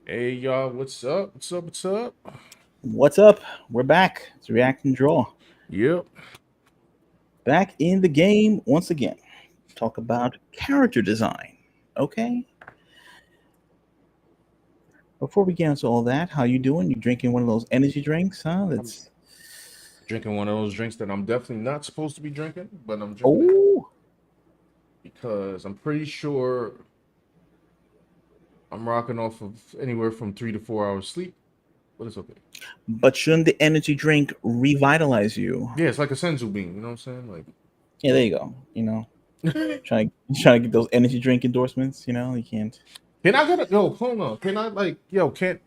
Hey y'all, what's up? What's up? What's up? What's up? We're back. It's React and Draw. Yep. Back in the game once again. Talk about character design. Okay. Before we get into all that, how you doing? You drinking one of those energy drinks, huh? I'm That's drinking one of those drinks that I'm definitely not supposed to be drinking, but I'm drinking it oh, because I'm pretty sure I'm rocking off of anywhere from 3 to 4 hours sleep, but it's okay. but shouldn't the energy drink revitalize you? Yeah, it's like a senzu bean, you know what I'm saying? Yeah, there you go. Like, Trying to get those energy drink endorsements. You can't. can I get a yo? Hold on. Can I like yo? Can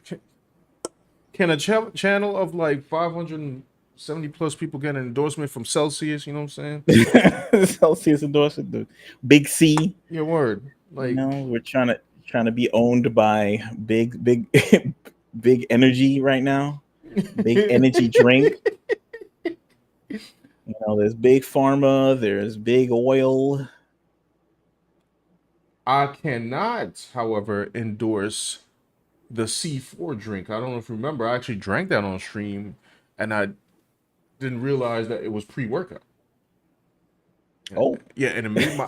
a channel of like 570 plus people get an endorsement from Celsius? You know what I'm saying? Celsius endorsement, the big C. Yeah, word. Like We're trying to be owned by big big energy right now. Big energy drink. There's big pharma, there's big oil. I cannot, however, endorse the C4 drink. I don't know if you remember. I actually drank that on stream, and I didn't realize that it was pre-workout. Yeah, Oh, yeah, and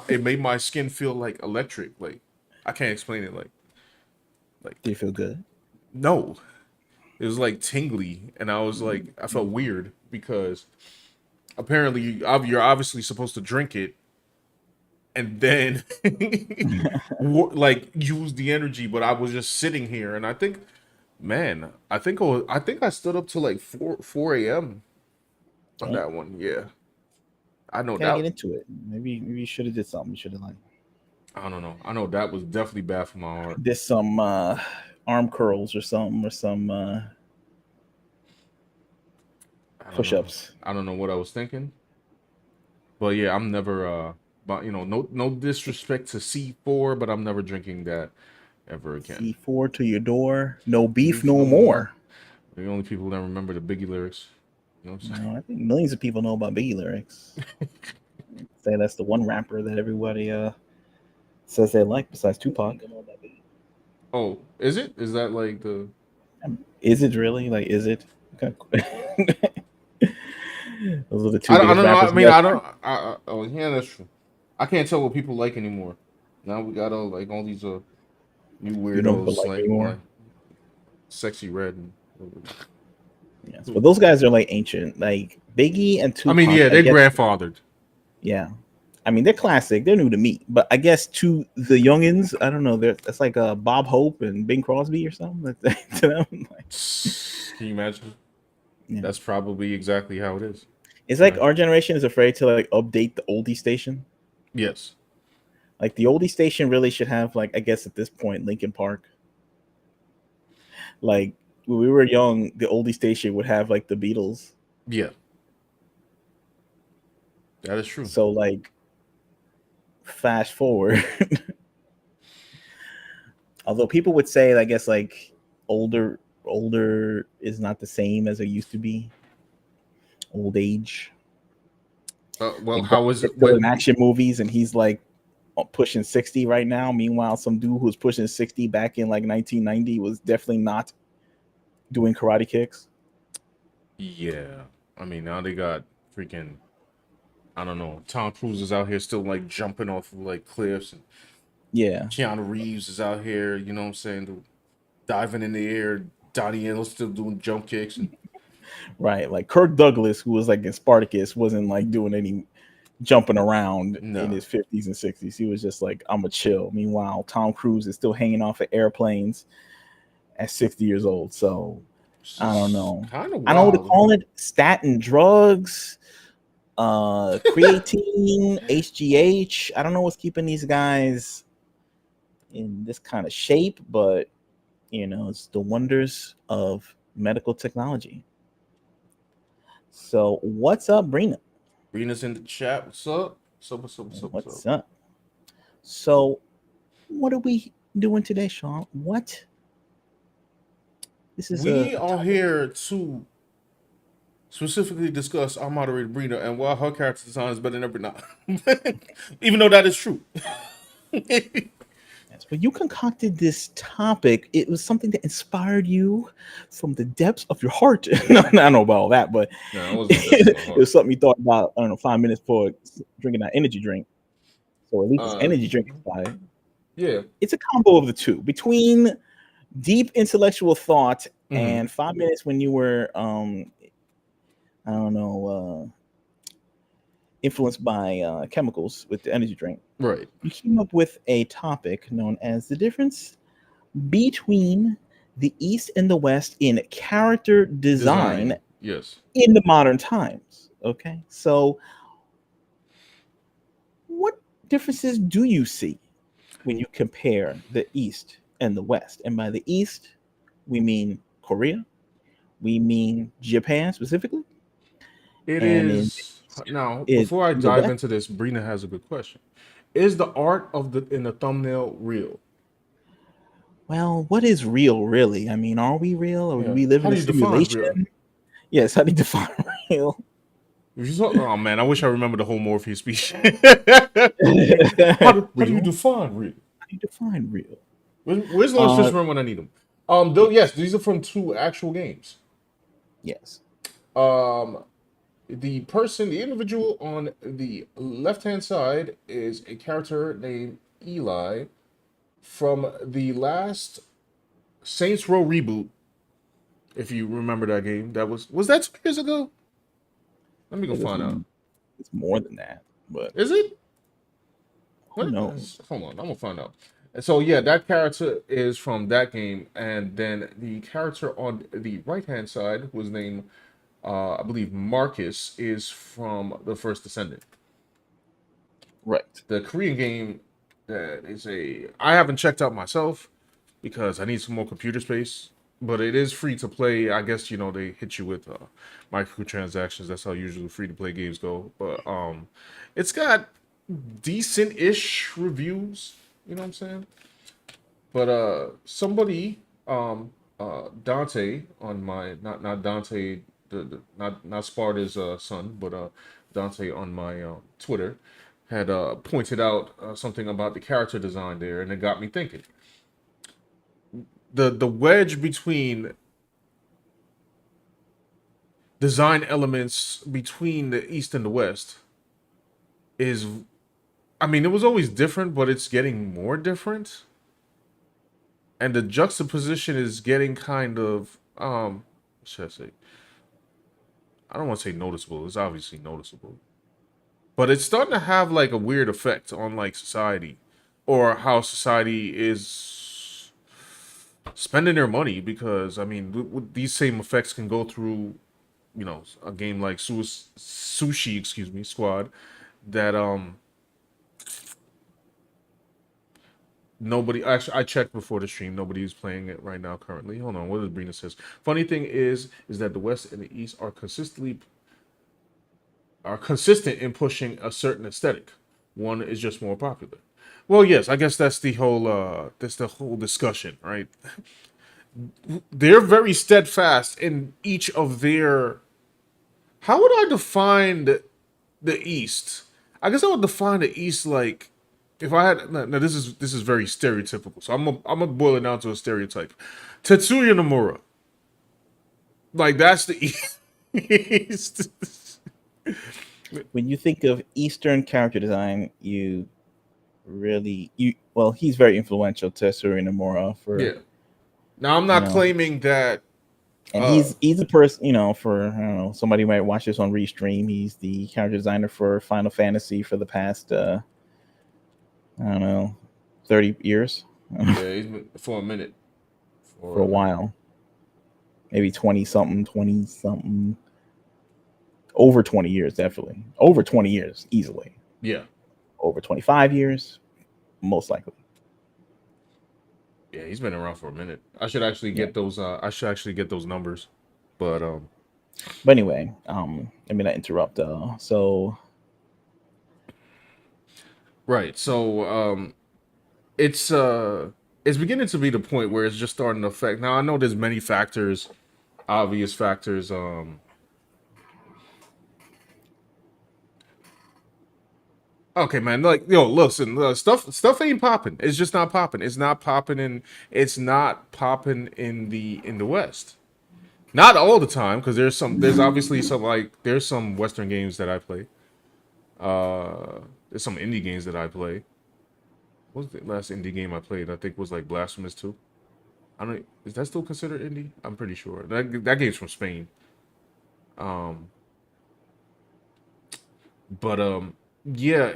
it made my skin feel like electric. Like I can't explain it. Like do you feel good? no, it was like tingly, and I was like I felt weird because apparently you're obviously supposed to drink it and then like use the energy, but I was just sitting here, and I think, man, I think I stood up to like four a.m. on Oh, that one. Yeah, I know gotta that. get into it. Maybe you should have did something. You should have like I don't know. I know that was definitely bad for my heart. did some arm curls or something or some I don't push know. ups. I don't know what I was thinking, but yeah, I'm never. But no disrespect to C4, but I'm never drinking that ever again. C4 to your door. No beef, Beef no no more. more. The only people that remember the Biggie lyrics. You know what I'm saying? I think millions of people know about Biggie lyrics. Say that's the one rapper that everybody says they like besides Tupac. Oh, is it? Is that like the? Is it really? Like, is it? Okay. Those are the two I biggest don't know. I rappers we mean, got. I don't. Oh, yeah, that's true. I can't tell what people like anymore. Now we got all these new You don't feel weirdos like like anymore. sexy red. And, Yes, but those guys are like ancient. Like Biggie and I mean, Tupac, yeah, I they're guess. grandfathered. Yeah, I mean they're classic. They're new to me, but I guess to the youngins, I don't know. That's like Bob Hope and Bing Crosby or something. To them, like, Can you imagine? yeah. That's probably exactly how it is. It's like Right. our generation is afraid to like update the oldie station. Yes. Like the oldie station really should have like I guess at this point Linkin Park. Like when we were young, the oldie station would have like the Beatles. Yeah, that is true. So like fast forward, although people would say I guess like older is not the same as it used to be. Old age. Well, Like how Brock is is it? still What? in action movies and he's like pushing 60 right now. Meanwhile, some dude who's pushing 60 back in like 1990 was definitely not doing karate kicks. Yeah. I mean, now they got freaking. I don't know. Tom Cruise is out here still like jumping off of like cliffs, and Yeah, Keanu Reeves is out here. You know what I'm saying? Diving in the air. Donnie Yen's still doing jump kicks, and right. Like Kirk Douglas, who was like in Spartacus, wasn't like doing any jumping around in no. his 50s and 60s. He was just like, I'm a chill. Meanwhile, Tom Cruise is still hanging off of airplanes at 60 years old. So This I don't is know. kind of I don't know what to wild. call it. Statin drugs, creatine, HGH. I don't know what's keeping these guys in this kind of shape, but it's the wonders of medical technology. So what's up, Brina? Rena's in the chat. What's up? What's up? What's up? What's up? What's up? What's up? So what are we doing today, Sean? What? This is We a are topic. here to specifically discuss our moderator Brina and why her character design is better than ever now. Even though that is true. When you concocted this topic, it was something that inspired you from the depths of your heart. No, I don't know about all that, but No, it wasn't the depths of my it heart. was something you thought about. I don't know, 5 minutes before drinking that energy drink. So at least this Uh, energy drink inspired. yeah. It's a combo of the two between deep intellectual thought Hmm. and 5 minutes when you were, I don't know, influenced by chemicals with the energy drink. Right. You came up with a topic known as the difference between the East and the West in character design Design. Yes. in the modern times. Okay, so what differences do you see when you compare the East and the West? And by the East, we mean Korea, we mean Japan specifically, It and in is now. in Before I the dive West. into this, Brina has a good question. Is the art of the in the thumbnail real? Well, what is real, really? I mean, are we real, or do Yeah. we live How in do a you define real? simulation? Yes, how do you define real? If you saw, oh man, I wish I remember the whole Morpheus speech. How do you Real? define real? How do you define real? Where's Lawrence Uh, Fishburne when I need him? Though yes, these are from two actual games. yes. Um, the individual on the left hand side is a character named Eli from the last Saints Row reboot. If you remember that game, was that 2 years ago? Let me I go think find out. it's more than that, but Is it? who What? knows? Hold on, I'm gonna find out. And so yeah, that character is from that game, and then the character on the right hand side was named, I believe Marcus, is from the First Descendant. Right. The Korean game that is a I haven't checked out myself because I need some more computer space. But it is free to play. I guess they hit you with microtransactions. That's how usually free to play games go. But it's got decent-ish reviews. You know what I'm saying? But somebody Dante on my not Dante not Sparta's son, but Dante on my Twitter had pointed out something about the character design there, and it got me thinking. The wedge between design elements between the East and the West is, I mean, it was always different, but it's getting more different, and the juxtaposition is getting kind of what should I say? I don't want to say noticeable. It's obviously noticeable, but it's starting to have like a weird effect on like society, or how society is spending their money. Because I mean, these same effects can go through, a game like Sushi, excuse me, Squad, that nobody actually. I checked before the stream. Nobody's playing it right now currently. Hold on, what does Brina says? Funny thing is that the West and the East are consistent in pushing a certain aesthetic. One is just more popular. Well, yes, I guess that's the whole discussion, right? They're very steadfast in each of their. How would I define the East? I guess I would define the East like, if I had now, this is very stereotypical, so I'm gonna boil it down to a stereotype. Tetsuya Nomura, like that's the East. When you think of Eastern character design, you really you well, he's very influential to Suri Nomura for Yeah. Now I'm you not know, claiming that. and Uh, he's a person, for I don't know, somebody might watch this on Restream. He's the character designer for Final Fantasy for the past I don't know, 30 years. yeah, he's been for a minute. For For a a minute. while, maybe 20 something, over 20 years, definitely over 20 years, easily Yeah. over 25 years, most likely. Yeah, he's been around for a minute. I should actually Yeah. get those. I should actually get those numbers. But But anyway, let me not interrupt. So right. So it's it's beginning to be the point where it's just starting to affect. Now I know there's many factors, obvious factors. Okay, man. Like, yo, listen, stuff ain't popping. It's just not popping. It's not popping in. It's not popping in the West. Not all the time, because there's obviously some like there's some Western games that I play. There's some indie games that I play. What was the last indie game I played? I think was like Blasphemous 2. I don't. Is that still considered indie? I'm pretty sure that game's from Spain. Um, but yeah,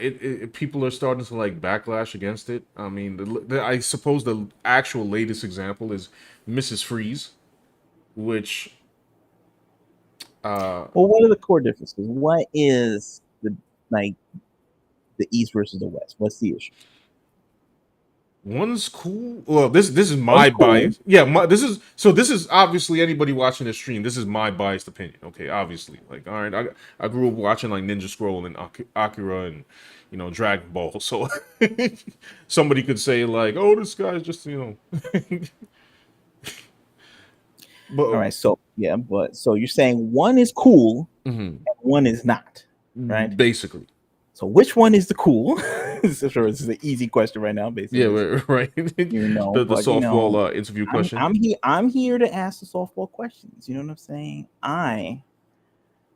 people are starting to like backlash against it. I mean, I suppose the actual latest example is Mrs. Freeze, which uh Well, what are the core differences? What is the like the East versus the West? What's the issue? one's cool. Well, this is One's my cool. bias. Yeah, this is obviously anybody watching this stream. This is my biased opinion. Okay, obviously, like all right, I grew up watching like Ninja Scroll and Akira and Dragon Ball. So somebody could say like, oh, this guy's just All but right. So yeah, but so you're saying one is cool mhm, and one is not, right? basically, So which one is the cool? So sure, this is an easy question right now, yeah, basically. right. The But softball interview question. I'm here to ask the softball questions. You know what I'm saying? I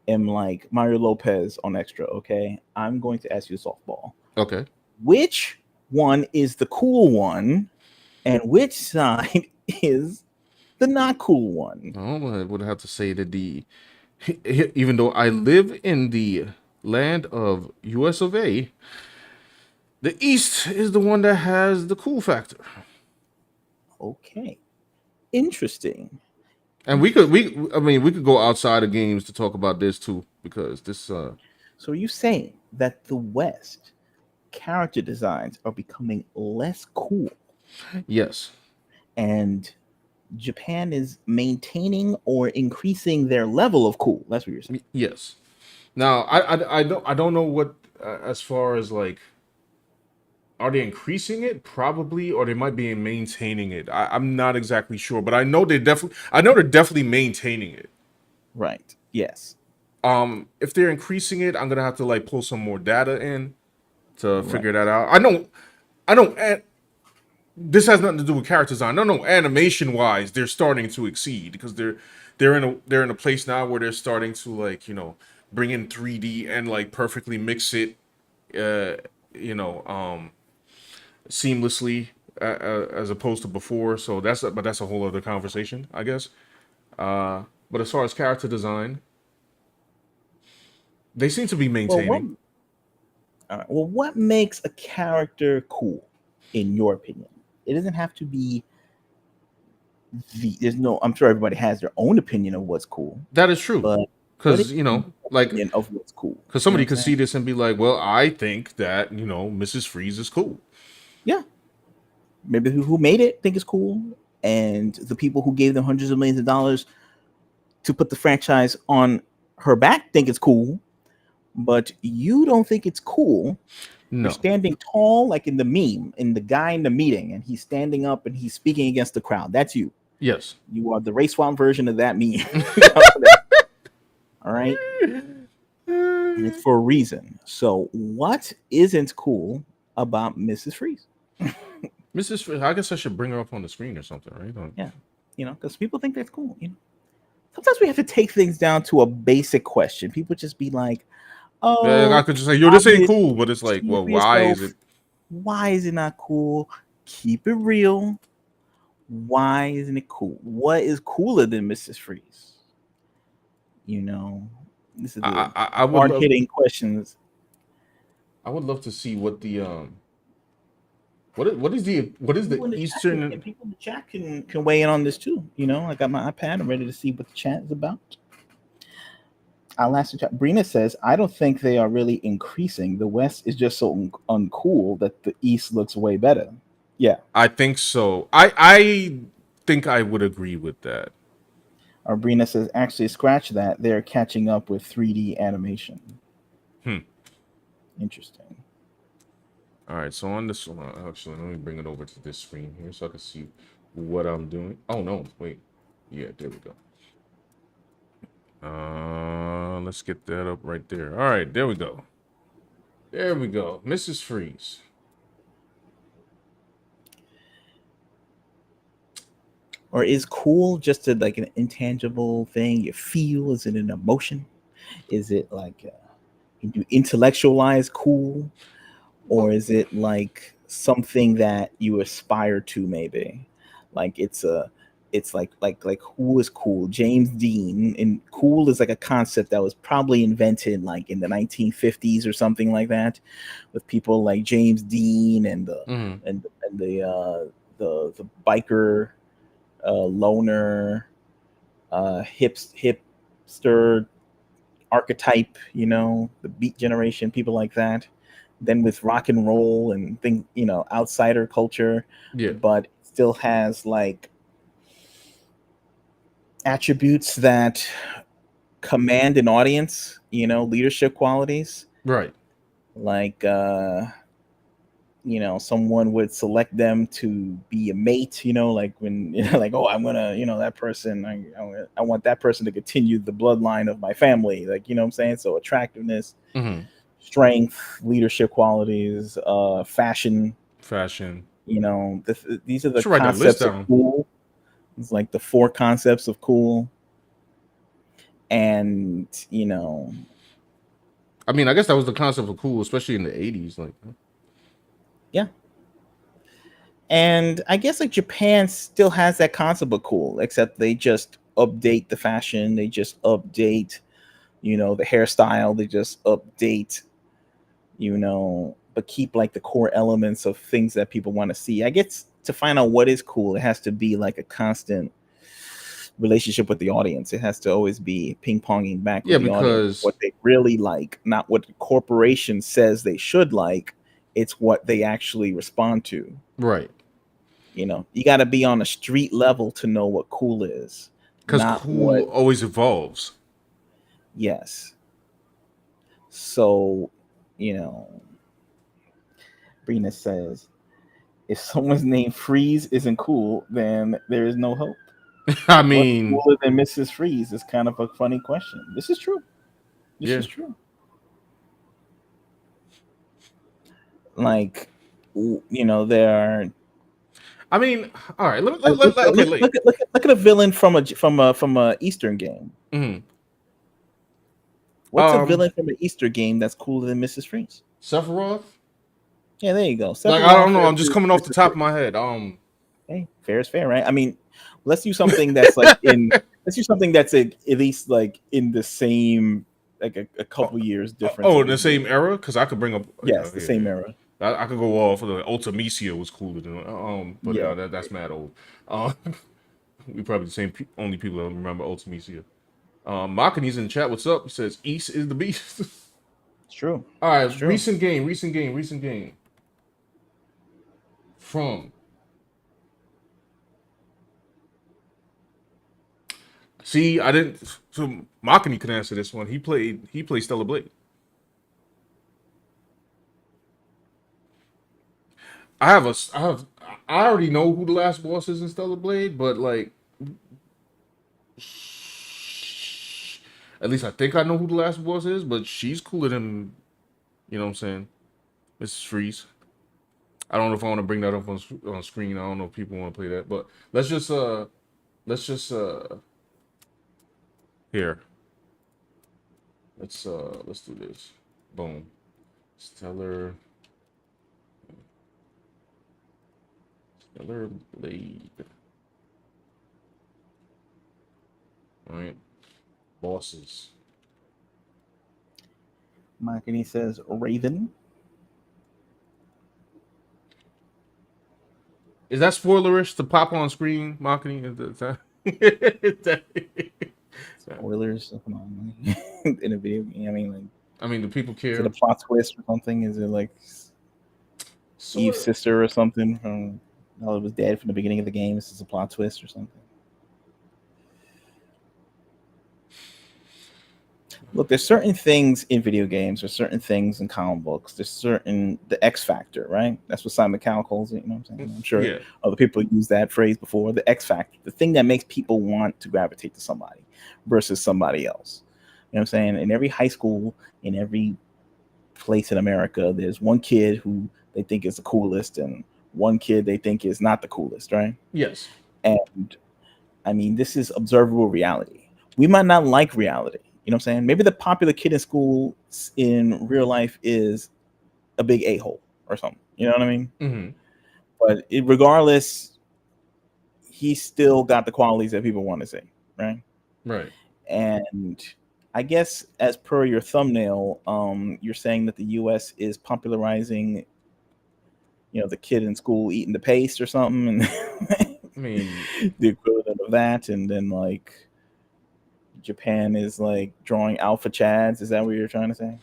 am like Mario Lopez on Extra. Okay, I'm going to ask you a softball. Okay. Which one is the cool one, and which side is the not cool one? I would have to say that even though I live in the land of US of A, the East is the one that has the cool factor. Okay, interesting. And I mean we could go outside of games to talk about this too, because this So are you saying that the West character designs are becoming less cool, yes. and Japan is maintaining or increasing their level of cool? That's what you're saying. Yes. Now I don't know what as far as like are they increasing it? Probably, or they might be maintaining it. I'm not exactly sure, but I know they're definitely maintaining it. Right. Yes. If they're increasing it, I'm gonna have to like pull some more data in to Right. figure that out. I know. This has nothing to do with character design. No, animation wise, they're starting to exceed because they're in a place now where they're starting to like bring in 3D and like perfectly mix it, uh, you know, seamlessly as opposed to before. So that's a whole other conversation, I guess. But as far as character design, they seem to be Well, what? maintaining. All right. Well, what makes a character cool, in your opinion? It doesn't have to be There's no. I'm sure everybody has their own opinion of what's cool, That is true, but what is because your like opinion of what's cool? because You know what somebody I'm could see saying? this and be like, well, I think that Mrs. Freeze is cool. Yeah. Maybe who made it think it's cool, and the people who gave them hundreds of millions of dollars to put the franchise on her back think it's cool, but you don't think it's cool. You're No. standing tall, like in the meme, in the guy in the meeting, and he's standing up and he's speaking against the crowd. That's you. Yes. You are the race swamp version of that meme. All right. And it's for a reason. So, what isn't cool about Mrs. Freeze? Mrs. Freeze, I guess I should bring her up on the screen or something, right? Yeah, because people think that's cool. Sometimes we have to take things down to a basic question. People just be like, Yeah, I "Oh, could just say, yo, this ain't obvious. cool, but it's like, See it well, for why is it? yourself. Why is it not cool? Keep it real. Why isn't it cool? What is cooler than Mrs. Freeze? You know, this is the I would hard love hitting questions. to see what the what is the Eastern. People in the chat can weigh in on this too. I got my iPad. I'm ready to see what the chat is about. I'll ask the chat. Brina says, I don't think they are really increasing. The West is just so uncool that the East looks way better. Yeah. I think so. I think I would agree with that. Brina says, actually, scratch that. They're catching up with 3D animation. Hmm. Interesting. All right, so on this one, actually, let me bring it over to this screen here so I can see what I'm doing. Oh no, wait, yeah, there we go. Let's get that up right there. All right, there we go. There we go. Mrs. Freeze. Or is cool just a, like an intangible thing you feel? Is it an emotion? Is it like can you intellectualize cool, or Well, is it like something that you aspire to? Maybe like it's like who is cool? James Dean, and cool is like a concept that was probably invented like in the 1950s or something like that, with people like James Dean and mm-hmm. the biker loner hipster archetype, the beat generation, people like that. Then with rock and roll and things, outsider culture, Yeah. but it still has like attributes that command an audience, leadership qualities. Right. Like someone would select them to be a mate, like when like, oh, I'm gonna, that person, I want that person to continue the bloodline of my family, like, what I'm saying. So attractiveness, Mm-hmm. strength, leadership qualities, fashion. Fashion. These are the Should write that list concepts of down. cool. It's like the four concepts of cool. And I mean, I guess that was the concept of cool, especially in the 80s. Like, yeah. And I guess like Japan still has that concept of cool, except they just update the fashion, they just update, the hairstyle, they just update, but keep like the core elements of things that people want to see. I guess to find out what is cool, it has to be like a constant relationship with the audience. It has to always be ping ponging back yeah, with the audience because what they really like, not what the corporation says they should like. It's what they actually respond to. right, You got to be on a street level to know what cool is, because not what. cool always evolves. Yes. So, you know, Brina says, if someone's name Freeze isn't cool, then there is no hope. I What's mean, cooler than Mrs. Freeze is kind of a funny question. This is true. This yeah. is true. Like, there are. I mean, all right. Like, Okay, late. look at a villain from a Eastern game. Mm-hmm. What's a villain from an Easter game that's cooler than Mrs. Freeze? Sephiroth. Yeah, there you go. Like, I don't Sephiroth know. I'm just versus coming off the Mrs. top of Freeze. my head. Hey, fair is fair, right? I mean, let's do something that's like in. Let's do something that's at least like in the same, like a couple years difference Oh, of in the the same year. era, because I could bring up. Yes, the Yeah, same yeah. era. I could go off for the Ultimecia was cooler than but Yeah. that's mad old. Uh, we probably the same only people that remember Ultimecia. Makani's in the chat. What's up? He says East is the beast. It's true. All right, It's true. recent game from. See, I didn't. So Makani can answer this one. He played Stellar Blade. I already know who the last boss is in Stellar Blade, but like, at least I think I know who the last boss is. But she's cooler than you know what I'm saying, Mrs. Freeze. I don't know if I want to bring that up on screen. I don't know if people want to play that, but let's just here. Let's do this. Boom. Stellar Stellar Blade. All right. Bosses. Makini says Raven. Is that spoilerish to pop on screen marketing? Spoilers. Come on. In a video game. I mean, like, I mean, do people is it a care? plot twist or something? Is it like Sort Eve's of. sister or something from it was dead from the beginning of the game? This is a plot twist or something. Look, there's certain things in video games, there's certain things in comic books, there's certain the X factor, right? That's what Simon Cowell calls it. You know what I'm saying? I'm sure Yeah. other people use that phrase before. The X factor, the thing that makes people want to gravitate to somebody versus somebody else. You know what I'm saying? In every high school, in every place in America, there's one kid who they think is the coolest and one kid they think is not the coolest, right? Yes. And I mean, this is observable reality. We might not like reality. You know what I'm saying? Maybe the popular kid in school in real life is a big a-hole or something. You know what I mean? Mm-hmm. But regardless, he's still got the qualities that people want to see, right? Right. And I guess as per your thumbnail, you're saying that the U.S. is popularizing, the kid in school eating the paste or something, and I mean, the equivalent of that, and then like Japan is like drawing alpha chads. Is that what you're trying to say?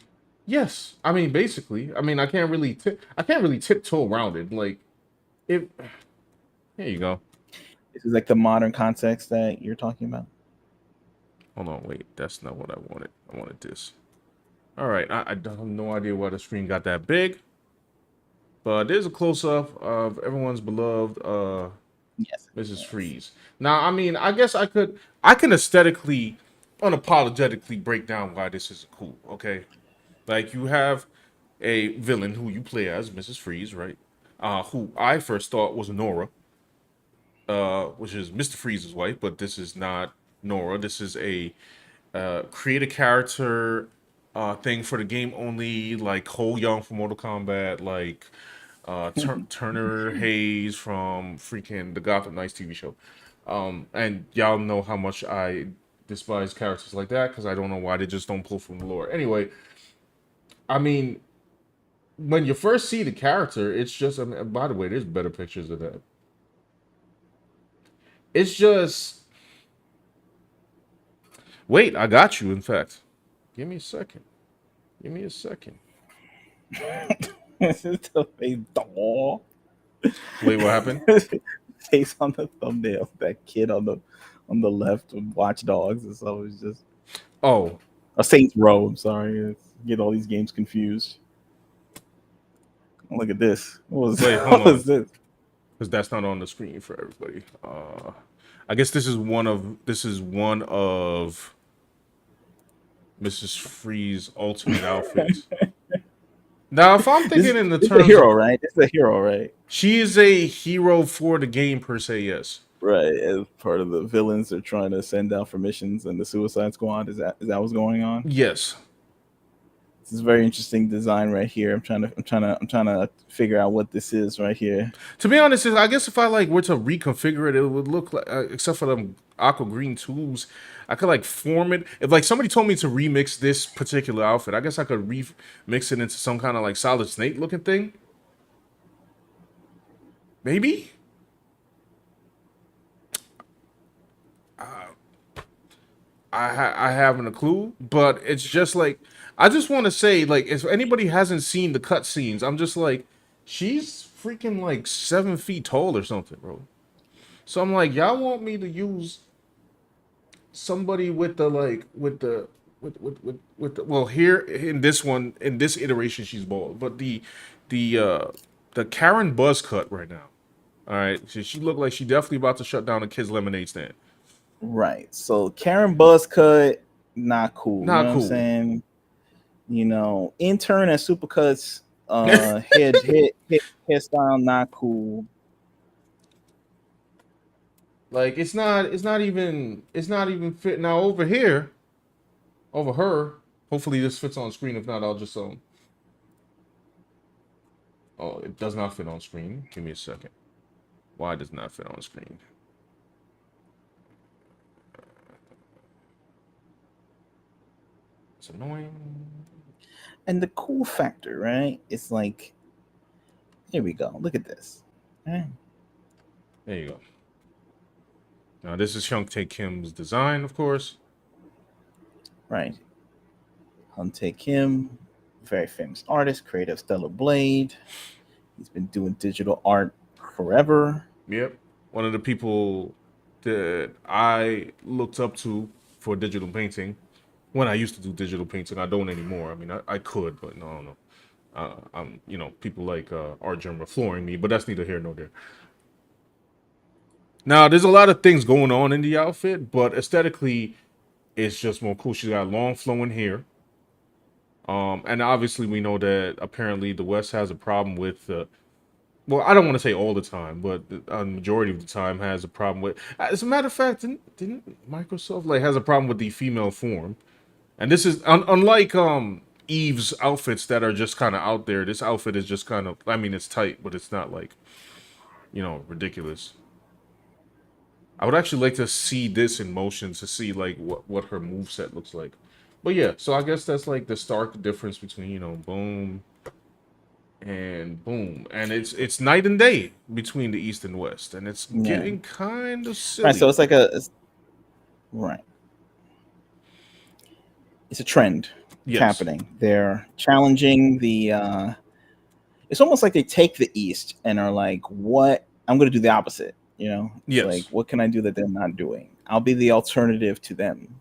yes. I mean, basically. I mean, I can't really tiptoe around it. Like, if there you go. This is like the modern context that you're talking about. Hold on, wait. That's not what I wanted. I wanted this. All right. I have no idea why the screen got that big, but there's a close up of everyone's beloved Yes, Mrs. yes. Freeze. Now, I mean, I guess I can aesthetically, unapologetically break down why this isn't cool. Okay, like you have a villain who you play as Mrs. Freeze, right? Who I first thought was Nora, which is Mr. Freeze's wife, but this is not Nora. This is a create a character thing for the game only, like Cole Young from Mortal Kombat, like Turner Hayes from freaking the Gotham Knights TV show. And y'all know how much I despise characters like that because I don't know why they just don't pull from the lore. Anyway, I mean, when you first see the character, it's just. I mean, by the way, there's better pictures of that. It's just. Wait, I got you. In fact, give me a second. Give me a second. This is the face doll. Wait, what happened? Face on the thumbnail. That kid on the left with Watch Dogs, and so it's just Oh, a Saints Row. I'm sorry, get all these games confused. Look at this. What was, wait, hold what was on, this? because that's not on the screen for everybody. I guess this is one of Mrs. Free's ultimate outfits. Now, if I'm This thinking in the this is a terms of hero, right? This is a hero, right? she is a hero for the game per se, yes. Right. As part of the villains they're trying to send out for missions and the Suicide Squad. Is that what's going on? Yes. This is very interesting design right here. I'm trying to figure out what this is right here. To be honest, I guess if I like were to reconfigure it, it would look like, except for them aqua green tubes, I could like form it. If like somebody told me to remix this particular outfit, I guess I could remix it into some kind of like Solid Snake looking thing. Maybe. I haven't a clue, but it's just like I just want to say like if anybody hasn't seen the cutscenes, I'm just like she's freaking like 7 feet tall or something, bro. So I'm like, y'all want me to use somebody with the like with the well here in this one in this iteration she's bald, but the uh the Karen buzz cut right now. All right, she looked like she definitely about to shut down a kid's lemonade stand. Right. So Karen Buzzcut, not cool. You know Not what I'm cool. saying? Intern at Supercuts, hairstyle, not cool. Like it's not even fit now over here over her. Hopefully this fits on screen. If not, I'll just oh, it does not fit on screen. Give me a second. Why does it not fit on screen? It's annoying. And the cool factor, right? It's like, here we go. Look at this. Right. There you go. Now this is Hyung Tae Kim's design, of course. Right. Huntae Kim, very famous artist, creator of Stellar Blade. He's been doing digital art forever. Yep. One of the people that I looked up to for digital painting when I used to do digital painting. I don't anymore. I mean, I could, but no, no. I'm, people like Art Germ are flooring me, but that's neither here nor there. Now, there's a lot of things going on in the outfit, but aesthetically, it's just more cool. She's got long flowing hair. And obviously we know that apparently the West has a problem with well, I don't want to say all the time, but a majority of the time has a problem with. As a matter of fact, didn't Microsoft like has a problem with the female form? And this is unlike Eve's outfits that are just kind of out there. This outfit is just kind of. I mean, it's tight, but it's not like ridiculous. I would actually like to see this in motion to see like what her move set looks like. But yeah, so I guess that's like the stark difference between boom and boom, and it's night and day between the East and West, and it's Yeah. getting kind of Right. So silly. it's like right. It's a trend. It's Yes, happening. They're challenging the. It's almost like they take the East and are like, "What? I'm going to do the opposite." It's like, yes. what can I do that they're not doing? I'll be the alternative to them.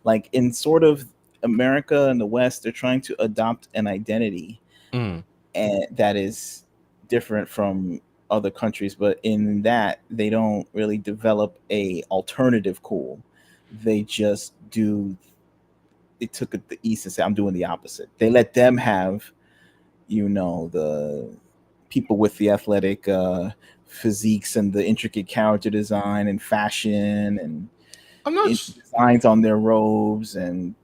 Like in sort of America and the West, they're trying to adopt an identity Mm. and that is different from other countries, but in that they don't really develop a alternative cool. They just do. They took it the East and said, "I'm doing the opposite." They let them have the people with the athletic physiques and the intricate character design and fashion and I'm not. designs on their robes and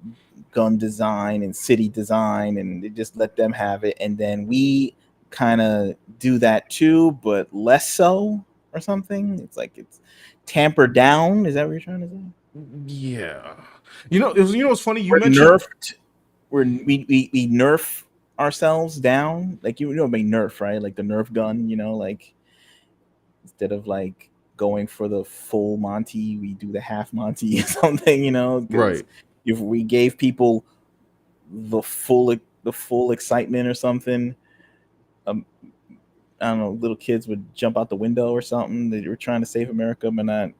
gun design and city design, and they just let them have it, and then we kind of do that too, but less so or something. It's like it's tampered down. Is that what you're trying to say? Yeah. What's funny? You We're mentioned. nerfed. We nerf ourselves down. Like by nerf, right? Like the nerf gun. Like instead of like going for the full Monty, we do the half Monty or something. Because Right. if we gave people the full excitement or something, um, I don't know, little kids would jump out the window or something. They were trying to save America, but not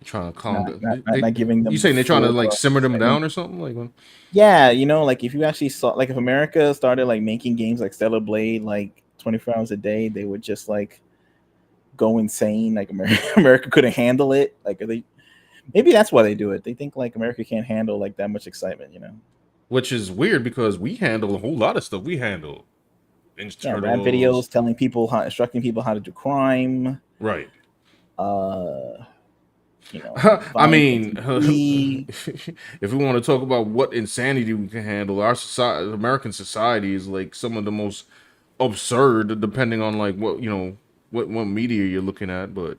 Trying to calm not not down. not, not giving You them the saying they're trying to full like simmer them excitement. down or something? Like, Yeah, like if you actually saw, like if America started like making games like Stellar Blade like 24 hours a day, they would just like go insane. Like America, America couldn't handle it. Like they maybe that's why they do it. They think like America can't handle like that much excitement. which is weird because we handle a whole lot of stuff. We handle Ninja Yeah, rap Turtles. videos telling people how instructing people how to do crime, Right. uh, I violence on mean, TV. if we want to talk about what insanity we can handle, our society, American society, is like some of the most absurd, depending on like what media you're looking at. But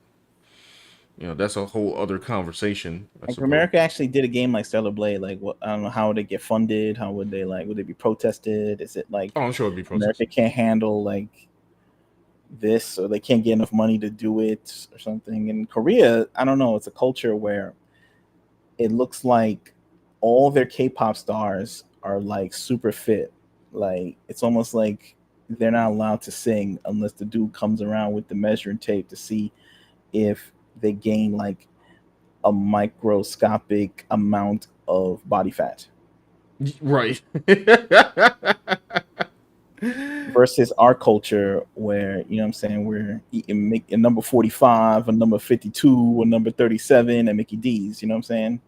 that's a whole other conversation, I Like if suppose. America actually did a game like Stellar Blade, like what, I don't know, how would they get funded? How would they be protested? Is it like Oh, I'm sure it'd be America processed. can't handle like this, or they can't get enough money to do it or something? In Korea, I don't know, it's a culture where it looks like all their K-pop stars are like super fit. Like it's almost like they're not allowed to sing unless the dude comes around with the measuring tape to see if they gain like a microscopic amount of body fat Right. versus our culture where what I'm saying, we're eating a number 45, a number 52, a number 37 and Mickey D's. You know what I'm saying?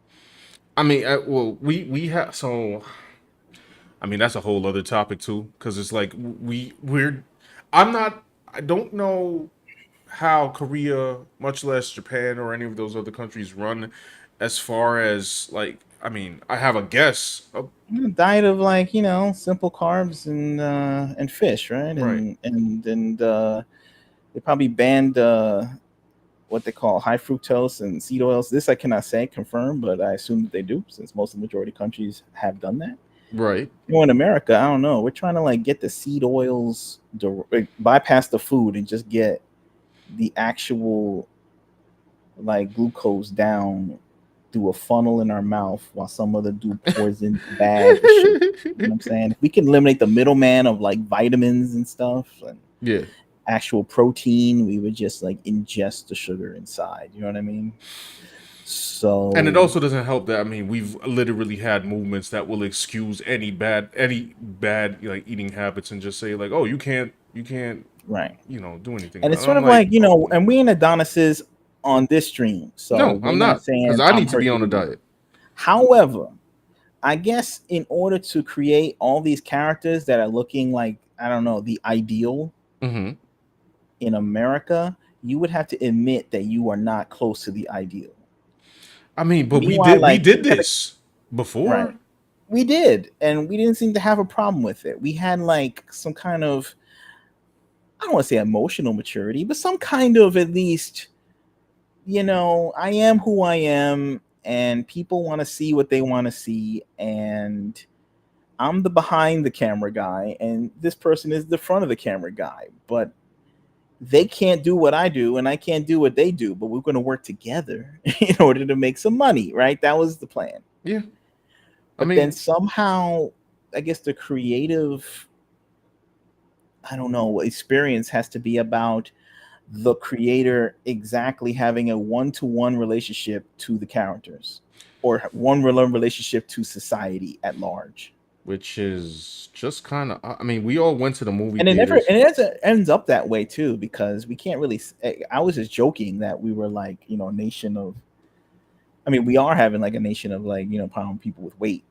I mean, well, we have so. I mean, that's a whole other topic too, because it's like we're. I'm not. I don't know how Korea, much less Japan or any of those other countries, run as far as like. I mean, I have a guess. A diet of like simple carbs and fish, right? Right, And they probably banned what they call high fructose and seed oils. This I cannot say confirm, but I assume that they do, since most of the majority of countries have done that. right. In America, I don't know. We're trying to like get the seed oils, bypass the food, and just get the actual like glucose down through a funnel in our mouth, while some other dude pours in the bag the sugar. You know what I'm saying? If we can eliminate the middleman of like vitamins and stuff and Yeah. actual protein, we would just like ingest the sugar inside. You know what I mean? And it So also doesn't help that I mean we've literally had movements that will excuse any bad like eating habits and just say like, oh, you can't right. do anything And about it's it. sort I'm of like, like, oh, and we in Adonis's on this stream. So no, we're I'm not not, because saying I I'm need to be on a Hercules. diet. However, I guess in order to create all these characters that are looking like, I don't know, the ideal Hmm. in America, you would have to admit that you are not close to the ideal. I mean, but Meanwhile, we like did you gotta, this right, before. we did, and we didn't seem to have a problem with it. We had like some kind of, I don't want to say emotional maturity, but some kind of, at least, I am who I am, and people want to see what they want to see, and I'm the behind the camera guy, and this person is the front of the camera guy. But they can't do what I do, and I can't do what they do. But we're going to work together in order to make some money, right? That was the plan. Yeah. I But then mean, somehow, I guess the creative, I don't know, experience has to be about the creator exactly having a one-to-one relationship to the characters, or one relationship to society at large. which is just kind of. I mean, we all went to the movie And it never, theaters. and it ends up that way too, because we can't really. I was just joking that we were like, a nation of. I mean, we are having like a nation of, like, pound people with weight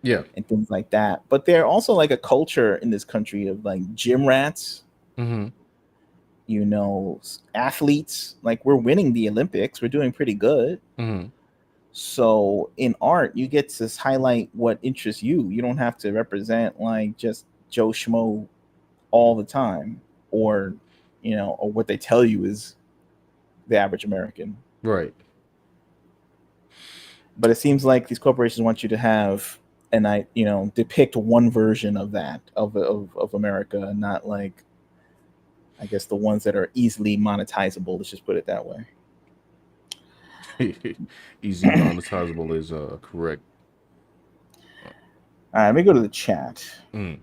Yeah. and things like that. But they're also like a culture in this country of like gym rats, Hmm. athletes. Like, we're winning the Olympics, we're doing pretty good. Hmm. So in art, you get to highlight what interests you. You don't have to represent like just Joe Schmo all the time, or or what they tell you is the average American. Right. But it seems like these corporations want you to have, and depict one version of that, of America, and not like, I guess, the ones that are easily monetizable. Let's just put it that way. Easy monetizable is correct. All right, let me go to the chat. Mm.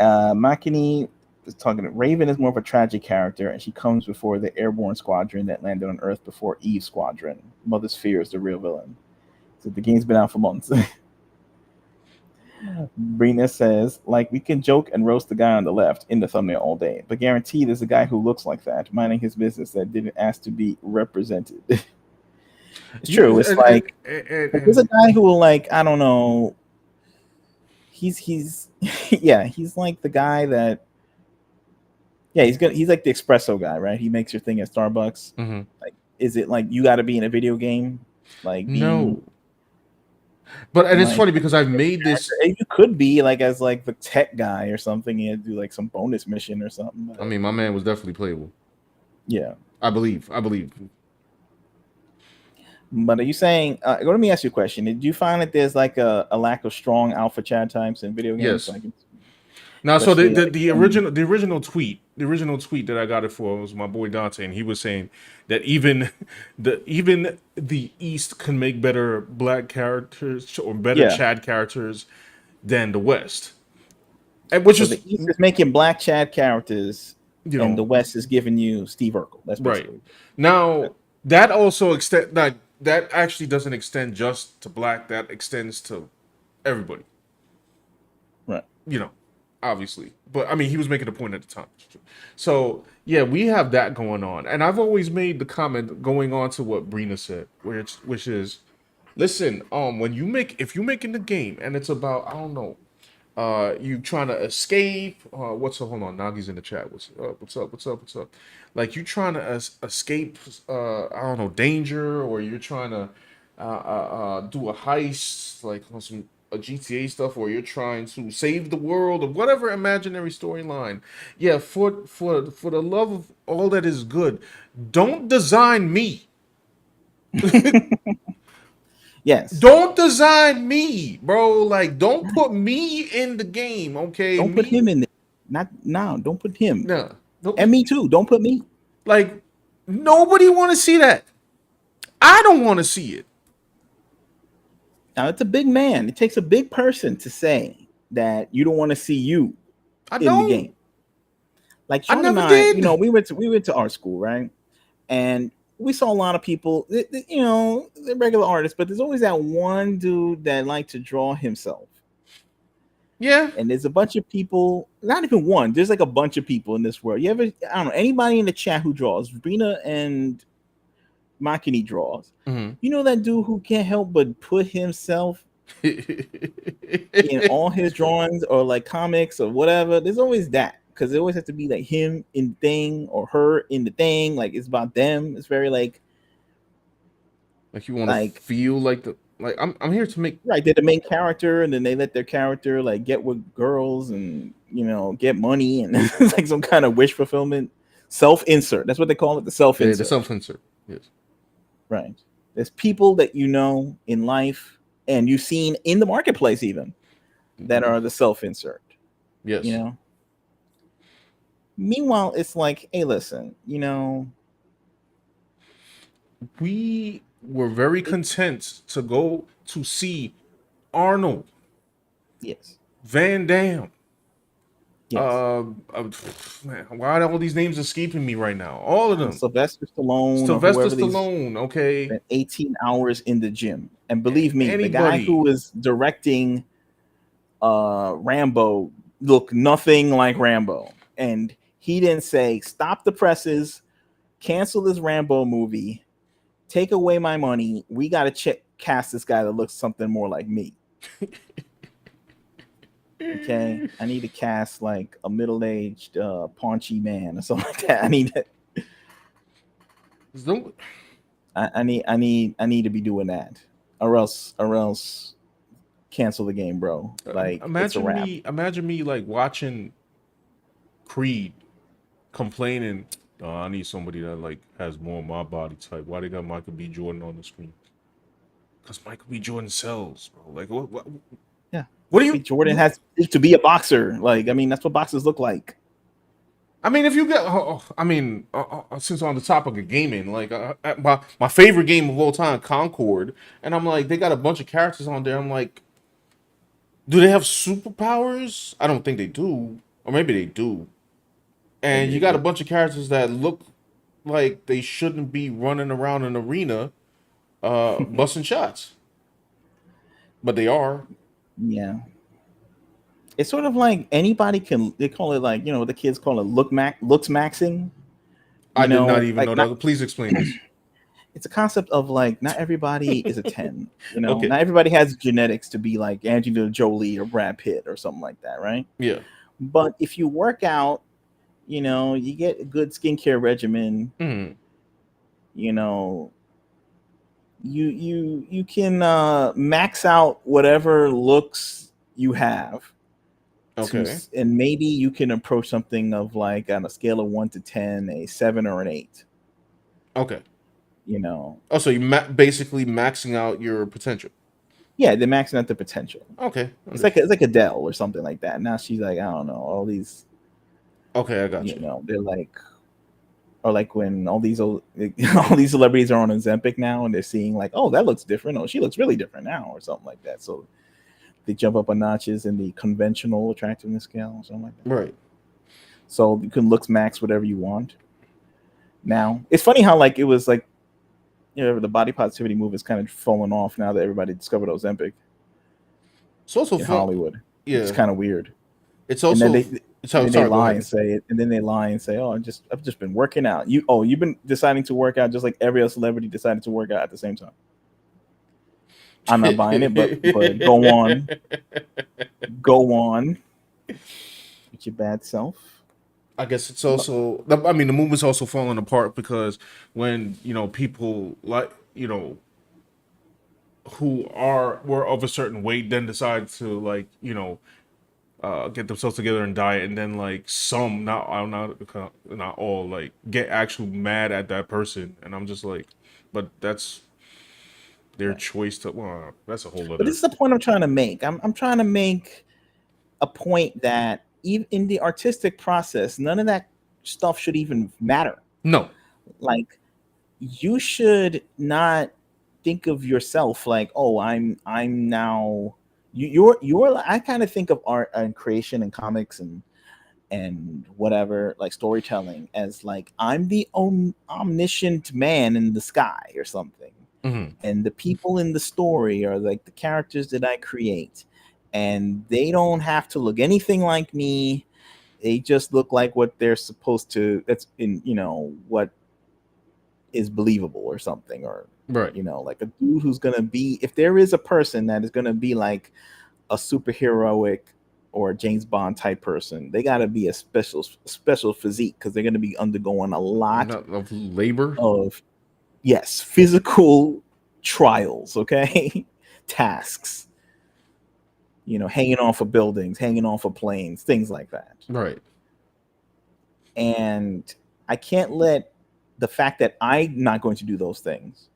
Makini is talking. Raven is more of a tragic character, and she comes before the airborne squadron that landed on Earth before Eve's squadron. Mother Sphere is the real villain. So the game's been out for months. Brina says, like, we can joke and roast the guy on the left in the thumbnail all day, but guaranteed there's a guy who looks like that, minding his business, that didn't ask to be represented. It's Yeah, true. It's like there's a and guy who will, like, I don't know. He's yeah, he's like the guy that, yeah, he's good. He's like the espresso guy, right? He makes your thing at Starbucks. mhm. Like, is it like you got to be in a video game, like being No, but and it's like funny because I've made character? this. You could be like as like the tech guy or something. You do like some bonus mission or something. I But mean, my man was definitely playable. yeah. I believe. I believe. But are you saying? Let me ask you a question. Did you find that there's like a lack of strong alpha chat types in video games, Yes. like Now, so especially like the original tweet that I got it for was my boy Dante, and he was saying that even the East can make better black characters or better yeah. Chad characters than the West, and which So the is East is making black Chad characters, you and know the West is giving you Steve Urkel. That's right. basically Now that also extend that actually doesn't extend just to black. That extends to everybody. right. You know, obviously. But I mean, he was making a point at the time. So yeah, we have that going on, and I've always made the comment going on to what Brina said, which is, listen, when you make if you're making the game and it's about, I don't know, you trying to escape, what's up, hold on, Nagi's in the chat, what's up, like you trying to escape, I don't know, danger, or you're trying to do a heist, like on some a GTA stuff, or you're trying to save the world, or whatever imaginary storyline. Yeah, for the love of all that is good, don't design me. Yes. Don't design me, bro. Like, don't put me in the game, okay? Don't put Me, him in there. Not now. Don't put him. no, no. And me too. Don't put me. Like, nobody want to see that. I don't want to see it. Now it's a big man. It takes a big person to say that you don't want to see you I in the don't. game. Like I Sean and never I, did. we went to art school, right? And we saw a lot of people, they're regular artists, but there's always that one dude that liked to draw himself. Yeah. And there's a bunch of people, not even one, there's like a bunch of people in this world. You ever, I don't know, anybody in the chat who draws, Brina and Makini draws. Hmm. You know that dude who can't help but put himself In all his drawings or like comics or whatever, there's always that because it always has to be like him in the thing or her in the thing. Like it's about them. It's very Like you want to like feel like the like I'm here to make. right. They're the main character, and then they let their character like get with girls and get money, and it's like some kind of wish fulfillment. Self insert. That's what they call it. The self The insert. self insert. Yes. Right. There's people that you know in life and you've seen in the marketplace even that Mhm. are the self insert. You Yes. know. Meanwhile, it's like, hey, listen, We were very it, content to go to see Arnold, yes, Van Damme. yes. Man, why are all these names escaping me right now? All of them. Sylvester Stallone or Sylvester whoever these Stallone. Okay. spent 18 hours in the gym. And believe me, the guy who Anybody. was directing Rambo looked nothing like Rambo. And he didn't say, stop the presses, cancel this Rambo movie, take away my money. We got to cast this guy that looks something more like me. Okay, I need to cast like a middle-aged, paunchy man or something like that. Don't I need to be doing that, or else cancel the game, bro. Like it's a wrap. imagine me like watching Creed complaining. Oh, I need somebody that like has more of my body type. Why they got Michael B. Jordan on the screen? Because Michael B. Jordan sells, bro. Like Yeah, what do Michael B. you? Jordan has to be a boxer. Like I mean, that's what boxers look like. I mean, if you get, I mean, since on the topic of gaming, like my favorite game of all time, Concord, and I'm like, they got a bunch of characters on there. I'm like, do they have superpowers? I don't think they do, or maybe they do. And Maybe you they got a do. bunch of characters that look like they shouldn't be running around an arena, busting shots, but they are. Yeah, it's sort of like anybody can. They call it like the kids call it looks maxing. I did not even Like know not. that. Please explain this. It's a concept of like not everybody is a 10. Okay. Not everybody has genetics to be like Angelina Jolie or Brad Pitt or something like that, right? Yeah. But if you work out, you get a good skincare regimen, Mm. you know, you can max out whatever looks you have Okay. and maybe you can approach something of like on a scale of 1 to 10, a 7 or an 8, Okay. you know. Oh, so you basically maxing out your potential. Yeah, they're maxing out the potential. Okay. It's like Adele or something like that. Now she's like, I don't know, all these, Okay, I got you. they're like, or like when all these all these celebrities are on Ozempic now, and they're seeing like, oh, that looks different. Oh, she looks really different now, or something like that. So they jump up a notches in the conventional attractiveness scale, or something like that. Right. So you can looks max whatever you want. Now it's funny how like it was like the body positivity move is kind of fallen off now that everybody discovered Ozempic It's also in fun. Hollywood, which is Yeah. kind of weird. It's And then also. they Sorry. Go lie ahead. and say it, and then they lie and say, "Oh, I've just been working out." You've been deciding to work out just like every other celebrity decided to work out at the same time. I'm not buying it, but go on with your bad self. I guess it's Look, also. I mean, the movement's also falling apart because when people like who were of a certain weight then decide to like get themselves together and diet, and then like some not all like get actually mad at that person, and I'm just like, but that's their right. choice to. Well, that's a whole But this other. is the point I'm trying to make. I'm trying to make a point that even in the artistic process, none of that stuff should even matter. No. Like you should not think of yourself like, oh, I'm now you're I kind of think of art and creation and comics and whatever, like storytelling, as like I'm the omniscient man in the sky or something, Hmm. and the people in the story are like the characters that I create, and they don't have to look anything like me. They just look like what they're supposed to. That's in what is believable or something, or Right. You know, like a dude who's gonna be, if there is a person that is gonna be like a superheroic or a James Bond type person, they gotta be a special physique because they're gonna be undergoing a lot Not of labor. of, yes, physical trials, okay? Tasks, you know, hanging off of buildings, hanging off of planes, things like that. Right. And I can't let the fact that I'm not going to do those things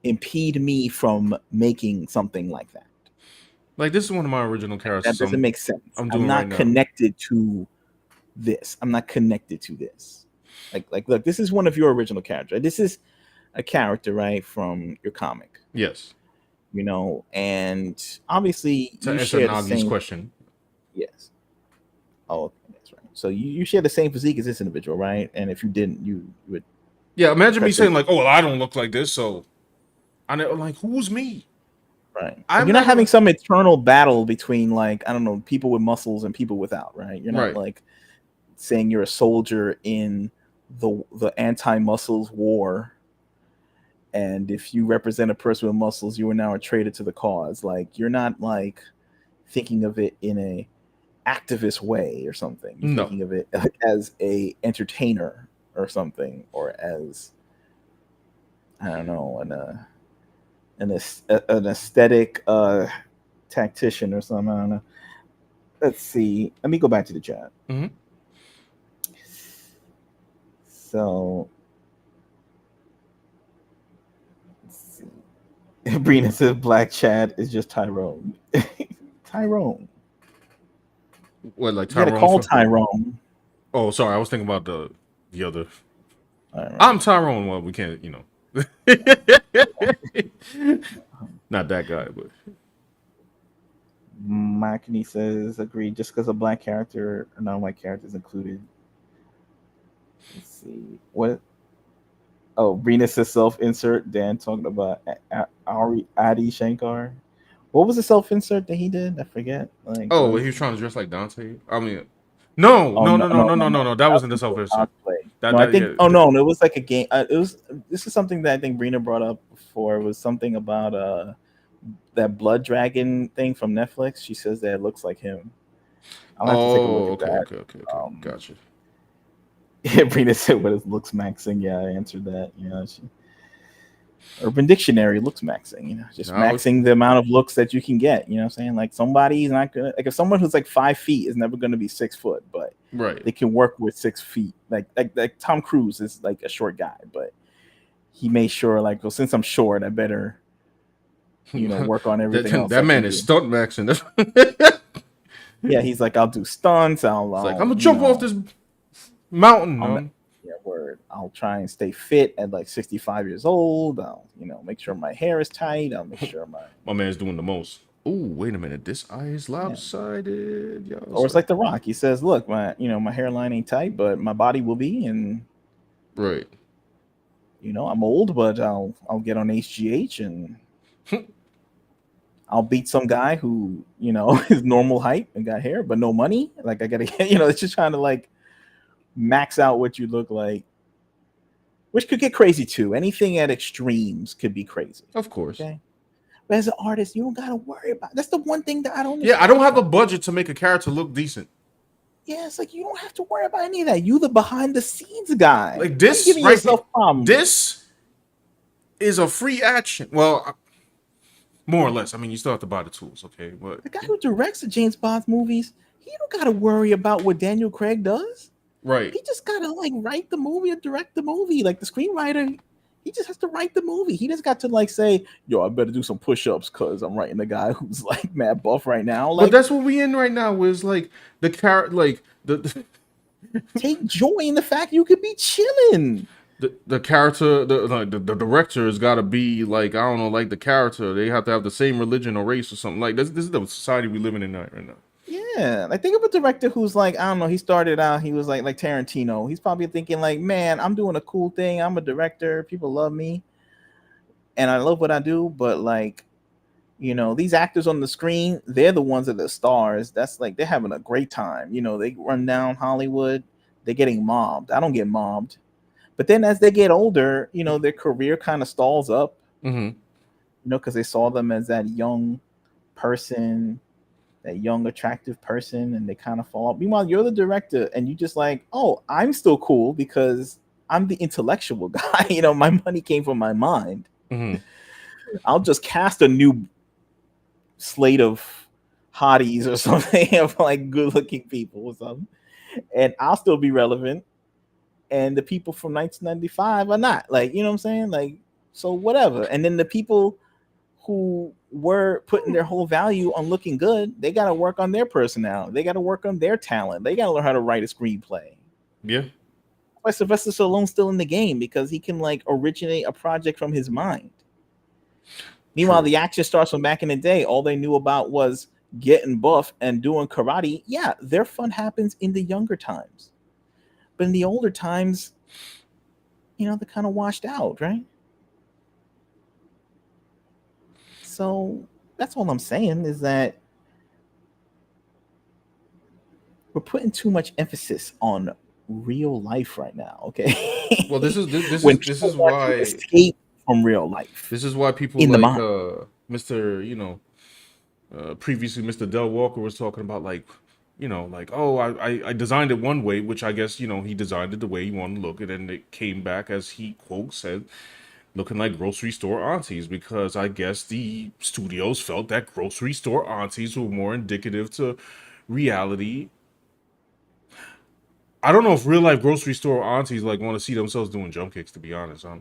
impede me from making something like that. Like this is one of my original Like, that characters. doesn't make sense. I'm I'm doing right not now. connected to this. I'm not connected to this. Like, look, this is one of your original characters. This is a character, right, from your comic, Yes. you know, and obviously To you answer share the Nagi's same. question. Yes. Oh, okay, that's right. So you share the same physique as this individual, right? And if you didn't, you would Yeah. Imagine me cut your saying like, "Oh, well, I don't look like this," so I know, like, who's me? right. Like, I'm you're not not having a some eternal battle between, like, I don't know, people with muscles and people without, right? You're not right. like saying you're a soldier in the anti-muscles war, and if you represent a person with muscles, you are now a traitor to the cause. Like, you're not like thinking of it in a activist way or something. You're No. thinking of it as a entertainer or something, or as, I don't know, an aesthetic tactician or something. I don't know. Let's see. Let me go back to the chat. Hmm. So, let's see. Brina says Black Chad is just Tyrone. Tyrone. What, like You got to Tyrone call from? Tyrone. Oh, sorry. I was thinking about the other. All right. I'm Tyrone. Well, we can't, not that guy, but Makini says agreed. Just because a black character or non-white characters included. Let's see what. Oh, Brina says self-insert. Dan talking about Ari Adi Shankar. What was the self-insert that he did? I forget. Like, what oh, he was? was trying to dress like Dante. I mean, no, Oh no, no, no, no, no, no, no, no, no. no, no. That That wasn't the was self for insert. cosplay. That No, I that think. yeah. Oh no, no, it was like a game. It was. This is something that I think Brina brought up before. It was something about that blood dragon thing from Netflix. She says that it looks like him. I'll have to take a look Oh, at okay, that. okay, okay, okay. Gotcha. Yeah, Brina said, "What is looks maxing?" Yeah, I answered that. You know, Urban Dictionary looks maxing. You know, just Now, maxing the amount of looks that you can get. You know, what I'm saying, like, somebody's not gonna, like, if someone who's like 5 feet is never gonna be 6 foot, but right. they can work with 6 feet. Like Tom Cruise is like a short guy, but he made sure, like, well, since I'm short, I better, work on everything that else that I man can is do. stunt maxing. Yeah, he's like, I'll do stunts. It's like I'm gonna jump off this mountain. I'll, yeah, word. I'll try and stay fit at like 65 years old. I'll, make sure my hair is tight. I'll make sure My man's doing the most. Oh, wait a minute. This eye is yeah. lopsided. Yo, Or it's like The Rock. He says, "Look, my hairline ain't tight, but my body will be, and right. I'm old, but I'll get on HGH and I'll beat some guy who is normal height and got hair, but no money. Like, I gotta get, it's just trying to, like, max out what you look like, which could get crazy too. Anything at extremes could be crazy. Of course. Okay, but as an artist, you don't gotta worry about. That's the one thing that I don't Yeah, I understand don't have the about. budget to make a character look decent. Yeah, it's like you don't have to worry about any of that. You the behind the scenes guy. Like Why are you this giving right here. yourself problems? This is a free action. Well, more or less. I mean, you still have to buy the tools, okay? But The guy who directs the James Bond movies, he don't gotta worry about what Daniel Craig does. right. He just gotta, like, write the movie or direct the movie. Like, the screenwriter, he just has to write the movie. He just got to, like, say, "Yo, I better do some push-ups because I'm writing the guy who's like mad buff right now." But Like, that's what we in right now is like the character, like the take joy in the fact you could be chilling. the character, the director has got to be like, I don't know, like the character. They have to have the same religion or race or something. Like this is the society we living in right now. Yeah, I think of a director who's like, I don't know, he started out, he was like Tarantino. He's probably thinking like, man, I'm doing a cool thing. I'm a director. People love me, and I love what I do. But, like, these actors on the screen, they're the ones that are the stars. That's like they're having a great time. They run down Hollywood. They're getting mobbed. I don't get mobbed. But then as they get older, their career kind of stalls up. Mm-hmm. Because they saw them as that young person, that young attractive person, and they kind of fall. Meanwhile, you're the director, and you just like, oh, I'm still cool because I'm the intellectual guy. My money came from my mind. Mm-hmm. I'll just cast a new slate of hotties or something of like good looking people or something, and I'll still be relevant. And the people from 1995 are not. Like, you know what I'm saying? Like, so whatever. And then the people who were putting their whole value on looking good, they got to work on their personality. They got to work on their talent. They got to learn how to write a screenplay. Yeah. Why Sylvester Stallone's still in the game? Because he can like originate a project from his mind. Meanwhile, True. the action stars from back in the day, all they knew about was getting buff and doing karate. Yeah, their fun happens in the younger times. But in the older times, they're kind of washed out, right? So that's all I'm saying is that we're putting too much emphasis on real life right now, Well, okay? this When is people want to escape from real life this is why people in the like mind. Mr. Previously Mr. Del Walker was talking about like, like, oh, I designed it one way, which I guess, he designed it the way he wanted to look, and then it came back, as he quote said, looking like grocery store aunties, because I guess the studios felt that grocery store aunties were more indicative to reality. I don't know if real life grocery store aunties like want to see themselves doing jump kicks, to be honest. Yeah,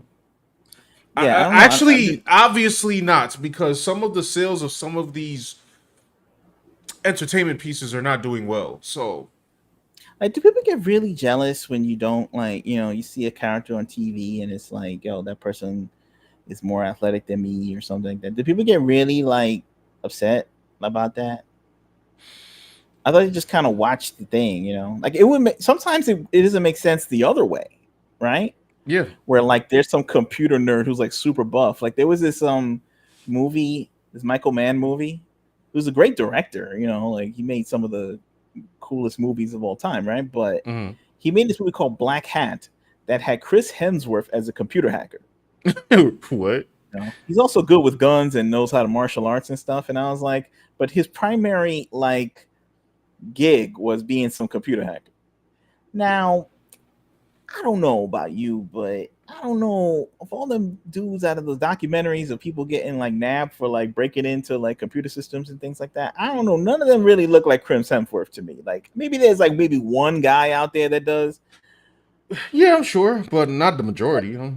I don't know. Actually, obviously not, because some of the sales of some of these entertainment pieces are not doing well. So like, do people get really jealous when you don't like, you see a character on TV and it's like, yo, that person is more athletic than me or something like that? Do people get really like upset about that? I thought you just kind of watched the thing, like it would make, sometimes it doesn't make sense the other way, right? yeah. Where like there's some computer nerd who's like super buff. Like there was this movie, this Michael Mann movie. Who's a great director, like he made some of the coolest movies of all time, right? But Hmm. he made this movie called Black Hat that had Chris Hemsworth as a computer hacker. What? He's also good with guns and knows how to martial arts and stuff. And I was like, but his primary like gig was being some computer hacker. Now, I don't know about you, but I don't know of all them dudes out of those documentaries of people getting like nabbed for like breaking into like computer systems and things like that. I don't know. None of them really look like Chris Hemsworth to me. Like maybe there's like maybe one guy out there that does. Yeah, I'm sure, but not the majority. No,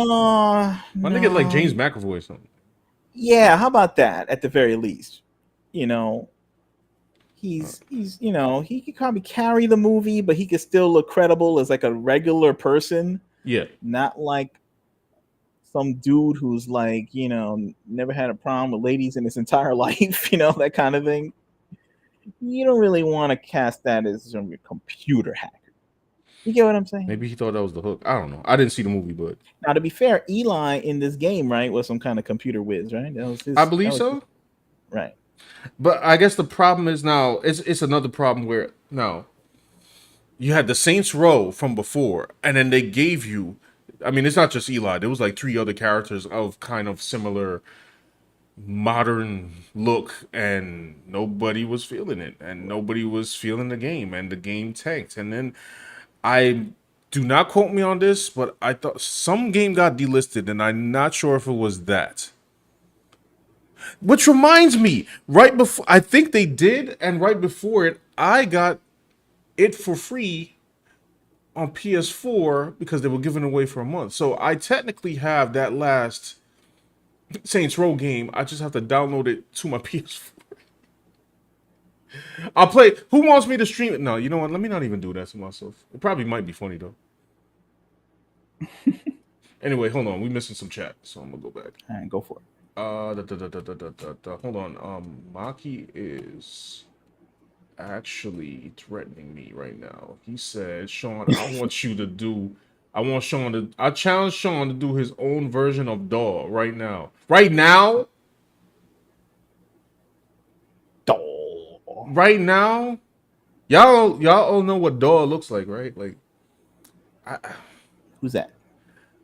Why don't they get like James no. McAvoy or something? Yeah, how about that at the very least? You know, Uh, he's he could probably carry the movie, but he could still look credible as like a regular person, yeah, not like some dude who's like, never had a problem with ladies in his entire life, that kind of thing. You don't really want to cast that as some computer hacker. You get what I'm saying? maybe he thought that was the hook. I don't know. I didn't see the movie, but Now, to be fair, Eli in this game, right, was some kind of computer whiz, right? That was I his. That believe was his, so. right. But I guess the problem is now it's another problem where now you had the Saints Row from before, and then they gave you. I mean, it's not just Eli. There was like three other characters of kind of similar modern look, and nobody was feeling it, and nobody was feeling the game, and the game tanked. And then I do not quote me on this, but I thought some game got delisted, and I'm not sure if it was that. Which reminds me, right before I think they did, and right before it, I got it for free on PS4 because they were giving it away for a month. So I technically have that last Saints Row game. I just have to download it to my PS4. I'll play. Who wants me to stream it? No, you know what? Let me not even do that to myself. It probably might be funny though. Anyway, hold on. We missing some chat, so I'm gonna go back. All right, go for it. Hold on. Maki is actually threatening me right now. He said, Sean, I challenge Sean to do his own version of Daw right now. Right now? Oh, Right now? Y'all all know what Daw looks like, right? Like, I, who's that?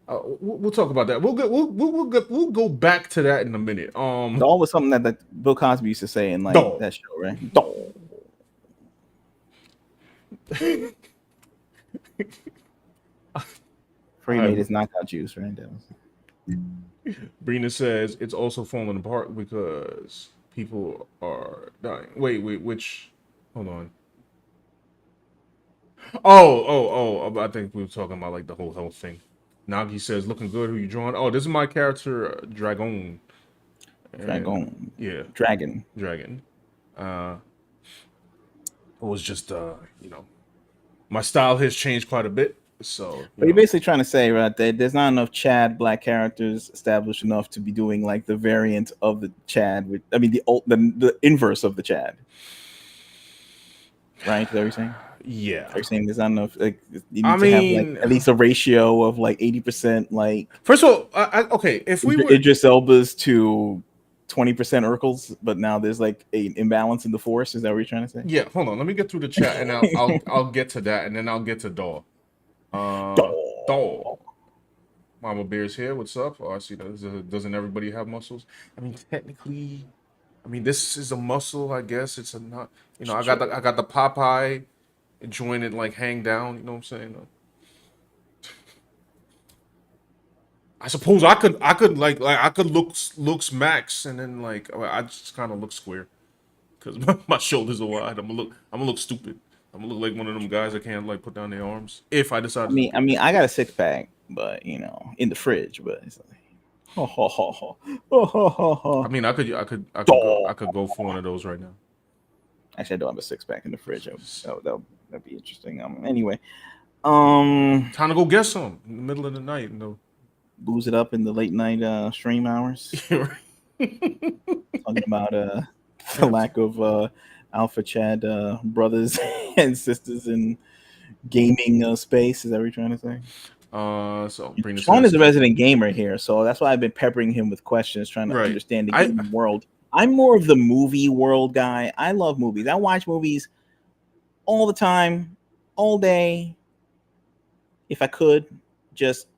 We'll talk about that. We'll go back to that in a minute. Doll was something that Bill Cosby used to say in like Dog. that show, right? Doll. Before he All made right, his knockout juice, right? That was, Brina says it's also falling apart because people are dying. Wait, which? Hold on. I think we were talking about like the whole health thing. Nagi says, "Looking good. Who you drawing? Oh, this is my character, Dragon, and Dragon. yeah, Dragon. Dragon. Uh, it was just my style has changed quite a bit. So But you're basically trying to say, right, that there's not enough Chad black characters established enough to be doing like the variant of the Chad. With, I mean, the inverse of the Chad, right? Is that what you're saying? yeah. Are you saying there's not enough? Like, you I need to have like mean, at least a ratio of like 80% like first of all, okay, if we were Idris Elba's to 20% Urkels, but now there's like an imbalance in the force. Is that what you're trying to say? yeah, hold on, let me get through the chat and I'll get to that and then I'll get to Daw. Daw. Mama Bear's here. What's up? Oh, I see that. Doesn't everybody have muscles? I mean, technically, I mean this is a muscle. I guess it's a not. Sure. I got the Popeye joint like hang down. You know what I'm saying? I suppose I could like I could looks max and then like I just kind of look square because my shoulders are wide. I'm gonna look stupid. I'm gonna look like one of them guys that can't like put down their arms if I I decided to mean, do it. I got a six pack, but in the fridge. But it's like, ho ho ho ho ho ho ho I ho. mean, Dog. I could go for one of those right now. Actually, I don't have a six pack in the fridge. That'd be interesting. Anyway, Time to go get some in the middle of the night. No, booze it up in the late night stream hours. Talking about the lack of alpha Chad brothers and sisters in gaming space. Is that what you're trying to say? so Brina Sean is says a resident gamer here, so that's why I've been peppering him with questions, trying to right. understand the I gaming world. I'm more of the movie world guy. I love movies. I watch movies all the time, all day. If I could, just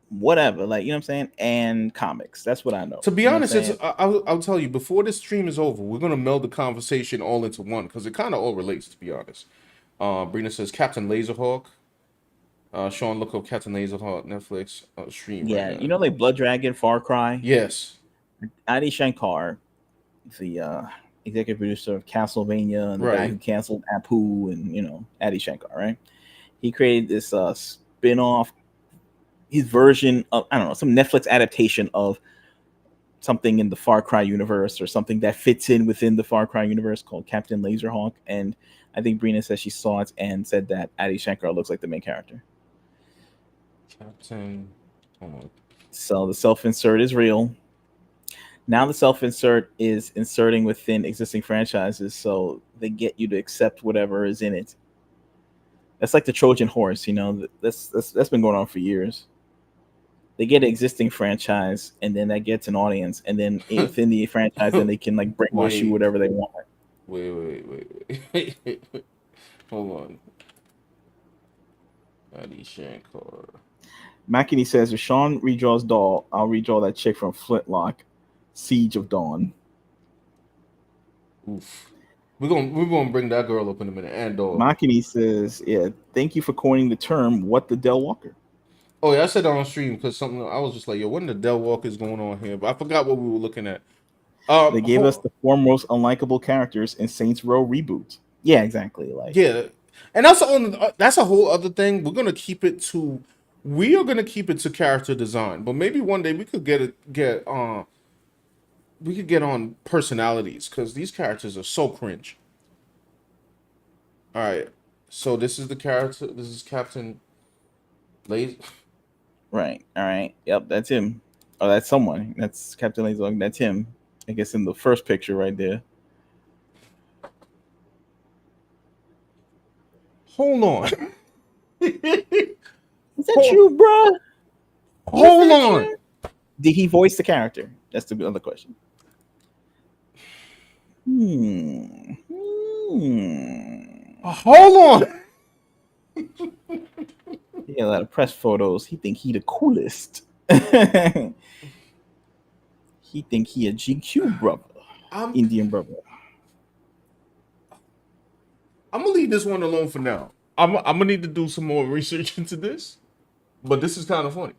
whatever, like you know what I'm saying, and comics. That's what I know. To be You know what I'm honest, saying? I'll tell you before this stream is over, we're gonna meld the conversation all into one because it kind of all relates. To be honest, Brina says Captain Laserhawk. Sean, look up Captain Laserhawk Netflix stream right Yeah, now. like Blood Dragon, Far Cry, Yes, Adi Shankar, the executive producer of Castlevania and the guy who right. canceled Apu, and Adi Shankar, right? He created this spin-off, his version of, I don't know, some Netflix adaptation of something in the Far Cry universe or something that fits in within the Far Cry universe called Captain Laserhawk. And I think Brina says she saw it and said that Adi Shankar looks like the main character. Captain. Hold on. So the self-insert is real. Now the self-insert is inserting within existing franchises, so they get you to accept whatever is in it. That's like the Trojan horse, that's been going on for years. They get an existing franchise, and then that gets an audience, and then within the franchise, then they can like brainwash you Wait, whatever they want. wait. Hold on. Adi Shankar. Makini says, if Sean redraws Doll, I'll redraw that chick from Flintlock, Siege of Dawn. Oof. We're gonna bring that girl up in a minute and dog. Makini says, yeah, thank you for coining the term, what the Del Walker. Oh yeah, I said that on stream because something I was just like, yo, what in the Del Walk is going on here? But I forgot what we were looking at. They gave us the four most unlikable characters in Saints Row reboot. Yeah, exactly. Like, yeah, and that's a whole other thing. We are gonna keep it to character design, but maybe one day we could get on personalities because these characters are so cringe. All right, so this is the character. This is Captain Lazy. right. All right. Yep, that's him. Oh, that's someone. That's Captain Laser. That's him. I guess in the first picture right there. Hold on. Is that hold, true, bro? Is hold that on. true? Did he voice the character? That's the other question. Hold on. He got a lot of press photos. He think he the coolest. He think he a GQ brother, I'm Indian brother. I'm gonna leave this one alone for now. I'm gonna need to do some more research into this, but this is kind of funny.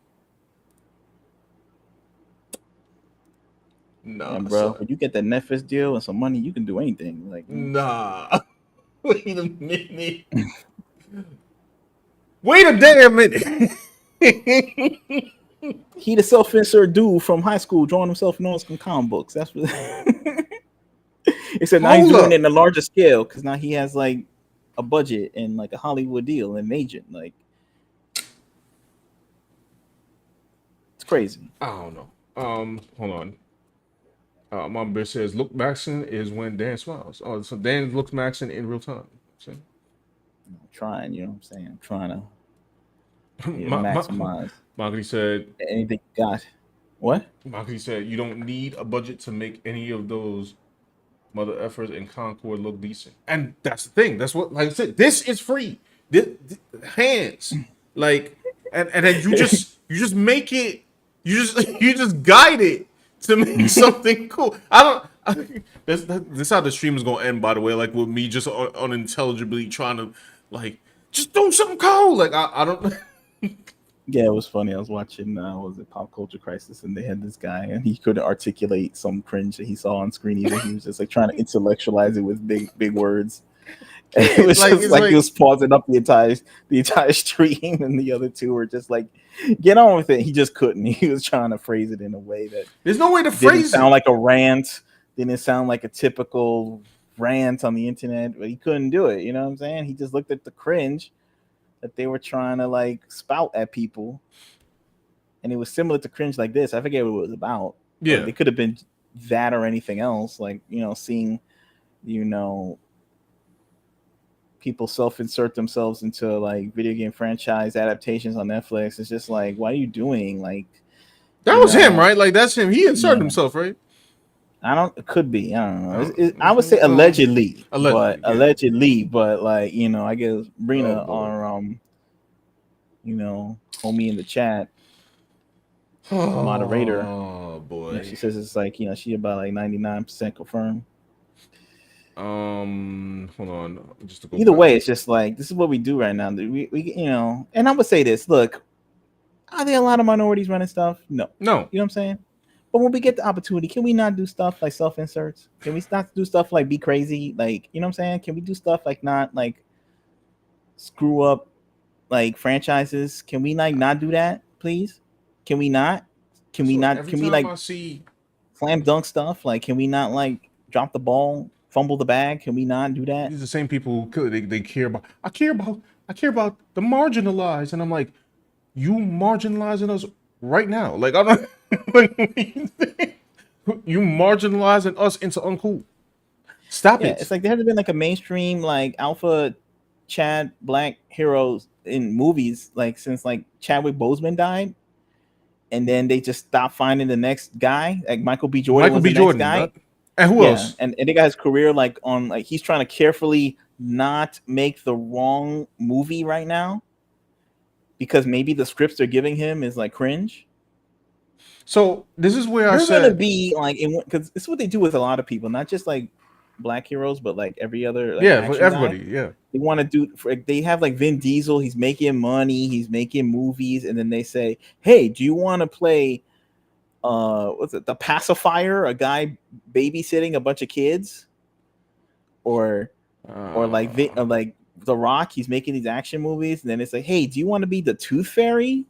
Nah, And bro, son. when you get that Netflix deal and some money, you can do anything. Like Nah. Wait a minute. Wait a damn minute. he the self-insert dude from high school drawing himself in all some comic books. That's what. Except now he's Hold doing it up. in a larger scale because now he has like a budget and like a Hollywood deal and an agent. Like it's crazy. I don't know. Hold on. My bitch says look Maxon is when Dan smiles. Oh, so Dan looks Maxon in real time. See? I'm trying, you know what I'm saying? I'm trying to my, my, maximize Magri said anything you got. What? Magri said you don't need a budget to make any of those mother efforts in Concord look decent. And that's the thing. That's what, like I said, this is free. Hands. Like, and then you just make it, you just guide it to make something cool. This how the stream is gonna end, by the way, like with me just unintelligibly trying to like just do something cool. Like I don't Yeah, it was funny. I was watching was it Pop Culture Crisis, and they had this guy, and he couldn't articulate some cringe that he saw on screen either. He was just like trying to intellectualize it with big words. And it was like just it's like he like was pausing up the entire stream, and the other two were just like, "Get on with it." He just couldn't. He was trying to phrase it in a way that there's no way to didn't phrase sound it. like a rant, didn't sound like a typical rant on the internet, but he couldn't do it. You know what I'm saying? He just looked at the cringe that they were trying to like spout at people, and it was similar to cringe like this. I forget what it was about, but Yeah. it could have been that or anything else. Like seeing you know people self-insert themselves into like video game franchise adaptations on Netflix. It's just like, what are you doing? Like, That you was him, know, right? Like that's him. He inserted yeah. himself, right? I don't. It could be. I don't know. I don't I would say know. allegedly, Allegedly, yeah. but like I guess Oh Brina, boy. our homie in the chat, moderator, Oh she boy. says it's like she about like 99% confirmed. Hold on, just to go Either back. way, it's just like this is what we do right now. We and I would say this. Look, are there a lot of minorities running stuff? No. No, You know what I'm saying? But when we get the opportunity, can we not do stuff like self inserts? Can we not do stuff like be crazy? Like, you know what I'm saying? Can we do stuff like not like screw up like franchises? Can we like not do that, please? Can we not? Can we so not? every Can we time like I see, slam dunk stuff? Like, can we not like drop the ball, fumble the bag? Can we not do that? these are the same people who they care about. I care about the marginalized, and I'm like, you marginalizing us right now. Like I'm not. Like, you marginalizing us into uncool. Stop Yeah, it. it's like there hasn't been like a mainstream like alpha Chad black heroes in movies like since like Chadwick Boseman died, and then they just stopped finding the next guy. Like Michael B. Jordan Michael was B. the next Jordan, guy. and who Yeah, else? and they got his career like on like he's trying to carefully not make the wrong movie right now because maybe the scripts they're giving him is like cringe. So this is where I You're gonna said, be like in because it's what they do with a lot of people, not just like black heroes, but like every other like yeah, for action guy. everybody, yeah. They want to do they have like Vin Diesel, he's making money, he's making movies, and then they say, hey, do you want to play what's it, the pacifier, a guy babysitting a bunch of kids, or like the Rock, he's making these action movies, and then it's like, hey, do you want to be the Tooth Fairy?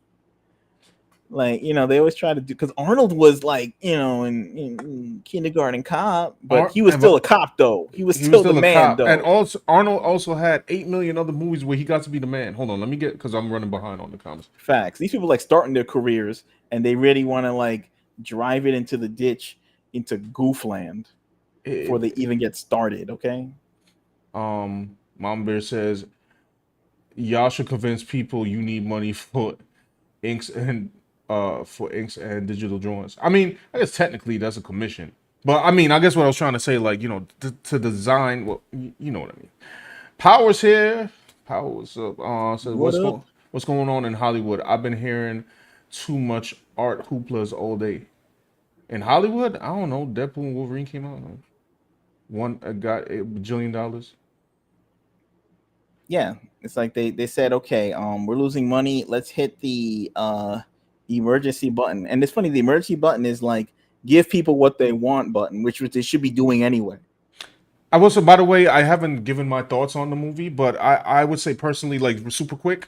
Like they always try to do because Arnold was like in Kindergarten Cop, but he was still a cop though. He was He was still the still a man cop, and though. also Arnold also had 8 million other movies where he got to be the man. Hold on, let me get because I'm running behind on the comments. Facts. These people like starting their careers and they really want to like drive it into the ditch into goofland before they even get started. Okay. Mom Bear says y'all should convince people you need money for inks and digital drawings. I mean, I guess technically that's a commission, but I mean, I guess what I was trying to say, like to design. Well, you know what I mean. Powers here. Powers up. So What what's up? going? What's going on in Hollywood? I've been hearing too much art hooplas all day. In Hollywood, I don't know. Deadpool and Wolverine came out. One got $1 bajillion. Yeah, it's like they said, okay, we're losing money. Let's hit the emergency button. And it's funny, the emergency button is like give people what they want button, which they should be doing anyway. I will say, by the way, I haven't given my thoughts on the movie, but I would say personally, like super quick,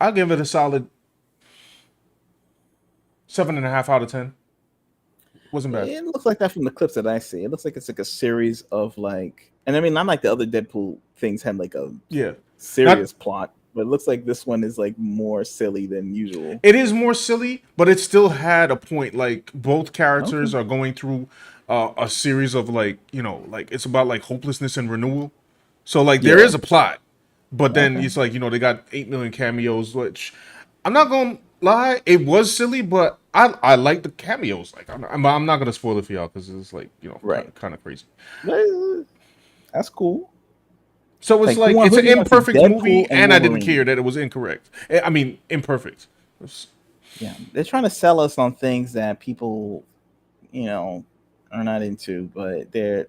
I'll give it a solid 7.5 out of 10. Wasn't bad. It looks like that from the clips that I see. It looks like it's like a series of like, and I mean, not like the other Deadpool things had like a Yeah, serious not plot, but it looks like this one is like more silly than usual. it is more silly, but it still had a point. Like both Okay. characters are going through a series of like like it's about like hopelessness and renewal. So like there Yeah. is a plot, but then Okay. it's like they got 8 million cameos, which I'm not gonna lie, it was silly, but I like the cameos. Like I'm not gonna spoil it for y'all because it's like Right. kind of crazy. But, that's cool. So it's Like who like want it's who an do you want to see? imperfect movie, Deadpool and and I didn't care Wolverine. that it was incorrect. I mean imperfect. Yeah, they're trying to sell us on things that people, you know, are not into, but they're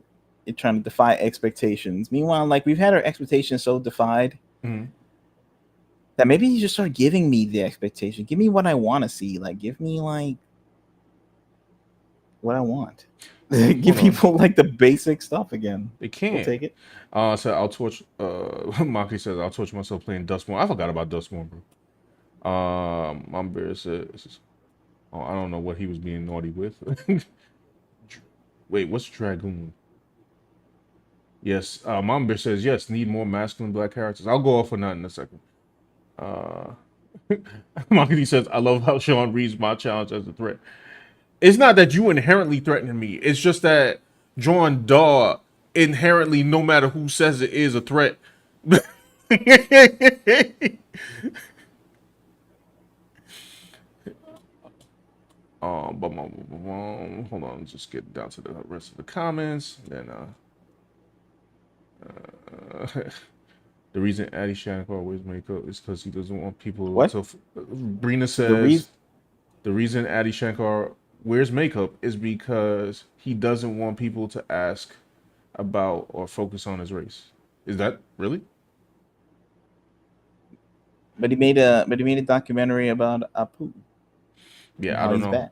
trying to defy expectations. Meanwhile, like we've had our expectations so defied Mhm. that maybe you just start giving me the expectation. Give me what I want to see. Like give me like what I want. Give Hold on. people like the basic stuff again. They We'll can't. take it. So I'll torch. Maki says I'll torch myself playing Dustborn. I forgot about Dustborn, bro. Mom Bear says, oh, I don't know what he was being naughty with. Wait, what's Dragoon? Yes, Mom Bear says yes. Need more masculine black characters. I'll go off on that in a second. Uh, Maki says I love how Sean reads my challenge as a threat. It's not that you inherently threatening me. It's just that John Daw inherently, no matter who says it, is a threat. Hold on, just get down to the rest of the comments. Then, the reason Addie Shankar wears makeup is because he doesn't want people What? to. Brina The reason says the reason Addie Shankar wears makeup is because he doesn't want people to ask about or focus on his race. Is that really? but he made a documentary about Apu and Yeah, I how don't he's know. bad.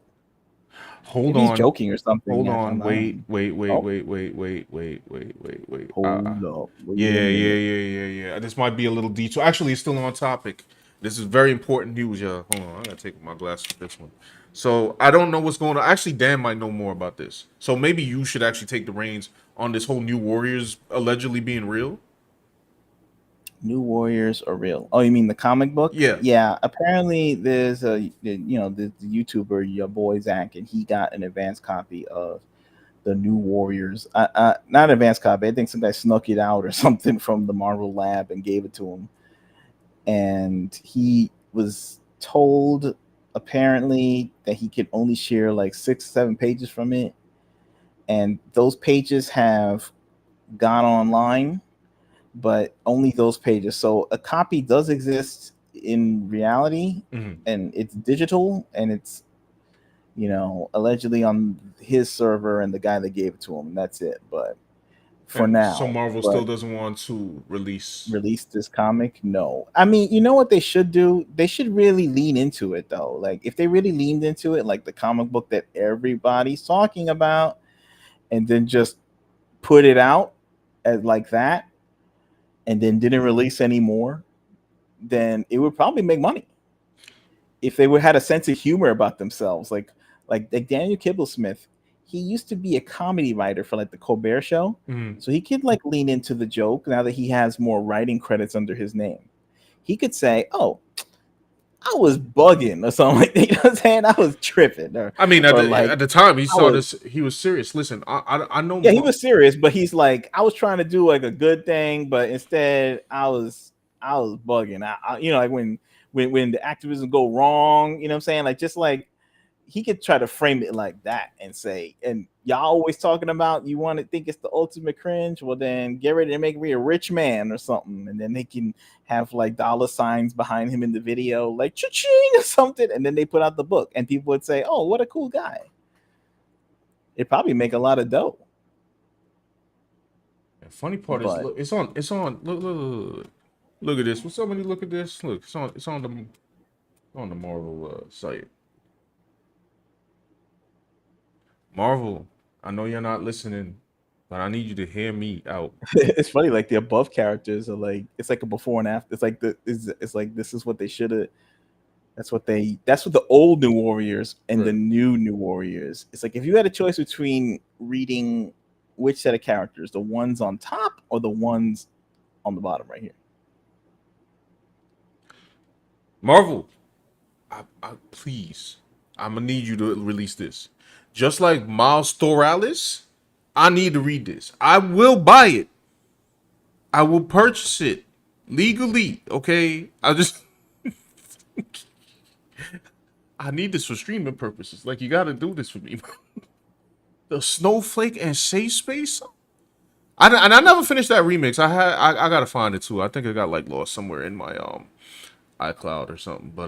Hold Maybe he's on. joking or something. Hold Yeah, I on. don't Wait, know. wait, wait, Oh, wait, wait, wait, wait, wait, wait, wait. hold up. Wait a Yeah, yeah, minute. yeah, yeah, yeah. This might be a little detour. Actually, it's still on topic. This is very important news, y'all. Hold on, I gotta take my glasses for this one. So I don't know what's going on. Actually, Dan might know more about this. So maybe you should actually take the reins on this whole New Warriors allegedly being real. New Warriors are real. Oh, you mean the comic book? Yeah. Yeah. Apparently, there's the YouTuber your boy Zach, and he got an advanced copy of the New Warriors. Not advanced copy. I think some guy snuck it out or something from the Marvel lab and gave it to him. And he was told apparently that he could only share like 6, 7 pages from it, and those pages have gone online, but only those pages. So a copy does exist in reality, Hmm. and it's digital, and it's allegedly on his server and the guy that gave it to him. And that's it. But for And so now, Marvel but still doesn't want to release. release this comic, no. I mean, you know what they should do? They should really lean into it though. Like if they really leaned into it, like the comic book that everybody's talking about, and then just put it out as like that, and then didn't release any more, then it would probably make money if they would had a sense of humor about themselves. Like Daniel Kibblesmith, he used to be a comedy writer for like the Colbert Show, Mhm. so he could like lean into the joke now that he has more writing credits under his name. He could say, "Oh, I was bugging" or something like that. You know what I'm saying? I was tripping, I mean, or like at the time he I saw was. this, he was serious. Listen, I know. Yeah, he was serious, but he's like, I was trying to do like a good thing, but instead I was bugging. Like when the activism go wrong, you know what I'm saying? Like just like he could try to frame it like that and say, and y'all always talking about you want to think it's the ultimate cringe. Well, then get ready to make me a rich man or something, and then they can have like dollar signs behind him in the video, like cha-ching or something, and then they put out the book, and people would say, "Oh, what a cool guy." It'd probably make a lot of dough. And funny part is, But look, it's on. It's on. Look at this. When somebody look at this, look, it's on. It's on the Marvel site. Marvel, I know you're not listening, but I need you to hear me out. it's funny, like the above characters are like, it's like a before and after. It's like it's like this is what they should have. That's what the old New Warriors and Right. the new Warriors. It's like if you had a choice between reading which set of characters, the ones on top or the ones on the bottom right here. Marvel, please, I'm gonna need you to release this. Just like Miles Morales, I need to read this. I will buy it. I will purchase it legally. Okay, I need this for streaming purposes. Like you got to do this for me. The Snowflake and Safe Space. I never finished that remix. I gotta find it too. I think it got like lost somewhere in my iCloud or something. But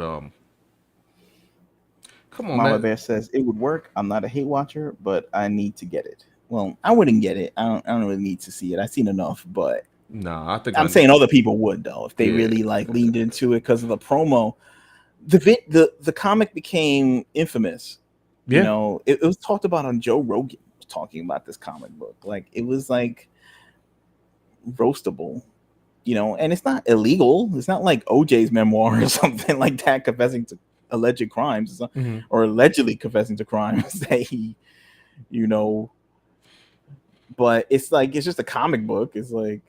come on, Mama man. Bear says it would work. I'm not a hate watcher, but I need to get it. Well, I wouldn't get it. I don't really need to see it. I've seen enough, but Nah, I think I'm saying other people would though if they Yeah. really like leaned into it because of the promo. The comic became infamous. You Yeah. know, it was talked about on Joe Rogan was talking about this comic book. Like it was like roastable, you know, and it's not illegal. It's not like OJ's memoir or something like that, confessing to alleged crimes Mhm. or allegedly confessing to crimes that he, you know. But it's like it's just a comic book. It's like,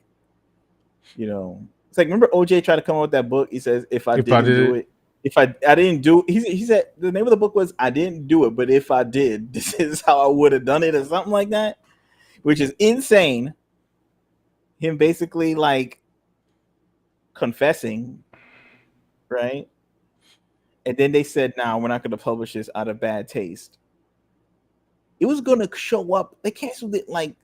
you know, it's like remember OJ tried to come up with that book. He says, "If I If I didn't do did it, if I didn't do," he said the name of the book was "I didn't do it, but if I did, this is how I would have done it," or something like that, which is insane. Him basically like confessing, right? And then they said, "Nah, we're not going to publish this out of bad taste." It was going to show up. They canceled it like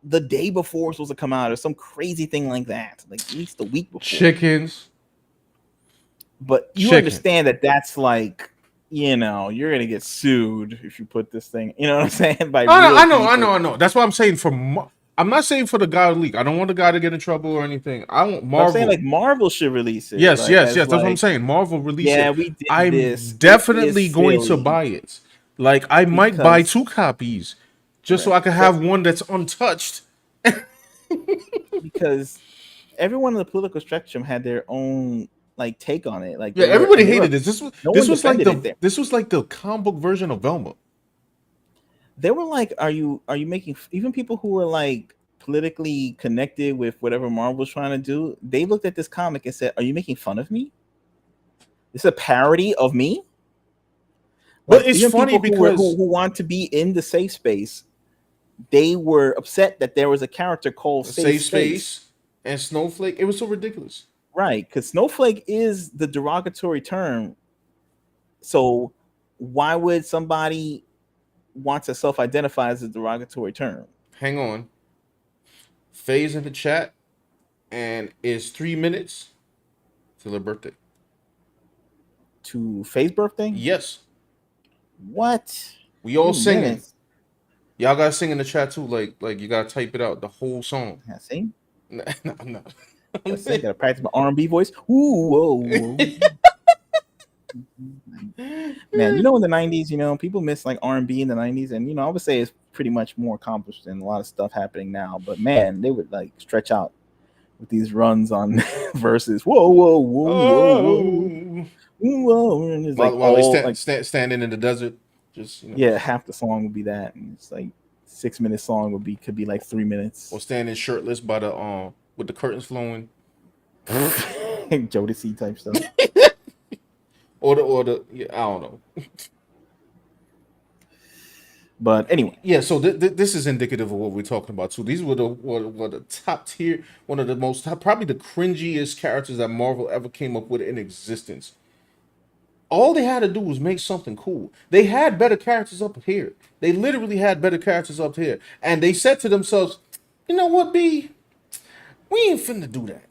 the day before it was supposed to come out, or some crazy thing like that, like at least the week before. chickens. But you understand that that's like, you know, you're gonna get sued if you put this thing. You know what I'm saying? By I people. know. That's what I'm saying. I'm not saying for the guy to leak. I don't want the guy to get in trouble or anything. I want But I'm saying Marvel. like Marvel should release it. Yes, Like yes, as yes. That's what I'm like, saying. Marvel release yeah, it. we did I'm this. It definitely is going to silly buy it. Like I might buy because 2 copies just so I right. can have one that's untouched. Because everyone in the political spectrum had their own like take on it. Like Yeah, they were everybody and they hated were this. no one defended it. This was like the comic book version of Velma. They were like, are you making even people who were like politically connected with whatever Marvel's trying to do? They looked at this comic and said, "Are you making fun of me? It's a parody of me." But Like it's even funny people because who want to be in the safe space, they were upset that there was a character called Safe Safe Space. Space and Snowflake, it was so ridiculous. Right, because Snowflake is the derogatory term. So why would somebody want to self-identify as a derogatory term? Hang on. Phase in the chat, and it's 3 minutes till her birthday. To Faye's birthday? Yes. What? We all 3 singing. minutes? Y'all gotta sing in the chat too. Like you gotta type it out, the whole song. I sing. No, I'm not. I sing. Gotta practice my R&B voice. Ooh, whoa, whoa. Man, you know in the '90s, you know people miss like R&B in the '90s, and you know I would say it's pretty much more accomplished than a lot of stuff happening now. But man, they would like stretch out with these runs on verses. Whoa, whoa, whoa, whoa, whoa, whoa, and it's like While they all like standing in the desert, just yeah, half the song would be that, and it's like 6 minute song could be like 3 minutes. or standing shirtless by the with the curtains flowing. Jodeci type stuff. or the yeah, I don't know. But anyway, Yeah, so this is indicative of what we're talking about too. These were the top tier, one of the most probably the cringiest characters that Marvel ever came up with in existence. All they had to do was make something cool. They had better characters up here. They literally had better characters up here. And they said to themselves, you know what, B? We ain't finna do that.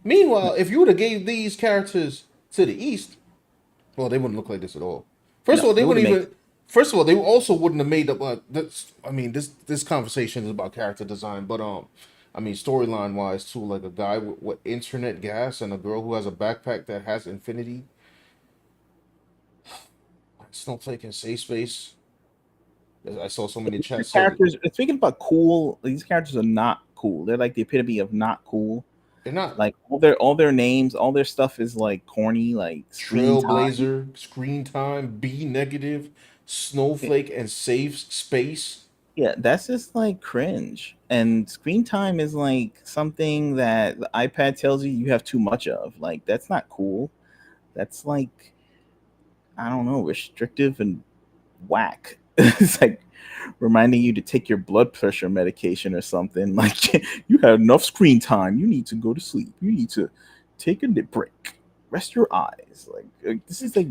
Meanwhile, if you would have gave these characters to the East, well, they wouldn't look like this at all. First of No, all, they it would wouldn't make even. First of all, they also wouldn't have made up. This, I mean, this conversation is about character design, but I mean, storyline wise too. Like a guy with internet gas and a girl who has a backpack that has infinity. Snowflake and safe space. I saw so many the chats. So characters. Speaking about cool, these characters are not cool. They're like the epitome of not cool. they're not Like all their names, all their stuff is like corny, like screen time. Trailblazer, Screen Time, B negative, Snowflake, and Safe Space. Yeah, that's just like cringe. And screen time is like something that the iPad tells you have too much of. Like that's not cool. That's like I don't know, restrictive and whack. It's like reminding you to take your blood pressure medication or something. Like you had enough screen time. You need to go to sleep. You need to take a nip break. Rest your eyes. Like this is like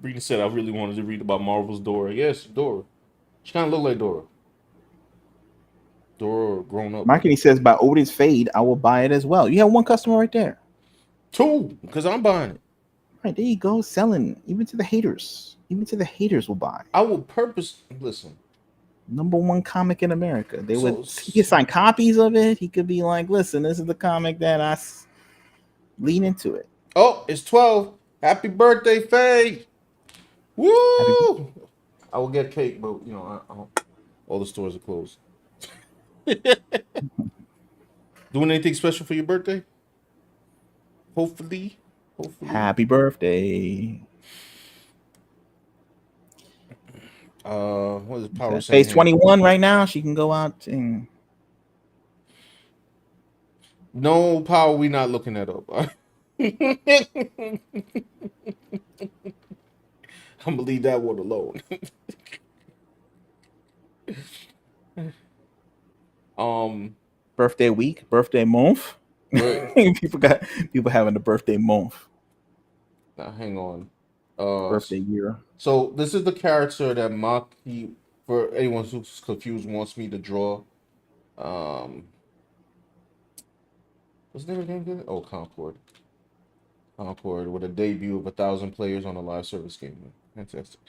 Brina said I really wanted to read about Marvel's Dora. Yes, Dora. She kind of look like Dora. Dora grown up. marketing says by Odin's fade, I will buy it as well. You have one customer right there. Two, because I'm buying it. Right there you go, selling even to the haters. Even to the haters will buy. I will listen. Number one comic in America. They So, would he could sign copies of it. He could be like, listen, this is the comic that lean into it. oh, it's 12. Happy birthday, Faye. Woo! I will get cake, but you know, all the stores are closed. Doing anything special for your birthday? Hopefully. Hopefully. Happy birthday. What is Power saying Phase here? 21 right now. She can go out and No Power, we not looking that up. I'm gonna leave that one alone. um, birthday week, birthday month. wait, people having a birthday month, now hang on. birthday year. So this is the character that Maki, for anyone who's confused, wants me to draw. Um, what's the name of the game again? Oh, Concord. Concord with a debut of 1,000 players on a live service game. Fantastic.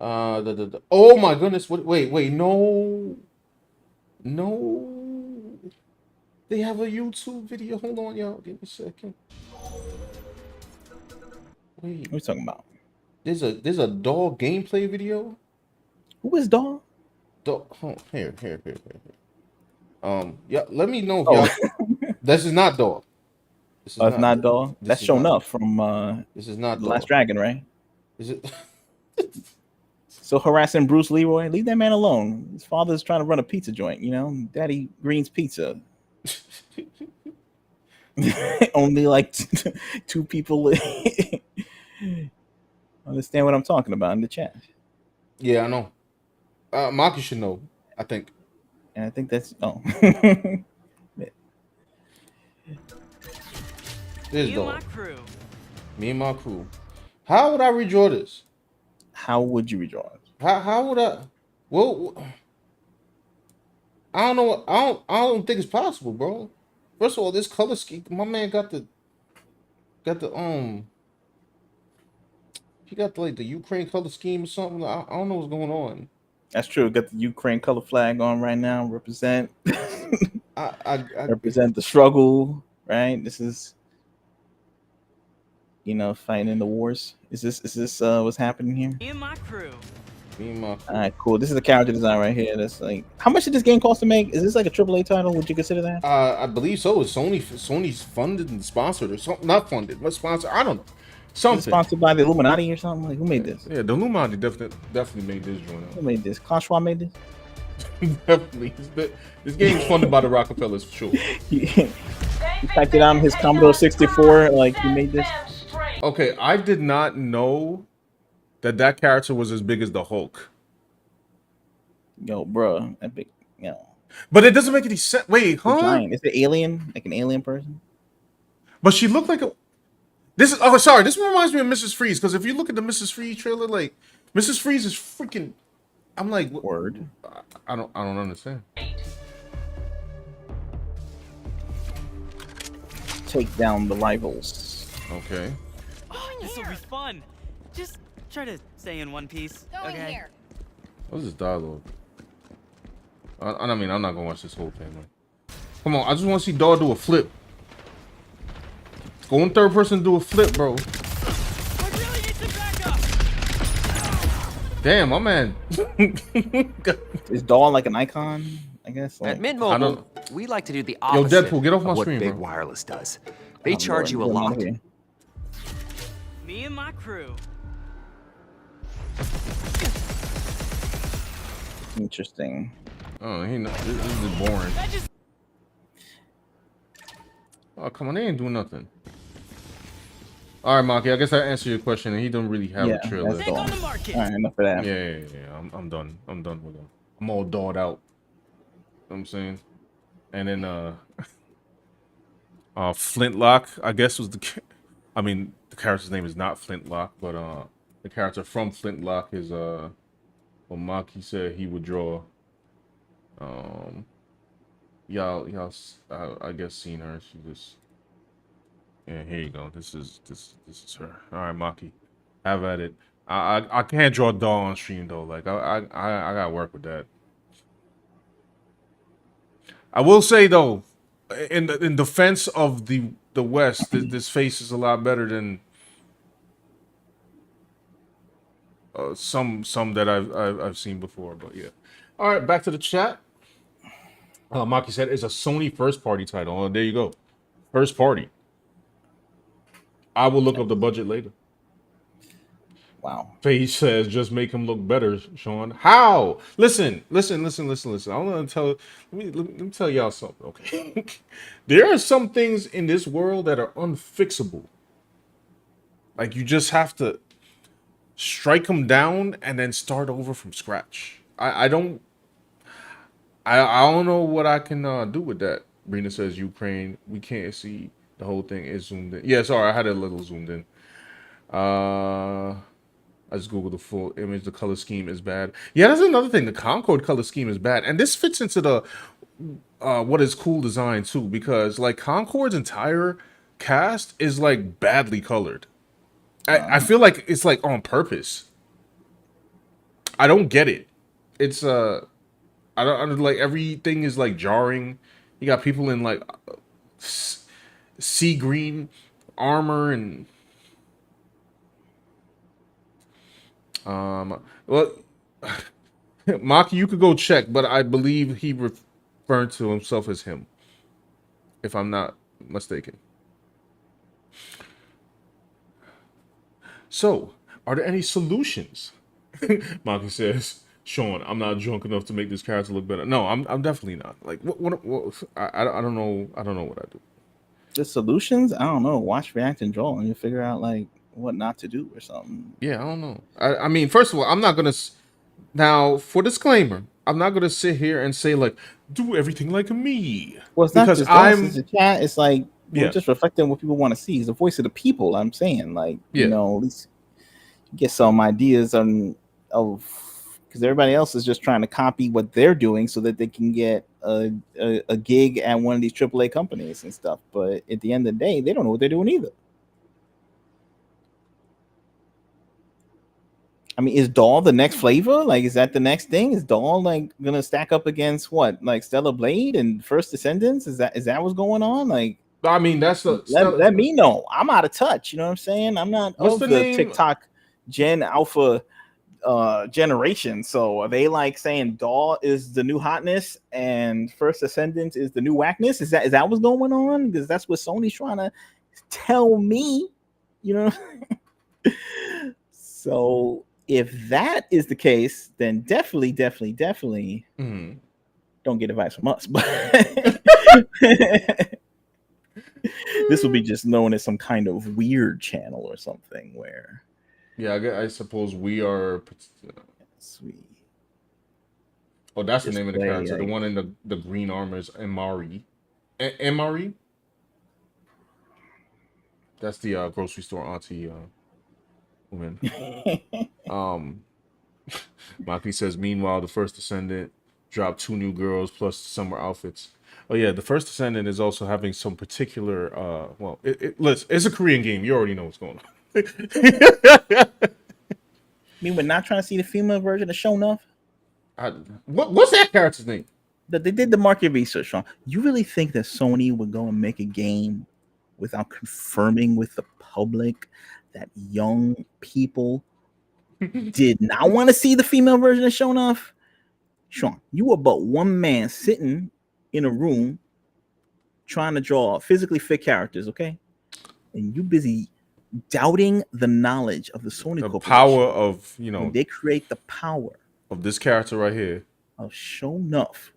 Oh my goodness! Wait, no, no. They have a YouTube video. Hold on, y'all. Give me a second. Wait, What are you talking about? there's a dog gameplay video. Who is dog? Dog, oh, here. Yeah. Let me know if Oh, y'all. This is not dog. This is it's not. not dog. This That's is shown not. up from This is not The Last dog. Dragon, right? Is it? So harassing Bruce Leroy, leave that man alone. His father's trying to run a pizza joint, Daddy Green's Pizza. Only like two people understand what I'm talking about in the chat. Yeah, I know. Maki should know. I think. And I think that's This You, my dog. crew. Me and my crew. How would I redraw this? how would you redraw it? How would I? Well, I don't know. I don't think it's possible, bro. First of all, this color scheme. My man got the. He got like the Ukraine color scheme or something. I don't know what's going on. That's true. Got the Ukraine color flag on right now. Represent I represent the struggle, right? This is fighting in the wars. Is this what's happening here? You, my crew. me and my All right, cool. This is the character design right here. That's like, how much did this game cost to make? Is this like a AAA title? Would you consider that? I believe so. It's Sony's funded and sponsored or something. Not funded, but sponsored. I don't know. Is it Something. sponsored by the Illuminati or something? Like, who made this? Yeah, the Illuminati definitely made this joint Who made this? Klaus Schwab made this? out. Definitely. This game is funded by the Rockefellers for sure. He typed it on his Commodore 64. Like, he made this. Okay, I did not know that character was as big as the Hulk. Yo, bro, that big, But it doesn't make any sense. Wait, the huh? giant. Is it alien? Like an alien person? But she looked like a. This is oh sorry. This reminds me of Mrs. Freeze because if you look at the Mrs. Freeze trailer, like Mrs. Freeze is freaking. I'm like, what? Word. I don't understand. Take down the rivals. Okay. Oh, this will be fun. Just try to stay in one piece. Going Okay. here. What's this dialogue? I mean, I'm not gonna watch this whole thing, man. Come on, I just want to see Daw do a flip. Go in third person, do a flip, bro. I really need some backup. Damn, my man. Is Dawn like an icon? I guess. Like, At Mint I Mobile, don't- we like to do the Yo, opposite Deadpool, get off my of what screen, Big bro. Wireless does. They oh, charge you a Lord, lot. here. Me and my crew. Interesting. Oh, this is boring. That just Oh, come on, they ain't doing nothing. All right, Maki, I guess I answered your question, and he don't really have Yeah, a trailer. that's think all. on the market. All right, enough of that. Yeah. I'm done. I'm done with him. I'm all dawed out. You know what I'm saying, and then Flintlock, I guess was I mean, the character's name is not Flintlock, but the character from Flintlock is well, Maki said he would draw. Y'all, I guess seen her. She just. Yeah, here you go. This is her. All right, Maki, have at it. I can't draw doll on stream though. Like I gotta work with that. I will say though, in defense of the West, this face is a lot better than some that I've seen before. But yeah. All right, back to the chat. Maki said it's a Sony first party title. Oh, there you go, first party. I will look up the budget later. Wow. Face says, just make him look better, Sean. How? Listen. I want to tell. Let me tell y'all something, okay? There are some things in this world that are unfixable. Like you just have to strike them down and then start over from scratch. I don't know what I can do with that. Brina says Ukraine. We can't see the whole thing is zoomed in. Yeah, sorry, I had it a little zoomed in. I just googled the full image. The color scheme is bad. Yeah, that's another thing. The Concord color scheme is bad, and this fits into the what is cool design too, because like Concord's entire cast is like badly colored. I feel like it's like on purpose. I don't get it. It's I don't like everything is like jarring. You got people in like sea green armor and well, Maki, you could go check, but I believe he referred to himself as him, if I'm not mistaken. So, are there any solutions? Maki says, Sean, I'm not drunk enough to make this character look better. No, I'm definitely not. Like, what I don't know. I don't know what I do. The solutions? I don't know. Watch, react, and draw, and you figure out like what not to do or something. Yeah, I don't know. I mean, first of all, I'm not gonna. Now, for disclaimer, I'm not gonna sit here and say like do everything like me. Well, it's not because just us, it's the chat. It's like we're Yeah. just reflecting what people want to see. It's the voice of the people. I'm saying, like, Yeah. you know, at least get some ideas of because everybody else is just trying to copy what they're doing so that they can get a gig at one of these AAA companies and stuff. But at the end of the day, they don't know what they're doing either. I mean, is Doll the next flavor? Like, is that the next thing? Is Doll like gonna stack up against what, like Stellar Blade and First Descendants? Is that what's going on? Like, I mean, that's the let me know. I'm out of touch. You know what I'm saying? I'm not What's of the the name? TikTok Gen Alpha generation. So are they like saying Doll is the new hotness and First Ascendant is the new whackness? Is that what's going on? Because that's what Sony's trying to tell me, you know. So if that is the case, then definitely don't get advice from us. But this will be just known as some kind of weird channel or something where I suppose we are. sweet. Oh, that's the Just name of the play, character. The like- one in the green armor is Mri. Mri. That's the grocery store auntie woman. Maki says, meanwhile, the first descendant dropped 2 new girls plus summer outfits. Oh yeah, the first descendant is also having some particular well, listen, it's a Korean game. You already know what's going on. We're not trying to see the female version of Show Enough. What's that character's name? That they did the market research on. You really think that Sony would go and make a game without confirming with the public that young people did not want to see the female version of Show Enough? Sean, you were but one man sitting in a room trying to draw physically fit characters, okay? And you busy doubting the knowledge of the Sony The Corporation. power of, you know, when they create the power of this character right here. of Show Enough.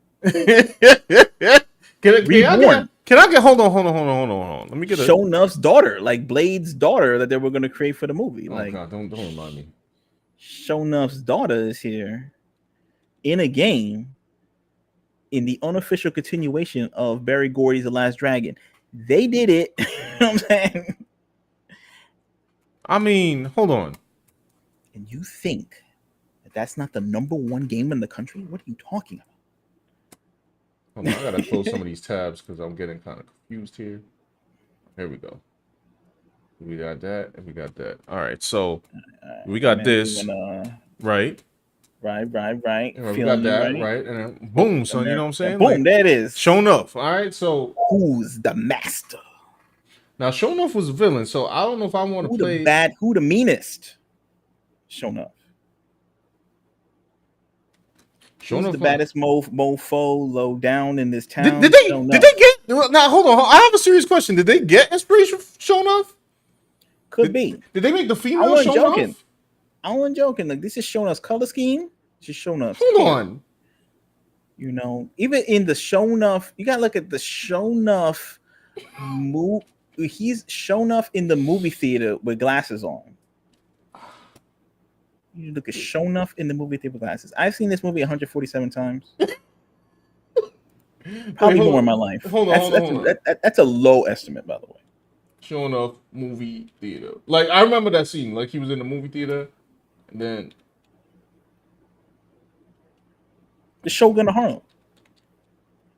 Can I get hold on. Let me get Show Enough's daughter, like Blade's daughter that they were going to create for the movie. Oh like, God, don't remind me. Show Enough's daughter is here in a game in the unofficial continuation of Barry Gordy's The Last Dragon. They did it. You know what I'm saying? I mean, hold on. And you think that that's not the #1 game in the country? What are you talking about? Hold on, I gotta close some of these tabs because I'm getting kind of confused here. Here we go. We got that and we got that. All right, so we got this, right? Right. We got Feeling that, ready. right? And then boom, son, you know what I'm saying? Boom, there it is. Show Enough. All right, so who's the master? Now, Show Enough was a villain, so I don't know if I want to play who the meanest. Show Enough. Who's the baddest mofo low down in this town? Did they get now? Hold on, I have a serious question. Did they get inspiration from Show Enough? Could be. Did they make the female Show Enough? I wasn't joking. Like, this is Show Enough's color scheme. This is Show Enough. Hold on. You know, even in the Show Enough, you gotta look at the Show Enough move. He's Show Enough in the movie theater with glasses on. You look at Show Enough in the movie theater with glasses. I've seen this movie 147 times. Probably more in my life. Hold on. That's a low estimate, by the way. Show Enough movie theater. Like, I remember that scene. Like, he was in the movie theater, and then the Shogun of Harlem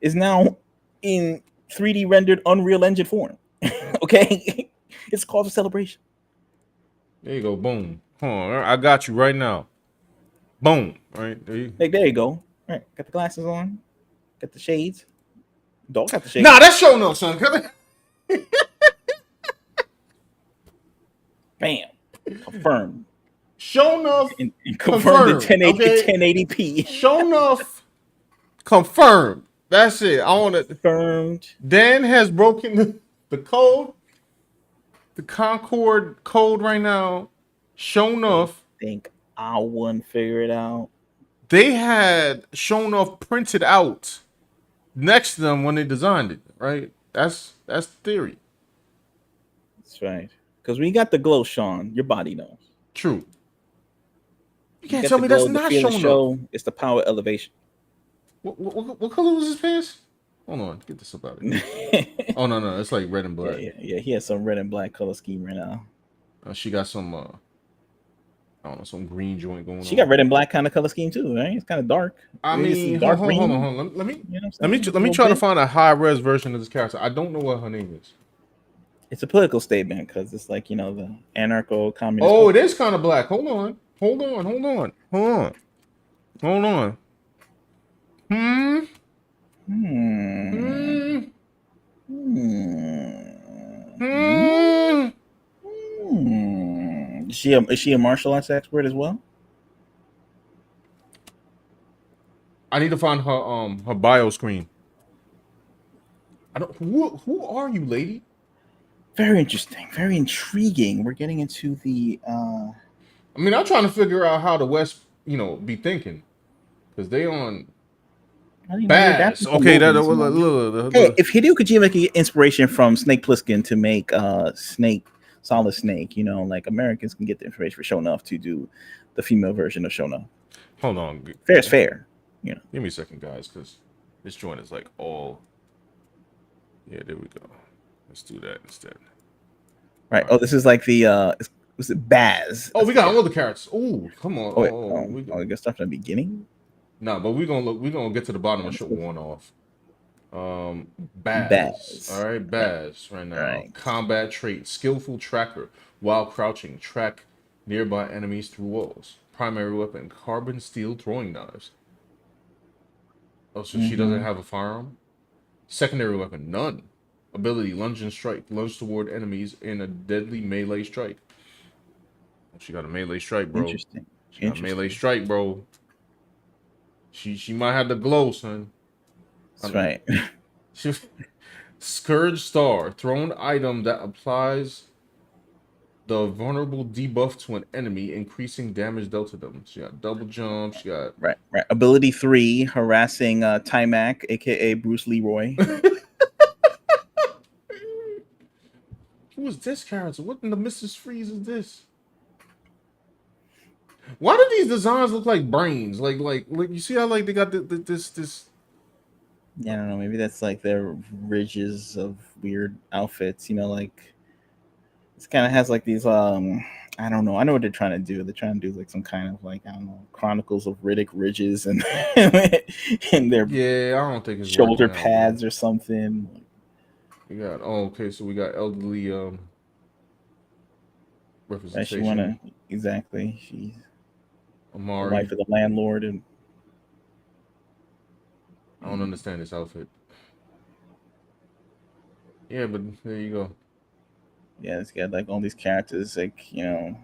is now in 3D rendered Unreal Engine form. Okay, it's called a celebration. There you go. Boom. Hold on. I got you right now. Boom. Right there. There you go. All right, got the glasses on. Got the shades. Dog got the shades. Nah, that's Show Enough, son. Bam. Confirmed. Show Enough. And confirmed in 1080p. Show Enough. Confirmed. That's it. I want it. Confirmed. Dan has broken the code. The Concord code right now. Show Enough. I think I wouldn't figure it out. They had Show Enough printed out next to them when they designed it, right? That's the theory. That's right. Because when you got the glow, Sean, your body knows. True. You can't tell me that's not Show Enough. It's the power elevation. What color was his pants? Hold on, get this up out of here. Oh no, it's like red and black. Yeah. He has some red and black color scheme right now. She got some, I don't know, some green joint going on. She got red and black kind of color scheme too, right? It's kind of dark. I mean, hold on. Let me try to find a high res version of this character. I don't know what her name is. It's a political statement because it's like, you know, the anarcho-communist. Oh, it is kind of black. Hold on. Is she a martial arts expert as well? I need to find her bio screen. I don't. Who are you, lady? Very interesting. Very intriguing. We're getting into the. I mean, I'm trying to figure out how the West, be thinking, because they on. Bad. Okay, hey, if Hideo Kojima can get inspiration from Snake Plissken to make Solid Snake, like Americans can get the information for Show Enough to do the female version of Show Enough. Hold on. Fair is fair. Give me a second, guys, because this joint is like all. Yeah, there we go. Let's do that instead. Right. Oh, this is like the was it Baz? Oh, That's we the got guy. all the carrots. Ooh, come on. Oh, wait, We I guess stuff in the beginning. no, but we're gonna look. We're gonna get to the bottom Yeah, and let's show go. one off. Baz. All Baz. right, Baz. Right now, Right. combat trait: skillful tracker. While crouching, track nearby enemies through walls. Primary weapon: carbon steel throwing knives. Oh, so she doesn't Mm-hmm. have a firearm. Secondary weapon: none. Ability: lunge and strike. Lunge toward enemies in a deadly melee strike. She got a melee strike, bro. Interesting. She got a melee Interesting. strike, bro. She might have the glow, son. That's right. She, Scourge Star, thrown item that applies the vulnerable debuff to an enemy, increasing damage dealt to them. She got double jump. She got. Right. Right. Ability 3, harassing Timac, aka Bruce Leroy. Who is this character? What in the Mrs. Freeze is this? Why do these designs look like brains? Like you see how like they got this. Yeah, I don't know. Maybe that's like their ridges of weird outfits. You know, like this kind of has like these. I don't know. I know what they're trying to do. They're trying to do like some kind of like, I don't know, Chronicles of Riddick ridges and and their Yeah, I don't think it's shoulder working out, bro. pads or something. We got okay, so we got elderly Right? She wanna representation. exactly. She's the wife Amari. of the landlord, and I don't understand this outfit. Yeah, but there you go. yeah, it's got like all these characters. Like, you know,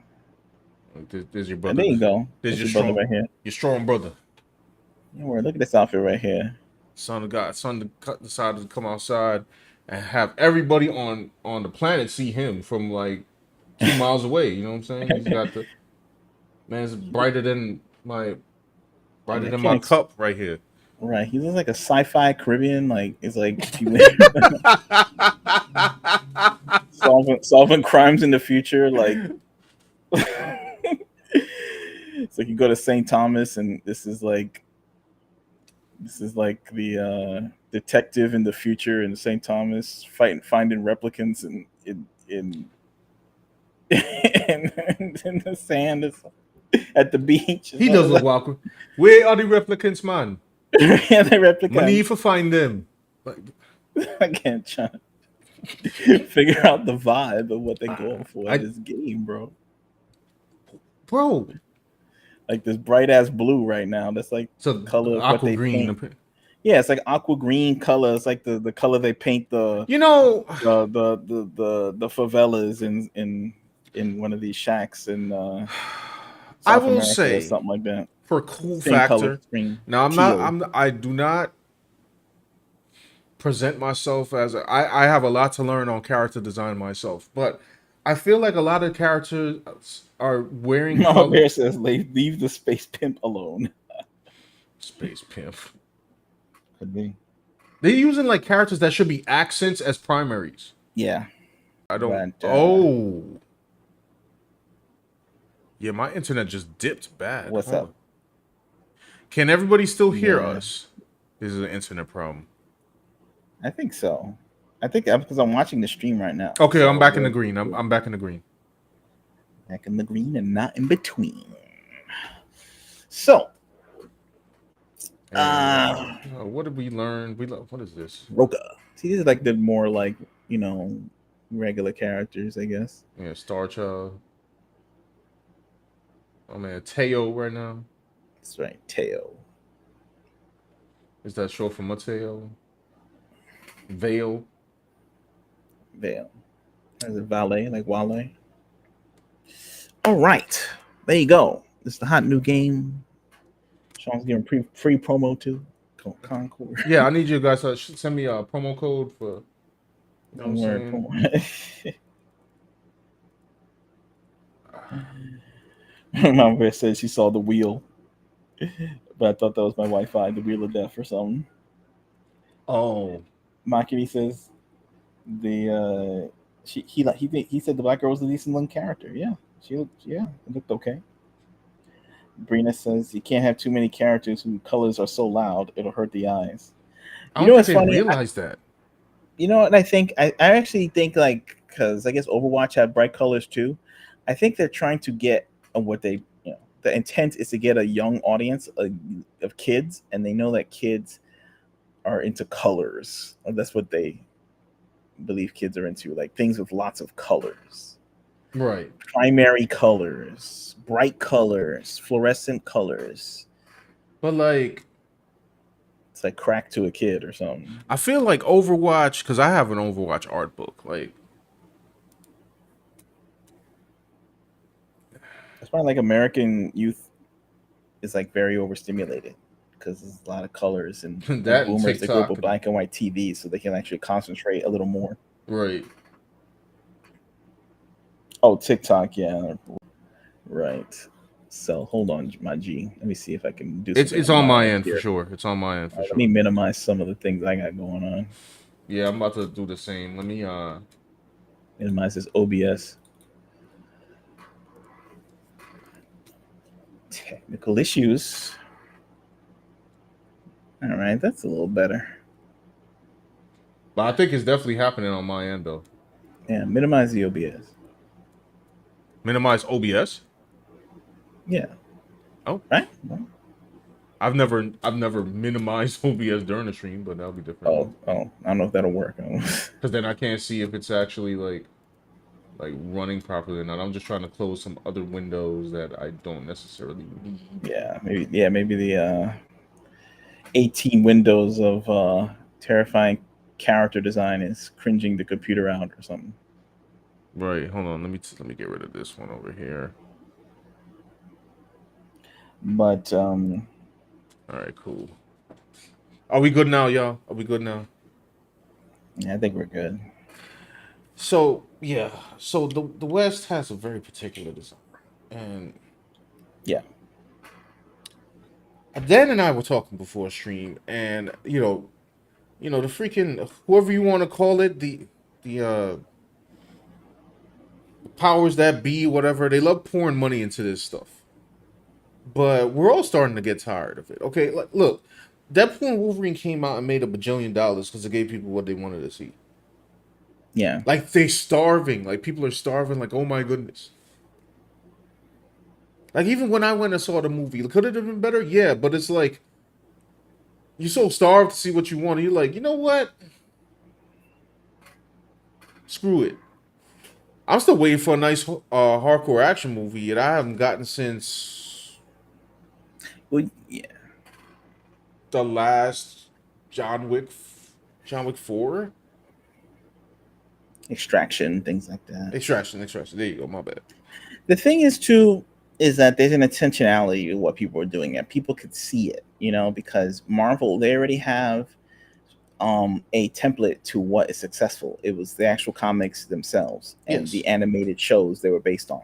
Like, there's your and brother. there you go. There's That's your brother right here. your strong brother. Yeah, word. Look at this outfit right here. Son of God. Decided to come outside and have everybody on the planet see him from like 2 miles away. You know what I'm saying? He's got the man's I brighter mean, I than can't. my cup right here. Right, he looks like a sci-fi Caribbean. Like it's like if you solving crimes in the future. Like it's like you go to St. Thomas, and this is like the detective in the future in St. Thomas finding replicants in in the sand at the beach. He does look awkward. Where are the replicants, man? Yeah, the I need replicants. to find them. Like, I can't try to figure out the vibe of what they're going for in I this game, bro. bro. Like this bright ass blue right now. That's like the So color of what aqua they green. paint. Yeah, it's like aqua green color. It's like the color they paint You know, the favelas in one of these shacks in I South will America or say something like that. for cool Same color, factor. green, Now teal. I do not present myself as I have a lot to learn on character design myself, but I feel like a lot of characters are wearing Mama color. Bear says, "Leave the space pimp alone." Space pimp. Could be. They're using like characters that should be accents as primaries. Yeah, I don't. but Oh, yeah, my internet just dipped bad. what's Hold up? on. Can everybody still hear Yeah, us? This is an internet problem. I think so. I think because I'm watching the stream right now. Okay, I'm So back in the we're green. I'm back in the green. back in the green and not in between. So, And what did we learn? What is this? Roka. See, these are like the more like, you know, regular characters, I guess. Yeah, Star Child. Oh man, Teo right now. That's right, Teo. Is that short for Mateo? Vale. Vale. As a valet, like Wale. All right, there you go. This is the hot new game. Sean's giving free promo to Concord. Yeah, I need you guys to send me a promo code for. You know what I'm Word, saying? Mama Bear said she saw the wheel, but I thought that was my Wi-Fi, the wheel of death or something. Oh, Makiri says he said the black girl was a decent looking character. Yeah, it looked okay. Brina says you can't have too many characters whose colors are so loud; it'll hurt the eyes. I You don't know think what's they funny? realize that. You know what I think? I actually think like because I guess Overwatch had bright colors too. I think they're trying to get what they, the intent is to get a young audience of kids, and they know that kids are into colors. That's what they believe kids are into, like things with lots of colors, Right. primary colors, bright colors, fluorescent colors. But like, It's like crack to a kid or something. I feel like Overwatch, because I have an Overwatch art book. Like, That's why like American youth is like very overstimulated because there's a lot of colors and like that and boomers that grew up TikTok. with black and white TVs, so they can actually concentrate a little more. Right. Oh, TikTok, yeah, right. So hold on, my G. Let me see if I can do something. It's on my end here. for sure. It's on my end for Let sure. me minimize some of the things I got going on. Yeah, I'm about to do the same. Let me Minimize this OBS. Technical issues. All right, that's a little better. but I think it's definitely happening on my end though. Yeah, minimize the OBS. Minimize OBS. Yeah. Oh, Right? Well, I've never minimized OBS during the stream, but that'll be different. oh, I don't know if that'll work. Because then I can't see if it's actually like running properly or not. I'm just trying to close some other windows that I don't necessarily need. Maybe the 18 windows of terrifying character design is cringing the computer out or something. Right. Hold on. Let me get rid of this one over here. But All right. Cool. Are we good now, y'all? Are we good now? yeah, I think we're good. So yeah. So the West has a very particular design, and Yeah. Dan and I were talking before stream, and the freaking whoever you want to call it, the powers that be, whatever, they love pouring money into this stuff. But we're all starting to get tired of it. Okay, look, Deadpool and Wolverine came out and made $1 bajillion because it gave people what they wanted to see. Yeah. Like they starving, like people are starving. Like, oh my goodness. Like even when I went and saw the movie, could it have been better? Yeah, but it's like you're so starved to see what you want. And you're like, you know what? Screw it. I'm still waiting for a nice hardcore action movie that I haven't gotten since Well, yeah. the last John Wick, John Wick 4. Extraction, things like that. Extraction. There you go. My bad. The thing is too is that there's an intentionality to what people are doing, and people could see it, because Marvel, they already have a template to what is successful. It was the actual comics themselves and Yes. the animated shows they were based on.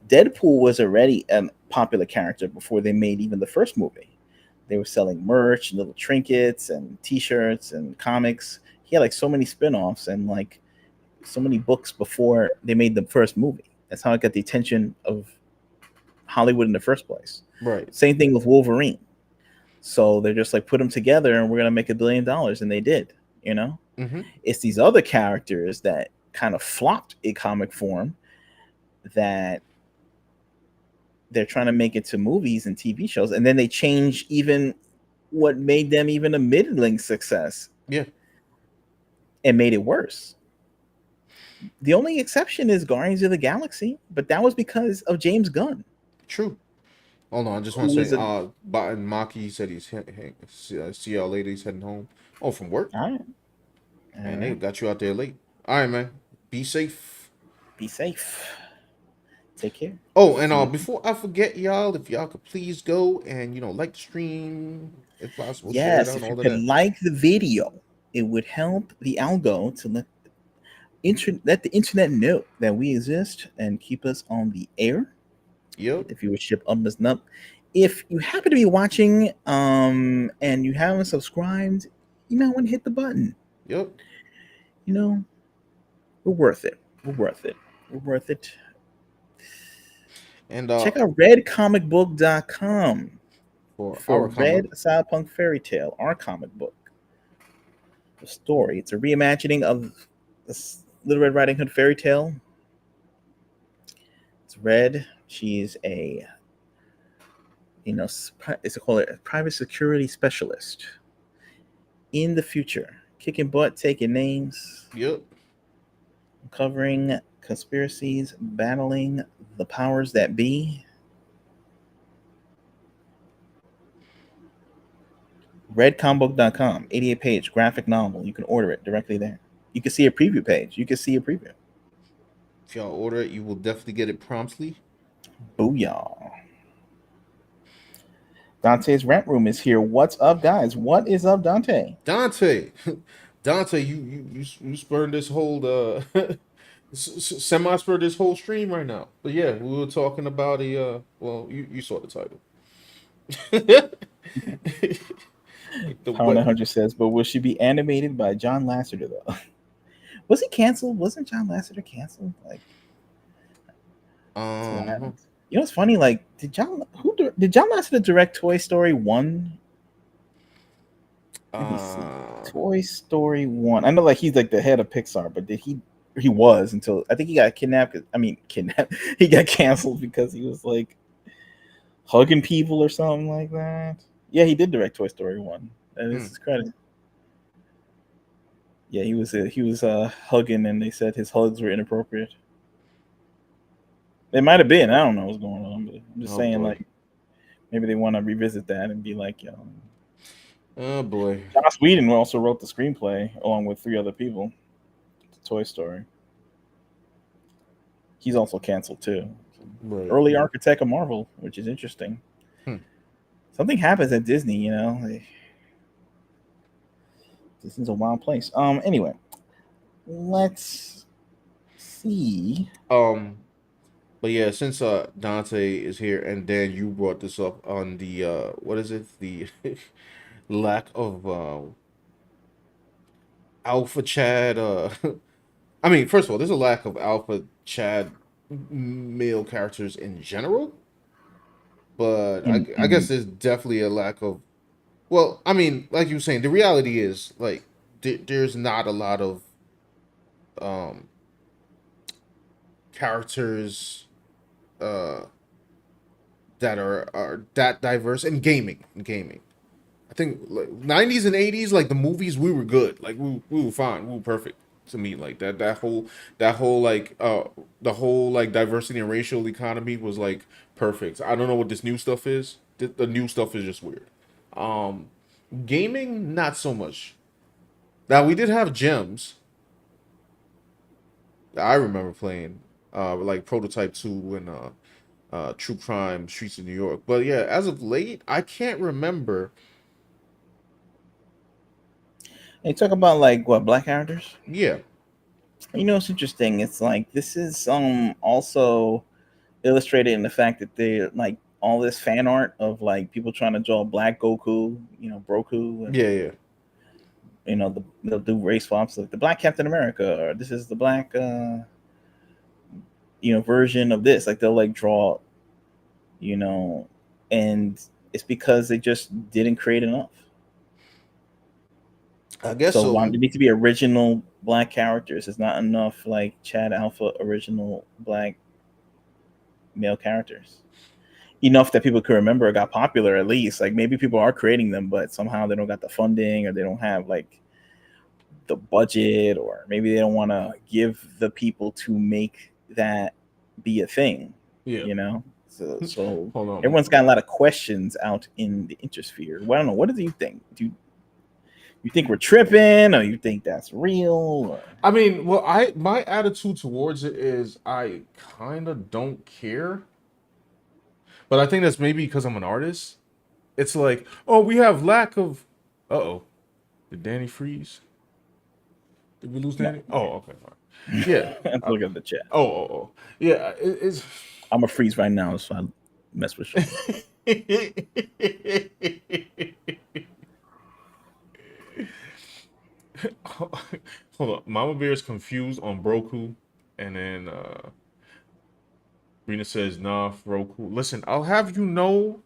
Deadpool was already a popular character before they made even the first movie. They were selling merch, little trinkets and t-shirts and comics. He had like so many spin-offs and like so many books before they made the first movie. That's how it got the attention of Hollywood in the first place. Right. Same thing with Wolverine. So they're just like, put them together and we're gonna make $1 billion, and they did. Mm-hmm. It's these other characters that kind of flopped in comic form that they're trying to make it to movies and TV shows, and then they change even what made them even a middling success. Yeah. And made it worse. The only exception is Guardians of the Galaxy, but that was because of James Gunn. True. Hold on, I just want to say, Button Maki said he's see y'all later. He's heading home. Oh, from work. All right. And they got you out there late. All right, man. Be safe. Be safe. Take care. Oh, and before I forget, y'all, if y'all could please go and like the stream, if possible, share it Yes, out, if you all of could that. like the video, it would help the algo to let the internet know that we exist and keep us on the air. Yep. The viewership up and up. If you happen to be watching and you haven't subscribed, you might want to hit the button. Yep. We're worth it. We're worth it. And check out redcomicbook.com for for our comic. Red Cyberpunk Fairytale, our comic book. The story. It's a reimagining of Little Red Riding Hood Fairy Tale. It's Red. She's a it's called a private security specialist in the future, kicking butt, taking names, Yep. uncovering conspiracies, battling the powers that be. Redcombook.com, 88-page graphic novel. You can order it directly there. You can see a preview page. You can see a preview. If y'all order it, you will definitely get it promptly. Booyah. Dante's Rent Room is here. What's up, guys? What is up, Dante? Dante, Dante, you spurred this whole semi spurred this whole stream right now. But yeah, we were talking about a well, you saw the title. Like the Power what? 900 says, but will she be animated by John Lasseter, though? Was he canceled? Wasn't John Lasseter canceled? Like, so what Um happened? You know what's funny? Like, did John Lasseter direct Toy Story 1? Let me see. uh Toy Story 1. I know, like, he's like the head of Pixar, but did he was until I think he got kidnapped. Kidnapped. He got canceled because he was like hugging people or something like that. Yeah, he did direct Toy Story 1. That is his credit. Yeah, he was hugging, and they said his hugs were inappropriate. It might have been. I don't know what's going on, but I'm just saying, boy. like, maybe they want to revisit that and be like, Oh boy. Joss Whedon also wrote the screenplay along with 3 other people to Toy Story. He's also canceled too. Right. Early architect of Marvel, which is interesting. Hmm. Something happens at Disney, Disney's a wild place. Anyway, let's see. But yeah, since Dante is here and Dan, you brought this up on the what is it? The lack of alpha Chad I mean, first of all, there's a lack of alpha Chad male characters in general, but I guess In there's definitely a lack of, well, I mean, like you were saying, the reality is like there's not a lot of um characters uh that are that diverse in gaming. I think like 90s and 80s, like the movies, we were good. Like we were fine. We were perfect to me. Like that whole like the whole like diversity and racial economy was like perfect. I don't know what this new stuff is. The new stuff is just weird. Um Gaming, not so much. Now we did have gems that I remember playing, like Prototype 2 and True Crime Streets of New York. But yeah, as of late, I can't remember. They talk about like what black characters. Yeah. It's interesting. It's like this is also illustrated in the fact that they like all this fan art of like people trying to draw black Goku, Broku, and Yeah, yeah. they'll do race swaps like the black Captain America, or this is the black version of this. Like they'll like draw, you know, and it's because they just didn't create enough. I guess So so. there need to be original black characters. It's not enough like Chad Alpha original black male characters. Enough that people could remember or got popular at least. Like maybe people are creating them, but somehow they don't got the funding or they don't have like the budget, or maybe they don't want to give the people to make that be a thing. Yeah. So Hold on. everyone's got a lot of questions out in the intersphere. Well, I don't know. What do you think? Do you think we're tripping, or you think that's real? Or... I mean, well, my attitude towards it is I kind of don't care, but I think that's maybe because I'm an artist. It's like, oh, we have lack of. Uh-oh, did Danny freeze? Did we lose No. Danny? Oh, okay, fine. Yeah. Let's look at the chat. Oh. Yeah. It's. I'm a freeze right now, so I mess with you. Hold on. Mama Bear is confused on Broku, and then Rena says, nah, Roku. Listen, I'll have you know,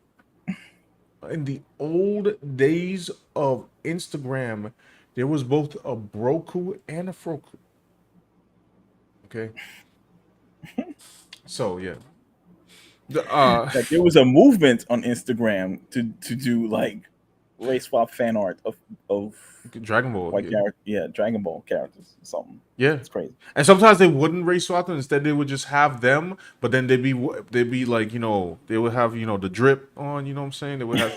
in the old days of Instagram, there was both a Broku and a Froku. Okay. So yeah. The Like there was a movement on Instagram to do like race swap fan art of Dragon Ball. white Yeah. character, yeah, Dragon Ball characters or something. Yeah. It's crazy. And sometimes they wouldn't race swap them. Instead, they would just have them. But then they'd be like, they would have the drip on. You know what I'm saying? They would have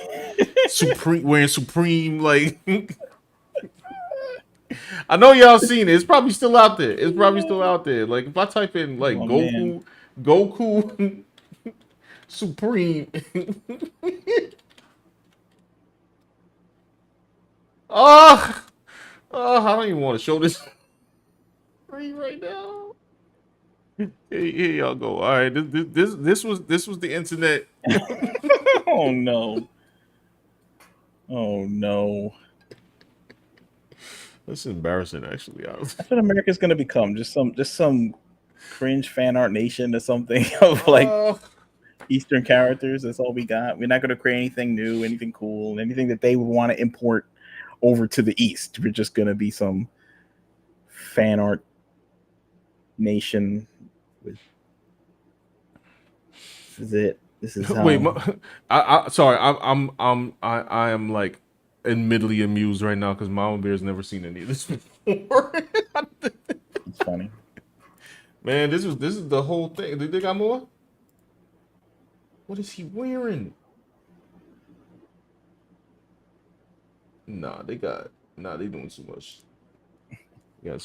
Supreme wearing Supreme like. I know y'all seen it. It's probably still out there. It's probably still out there. Like if I type in like Oh man, Goku Supreme. Oh, I don't even want to show this screen right now. Here y'all go. All right, this was the internet. oh no, oh no. That's embarrassing, actually. That's what America's gonna become. Just some cringe fan art nation or something of like Uh, Eastern characters. That's all we got. We're not gonna create anything new, anything cool, anything that they would want to import over to the East. We're just gonna be some fan art nation. With this is it. This is how. wait, sorry. I am like admittedly amused right now because Mama Bear's never seen any of this before. It's funny. Man, this is the whole thing. They got more. What is he wearing? Nah, they doing too much. Y'all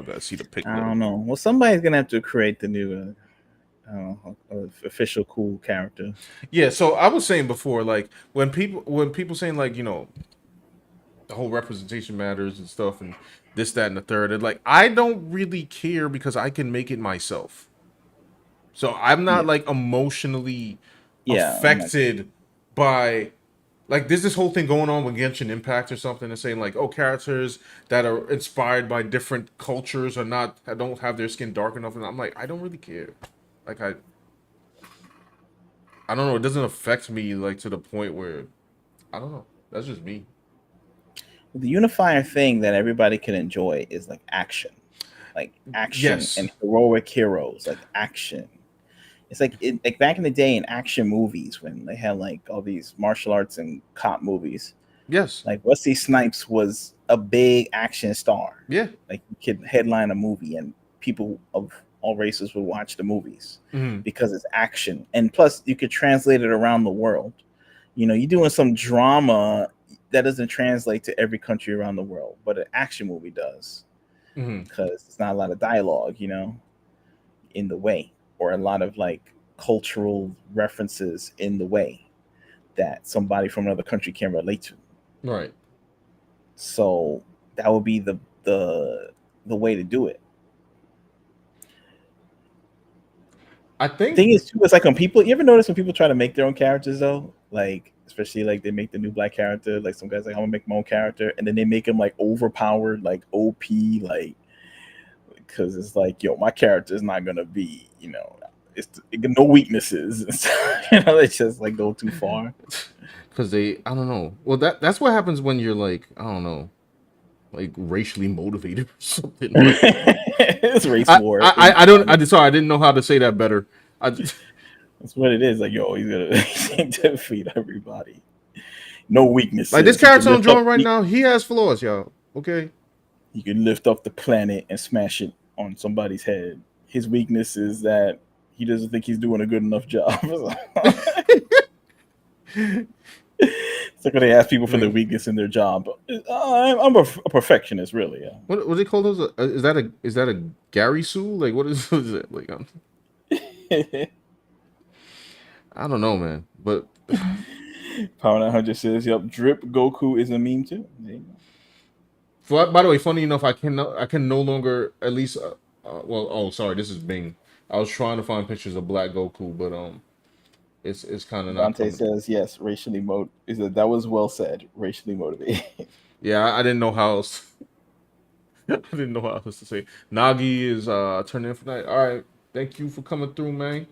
gotta see the pic I though. don't know. Well, somebody's gonna have to create the new, official cool character. Yeah, so I was saying before, like when people saying like the whole representation matters and stuff and this, that, and the third, and like I don't really care because I can make it myself. So I'm not Yeah. like emotionally Yeah, I'm not- affected by like there's this whole thing going on with Genshin Impact or something and saying like, oh, characters that are inspired by different cultures are not don't have their skin dark enough, and I'm like, I don't really care. Like I don't know, it doesn't affect me like to the point where I don't know. That's just me. the unifier thing that everybody can enjoy is like action Yes. and heroic heroes, like action. It's like back in the day in action movies when they had like all these martial arts and cop movies. Yes. Like Wesley Snipes was a big action star. Yeah. Like he could headline a movie and people of all races would watch the movies Hmm. because it's action. And plus you could translate it around the world. You're doing some drama that doesn't translate to every country around the world, but an action movie does Hmm. because it's not a lot of dialogue, in the way, or a lot of like cultural references in the way that somebody from another country can relate to. Right. So that would be the way to do it. I think Thing is too, it's like when people, you ever notice when people try to make their own characters though, like especially like they make the new black character, like some guys like I'm gonna make my own character, and then they make him like overpowered, like OP, like because it's like, yo, my character is not gonna be, it got no weaknesses. They just like go too far. because I don't know. Well, that's what happens when you're like, I don't know, like racially motivated or something. It's race war. I don't. Sorry, I didn't know how to say that better. That's what it is. Like, yo, he's gonna defeat everybody. No weaknesses. Like this He can character I'm lift up- drawing right now, he has flaws, y'all. Okay. He can lift up the planet and smash it on somebody's head. His weakness is that he doesn't think he's doing a good enough job. It's like when they ask people for their weakness in their job. I'm a perfectionist, really. Yeah. What they call those? Is that a Gary Sue? Like what is it? Like I don't know, man. But Power 900 says, "Yep, drip Goku is a meme too." There you go. by the way, funny enough, I can no longer at least. Well, oh, sorry, this is Bing. I was trying to find pictures of Black Goku, but it's kind of not Dante coming. says, "Yes, racially that was well said. Racially motivated." Yeah, I didn't know how else. I didn't know how else to say. Nagi is turning in for night. All right, thank you for coming through, man.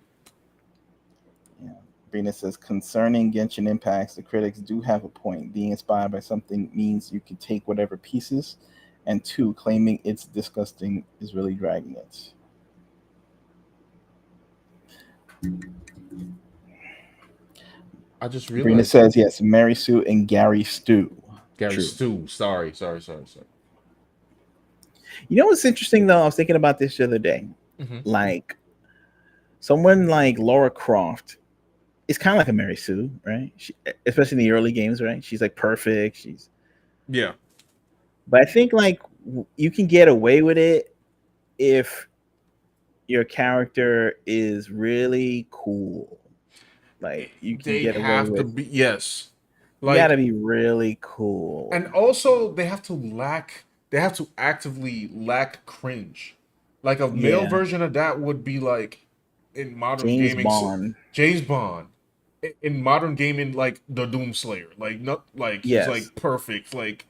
Yeah. Brina says, concerning Genshin Impacts, the critics do have a point. Being inspired by something means you can take whatever pieces, and two, claiming it's disgusting is really dragging it. I just Brina realized says yes, Mary Sue and Gary Stu. Gary True. Stu. Sorry. You know what's interesting though? I was thinking about this the other day. Hmm. Like someone like Laura Croft is kind of like a Mary Sue, right? Especially in the early games, right? She's like perfect. Yeah. But I think like you can get away with it if your character is really cool. Like you can They get away have to with. be, yes. You got to Like, be really cool. and also they have to lack, they have to actively lack cringe. Like a male Yeah, version of that would be like in modern James gaming, Bond. James Bond. In modern gaming, like the Doomslayer, like not like he's Yes, like perfect, like,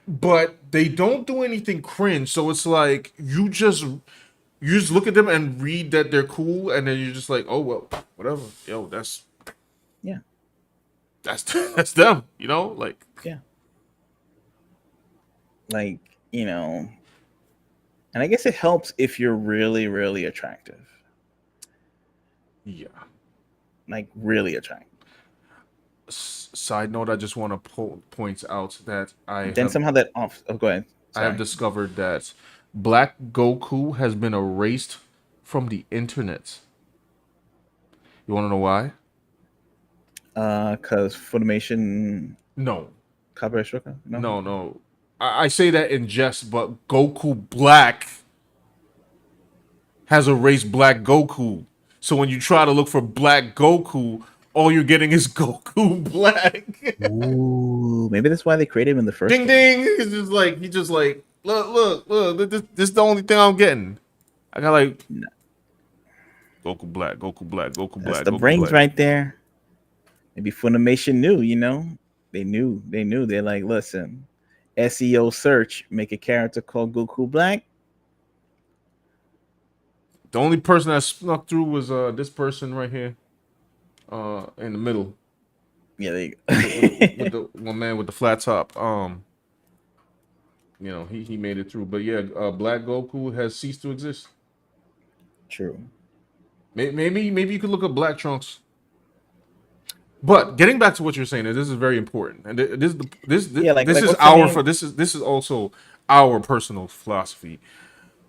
but they don't do anything cringe. So it's like you just look at them and read that they're cool, and then you're just like, oh well, whatever. Yo, yeah, that's that's them. Like, yeah. Like you know, and I guess it helps if you're really, really attractive. yeah. Like really attractive. Side note, I just want to point out that Then somehow that off. Oh, go ahead. I have Sorry. discovered that Black Goku has been erased from the internet. You want to know why? Because Funimation No, copyright struck. No. no. I say that in jest, but Goku Black has erased Black Goku. So when you try to look for Black Goku, all you're getting is Goku Black. Ooh, maybe that's why they created him in the first Ding game. ding. He just like, look. This is the only thing I'm getting. I got like No, Goku Black, Goku Black, Goku that's Black, the Goku brains Black. right there. Maybe Funimation knew. They knew. They knew. They're like, listen, SEO search, make a character called Goku Black. The only person that snuck through was this person right here, in the middle, Yeah, they. with the one man with the flat top. He made it through. But yeah, Black Goku has ceased to exist. True. Maybe you could look up Black Trunks. But getting back to what you're saying, this is very important, and Yeah, this is what's her name? this is also our personal philosophy.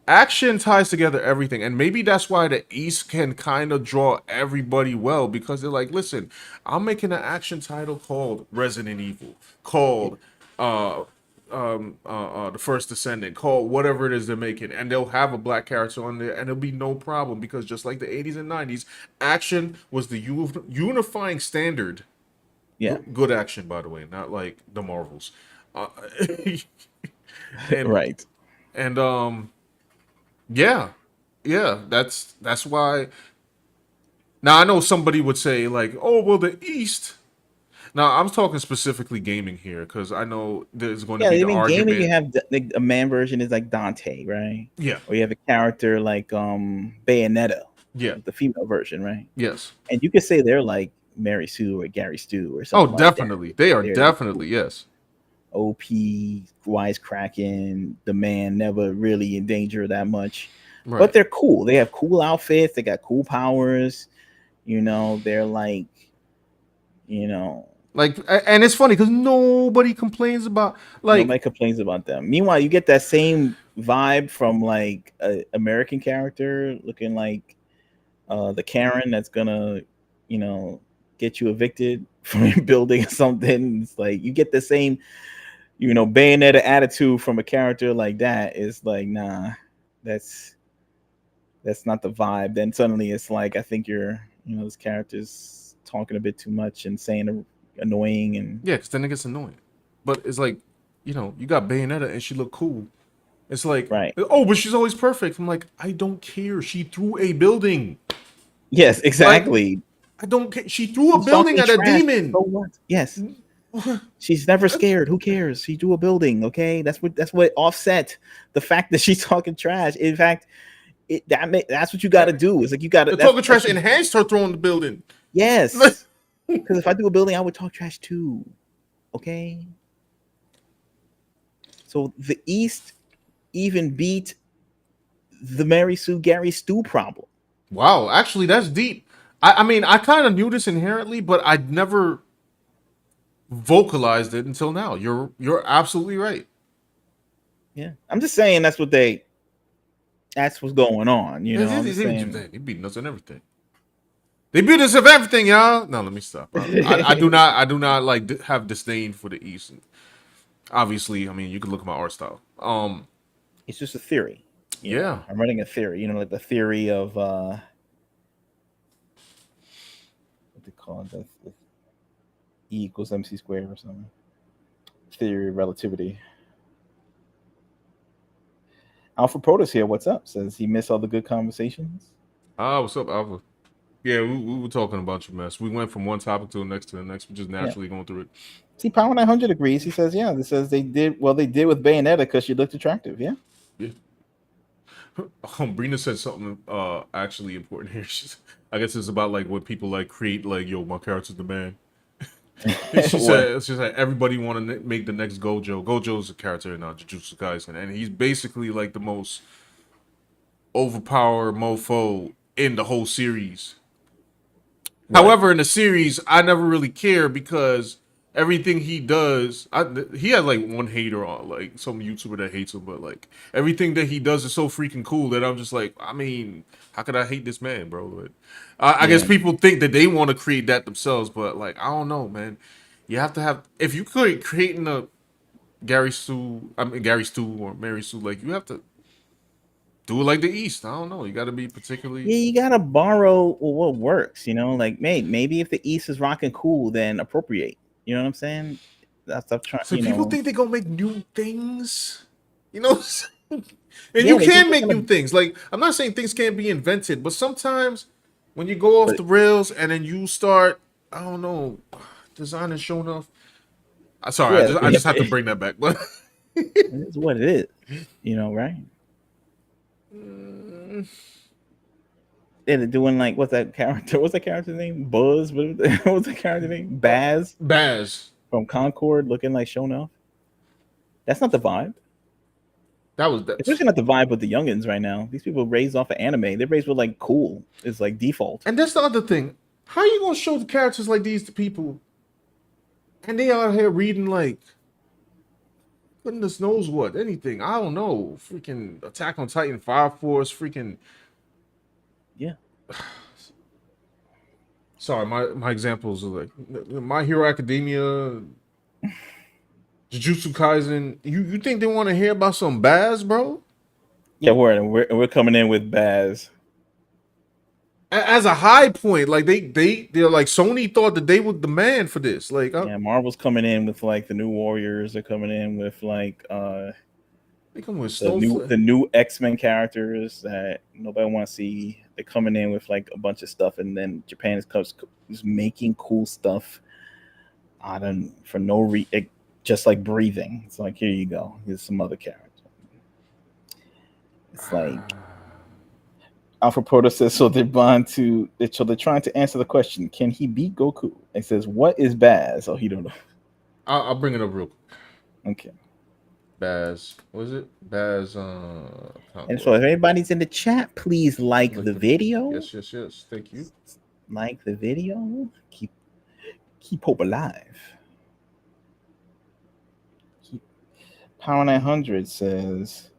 Action ties together everything, and maybe that's why the East can kind of draw everybody well, because they're like, listen, I'm making an action title called Resident Evil, called uh the First Descendant, called whatever it is they're making, and they'll have a black character on there, and it'll be no problem, because just like the 80s and 90s, action was the unifying standard. Yeah. Good action, by the way, not like the Marvels. uh, and Right. and yeah, yeah, that's why. Now I know somebody would say like, "Oh, well, the East." Now I'm talking specifically gaming here, because I know there's going to Yeah, be the even gaming, you argument. have a man version is like Dante, right? Yeah, Or you have a character like Bayonetta, yeah, the female version, right? yes. And you could say they're like Mary Sue or Gary Stu or Oh, something like that. definitely, they are They're the definitely, yes. OP, wisecracking, the man never really in danger that much. But Right. they're cool. They have cool outfits. They got cool powers. They're like, you know, Like, and it's funny because nobody complains about, like, nobody complains about them. Meanwhile, you get that same vibe from like a American character looking like the Karen that's gonna, you know, get you evicted from your building or something. It's like you get the same, Bayonetta attitude from a character like that. It's like, nah, that's that's not the vibe. Then suddenly it's like I think this character's talking a bit too much and saying annoying and yeah, because then it gets annoying. But it's like, you got Bayonetta and she looked cool. It's like, right. oh, but she's always perfect. I'm like, I don't care. She threw a building. Yes, Like, exactly. I don't care. She threw a She's building talking at a trash. demon. So what? Yes. She's never scared. Who cares? She drew a building. Okay, that's what offset the fact that she's talking trash. In fact, that's what you got to do. It's like you got to. The That's talking that trash should. enhanced her throwing the building. Yes, because if I do a building, I would talk trash too. Okay. So the East even beat the Mary Sue Gary Stu problem. Wow, actually, that's deep. I mean, I kind of knew this inherently, but I'd never vocalized it until now. You're absolutely right. Yeah, I'm just saying that's what's going on. You know, I'm just saying. They beating us on everything. They beat us of everything, y'all. No, let me stop. I do not. I do not like have disdain for the East. Obviously, I mean, you can look at my art style. It's just a theory. You know, Yeah. I'm running a theory. You know, like the theory of what they call it, the E equals MC squared or something. Theory of relativity. Alpha Protus here. What's up? Says he missed all the good conversations. What's up, Alpha? Yeah, we were talking about your mess. We went from one topic to the next to the next. We're just Yeah. naturally going through it. See, Power 900 agrees. He says, yeah, this says they did well. They did with Bayonetta because she looked attractive. Yeah. Yeah. Brina said something actually important here. I guess it's about like what people like create like, yo, my character's the man. What? She said everybody want to make the next Gojo. Gojo's a character in Jujutsu Kaisen, and he's basically like the most overpowered mofo in the whole series. Right. However, in the series, I never really care because everything he does, he had like one hater on, like some YouTuber that hates him, but like everything that he does is so freaking cool that I'm just like, I mean, how could I hate this man, bro? But I guess Yeah. people think that they want to create that themselves, but like, I don't know, man. You have to have, if you could creating a Gary Stu or Mary Sue, like you have to do it like the East. I don't know. You got to be particularly. Yeah, you gotta borrow what works. You know, like maybe if the East is rocking cool, then appropriate. You know what I'm saying? That's I'm trying. So You people know. think they're gonna make new things, you know, and Yeah, you they think can they're make new gonna. things. Like I'm not saying things can't be invented, but sometimes when you go off But the rails and then you start, I don't know, designing show enough. Sorry, yeah, I just have to bring that back. But it's what it is. You know, right? Yeah, they're doing like what's that character? What's that character's name? Buzz. What's that character name? Baz Baz, from Concord, looking like Shonuff. That's not the vibe. that was that. Especially not the vibe with the youngins right now. These people raised off of anime. They're raised with like cool. It's like default. And that's the other thing. How you gonna show the characters like these to people, and they out here reading like goodness knows what, anything. I don't know. Freaking Attack on Titan, Fire Force, freaking. Yeah. Sorry, my examples are like My Hero Academia, Jujutsu Kaisen. You think they want to hear about some Baz, bro? Yeah, we're coming in with Baz. As a high point, like they're like Sony thought that they were the man for this. Like Yeah, Marvel's coming in with like the new Warriors. They're coming in with like they come with the new Snowflake. the new X-Men characters that nobody want to see. They're coming in with like a bunch of stuff, and then Japan is making cool stuff out of for no just like breathing. It's like here you go. Here's some other character. It's like Alpha Proto says so they're trying to answer the question, can he beat Goku? It says, what is Baz? Oh, he don't know. I'll bring it up real quick. Okay. Baz, was it Baz? And so if anybody's in the chat, please like the video. Yes. Thank you. Like the video. Keep hope alive. Power 900 says,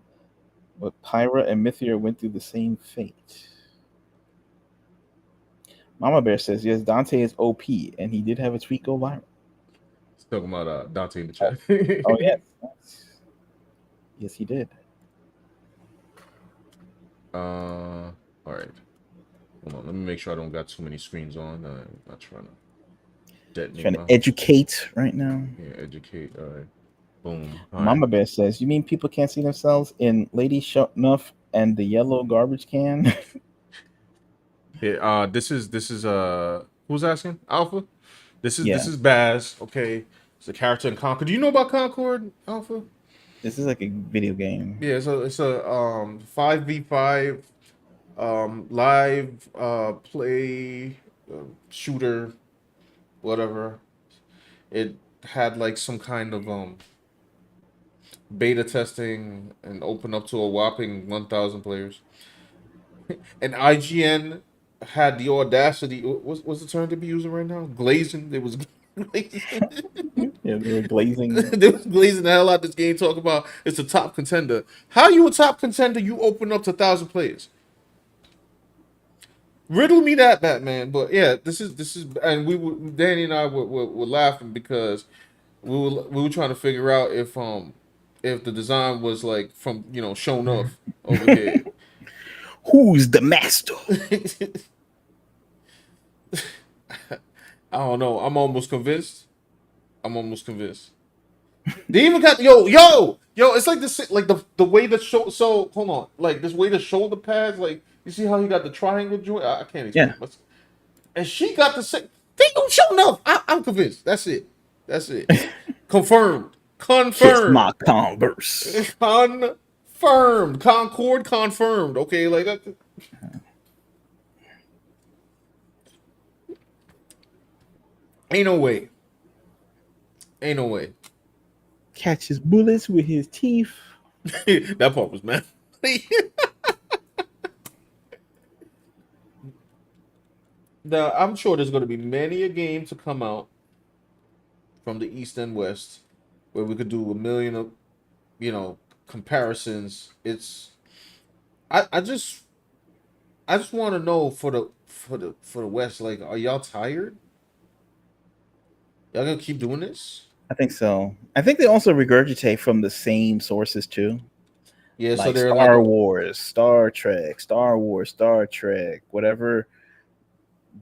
but Pyra and Mythia went through the same fate. Mama Bear says, yes, Dante is OP, and he did have a tweet go viral. He's talking about Dante in the chat. Oh, yes. Yes, he did. All right. Hold on. Let me make sure I don't got too many screens on. I'm not trying to educate right now. Yeah, educate. All right. Boom. All Mama right. Bear says, you mean people can't see themselves in Lady Snuff and the yellow garbage can? Yeah, this is who's asking? Alpha? This Yeah. is Baz, okay. It's a character in Concord. Do you know about Concord, Alpha? This is like a video game. Yeah, it's a 5v5 live play shooter, whatever. It had like some kind of beta testing and opened up to a whopping 1,000 players. And IGN had the audacity. What's the term to be using right now? Glazing. It was glazing. Yeah, they were glazing. They was glazing the hell out this game. Talking about it's a top contender. How you a top contender? You open up to 1,000 players. Riddle me that, Batman. But yeah, this is, and Danny and I were laughing because we were trying to figure out if the design was like from shown off over here. Who's the master? I don't know. I'm almost convinced. I'm almost convinced. They even got yo. It's like this, like the way the show. So hold on, like this way the shoulder pads. Like you see how he got the triangle joint. I can't explain Yeah, it. And she got the same. They don't show enough. I'm convinced. That's it. That's it. Confirmed. kiss my Confirmed. converse. Confirmed. Concord confirmed. Okay, like that. Ain't no way. Ain't no way. Catches bullets with his teeth. That part was mad. Now, I'm sure there's going to be many a game to come out from the East and West where we could do a million of, you know, comparisons. I just want to know for the West, like, are y'all tired? Y'all gonna keep doing this? I think so. I think they also regurgitate from the same sources too, Yeah, so like they're like, Star Wars, Star Trek, Star Wars, Star Trek, whatever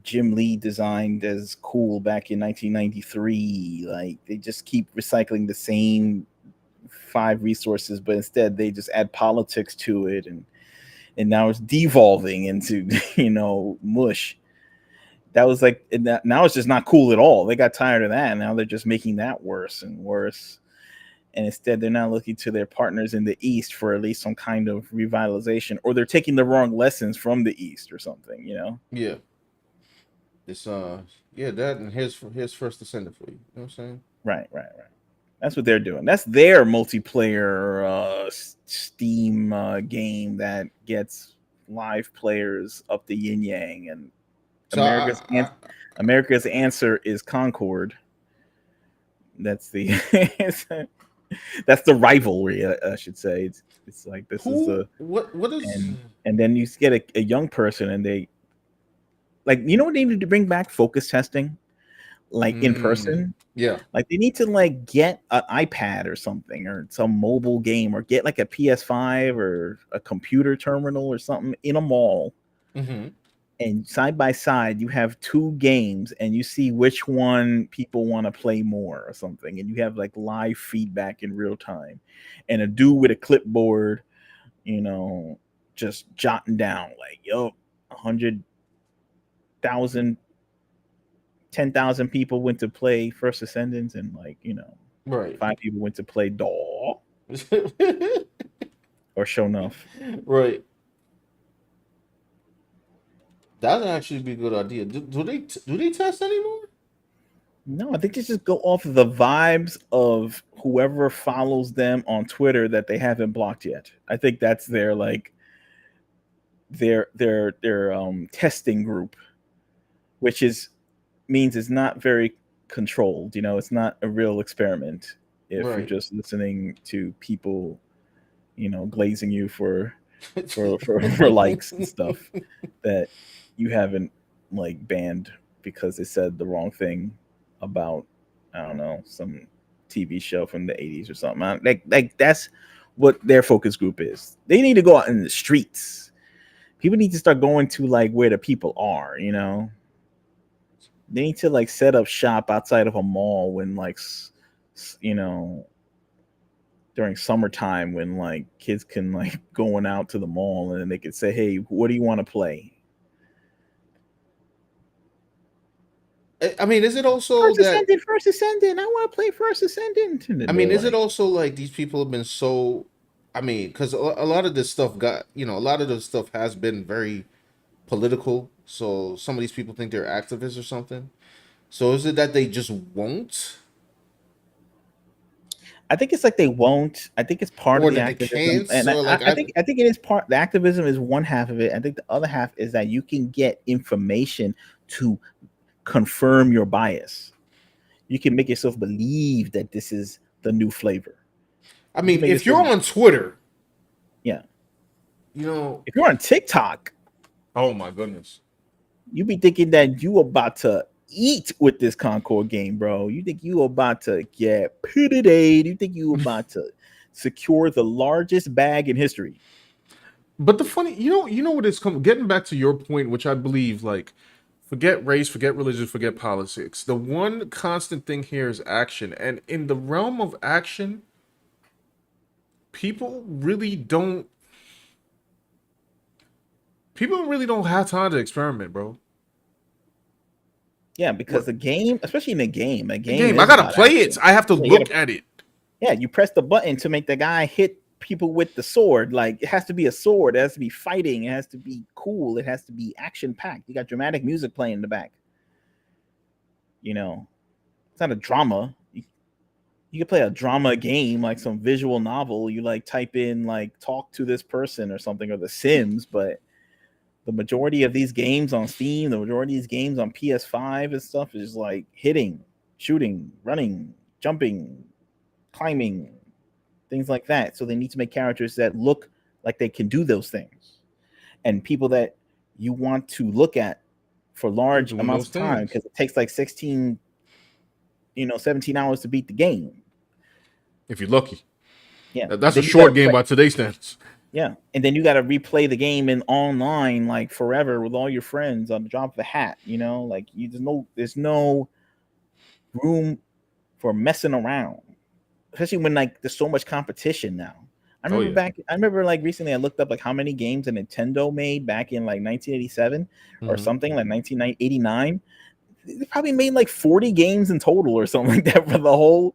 Jim Lee designed as cool back in 1993. Like they just keep recycling the same five resources, but instead they just add politics to it, and now it's devolving into mush. That was like, and that, now it's just not cool at all. They got tired of that, and now they're just making that worse and worse. And instead, they're now looking to their partners in the East for at least some kind of revitalization, or they're taking the wrong lessons from the East or something. yeah, it's yeah, that and here's First Descendant for you. You know what I'm saying? Right, right, right. That's what they're doing. That's their multiplayer Steam game that gets live players up the yin yang. And So America's answer is Concord. That's the that's the rivalry, I should say. It's like this is who the what is and then you get a young person, and they like, what they need to bring back? Focus testing, like in person. yeah. Like they need to like get an iPad or something, or some mobile game, or get like a PS5 or a computer terminal or something in a mall, Mm-hmm. and side by side you have two games, and you see which one people want to play more or something, and you have like live feedback in real time, and a dude with a clipboard, just jotting down like, 100,000, 10,000 people went to play First Ascendants, and like, Right. 5 people went to play Daw or Show Enough. Right. That'd actually be a good idea. Do they test anymore? No, I think they just go off of the vibes of whoever follows them on Twitter that they haven't blocked yet. I think that's their like their testing group, which means it's not very controlled. It's not a real experiment if you're Right. just listening to people, glazing you for likes and stuff that you haven't like banned because they said the wrong thing about, I don't know, some TV show from the 80s or something. Like that's what their focus group is. They need to go out in the streets. People need to start going to like where the people are. They need to like set up shop outside of a mall when like you know during summertime, when like kids can like going out to the mall, and then they could say, hey, what do you want to play? I mean, is it also First that? Ascendant, First Ascendant. I want to play First Ascendant. And I then they're mean, is it like, also like these people have been so? I mean, because a lot of this stuff a lot of this stuff has been very political. So some of these people think they're activists or something. So is it that they just won't? I think it's like they won't. I think it's part of or the that they activism, can't. and So like I think it is part. The activism is one half of it. I think the other half is that you can get information to confirm your bias. You can make yourself believe that this is the new flavor. I You can mean, make if yourself, you're on Twitter, yeah. you know, If you're on TikTok, oh my goodness. you be thinking that you about to eat with this Concord game, bro. You think you about to get pitted aid. You think you about to secure the largest bag in history. But the funny, you know what is coming. Getting back to your point, which I believe, like, forget race, forget religion, forget politics. The one constant thing here is action, and in the realm of action, people really don't. People really don't have time to experiment, bro. Yeah, because What the game, especially in a the game game? I is gotta about play it. action. I have to Yeah, you gotta, look at it. yeah, you press the button to make the guy hit people with the sword. Like it has to be a sword, it has to be fighting, it has to be cool, it has to be action packed. You got dramatic music playing in the back. You know, it's not a drama. You can play a drama game like some visual novel. You like type in like talk to this person or something or The Sims, but the majority of these games on Steam, the majority of these games on PS5 and stuff is like hitting, shooting, running, jumping, climbing, things like that. So they need to make characters that look like they can do those things and people that you want to look at for large Doing amounts those of time things. because it takes like 16, 17 hours to beat the game. If you're lucky, Yeah. that's a Then you got to short game by today's standards. Yeah, and then you got to replay the game in online like forever with all your friends on the drop of a hat. You know, like there's no room for messing around, especially when like there's so much competition now. Oh yeah. I remember like recently I looked up like how many games a Nintendo made back in like 1987 or Hmm. something like 1989. They probably made like 40 games in total or something like that for the whole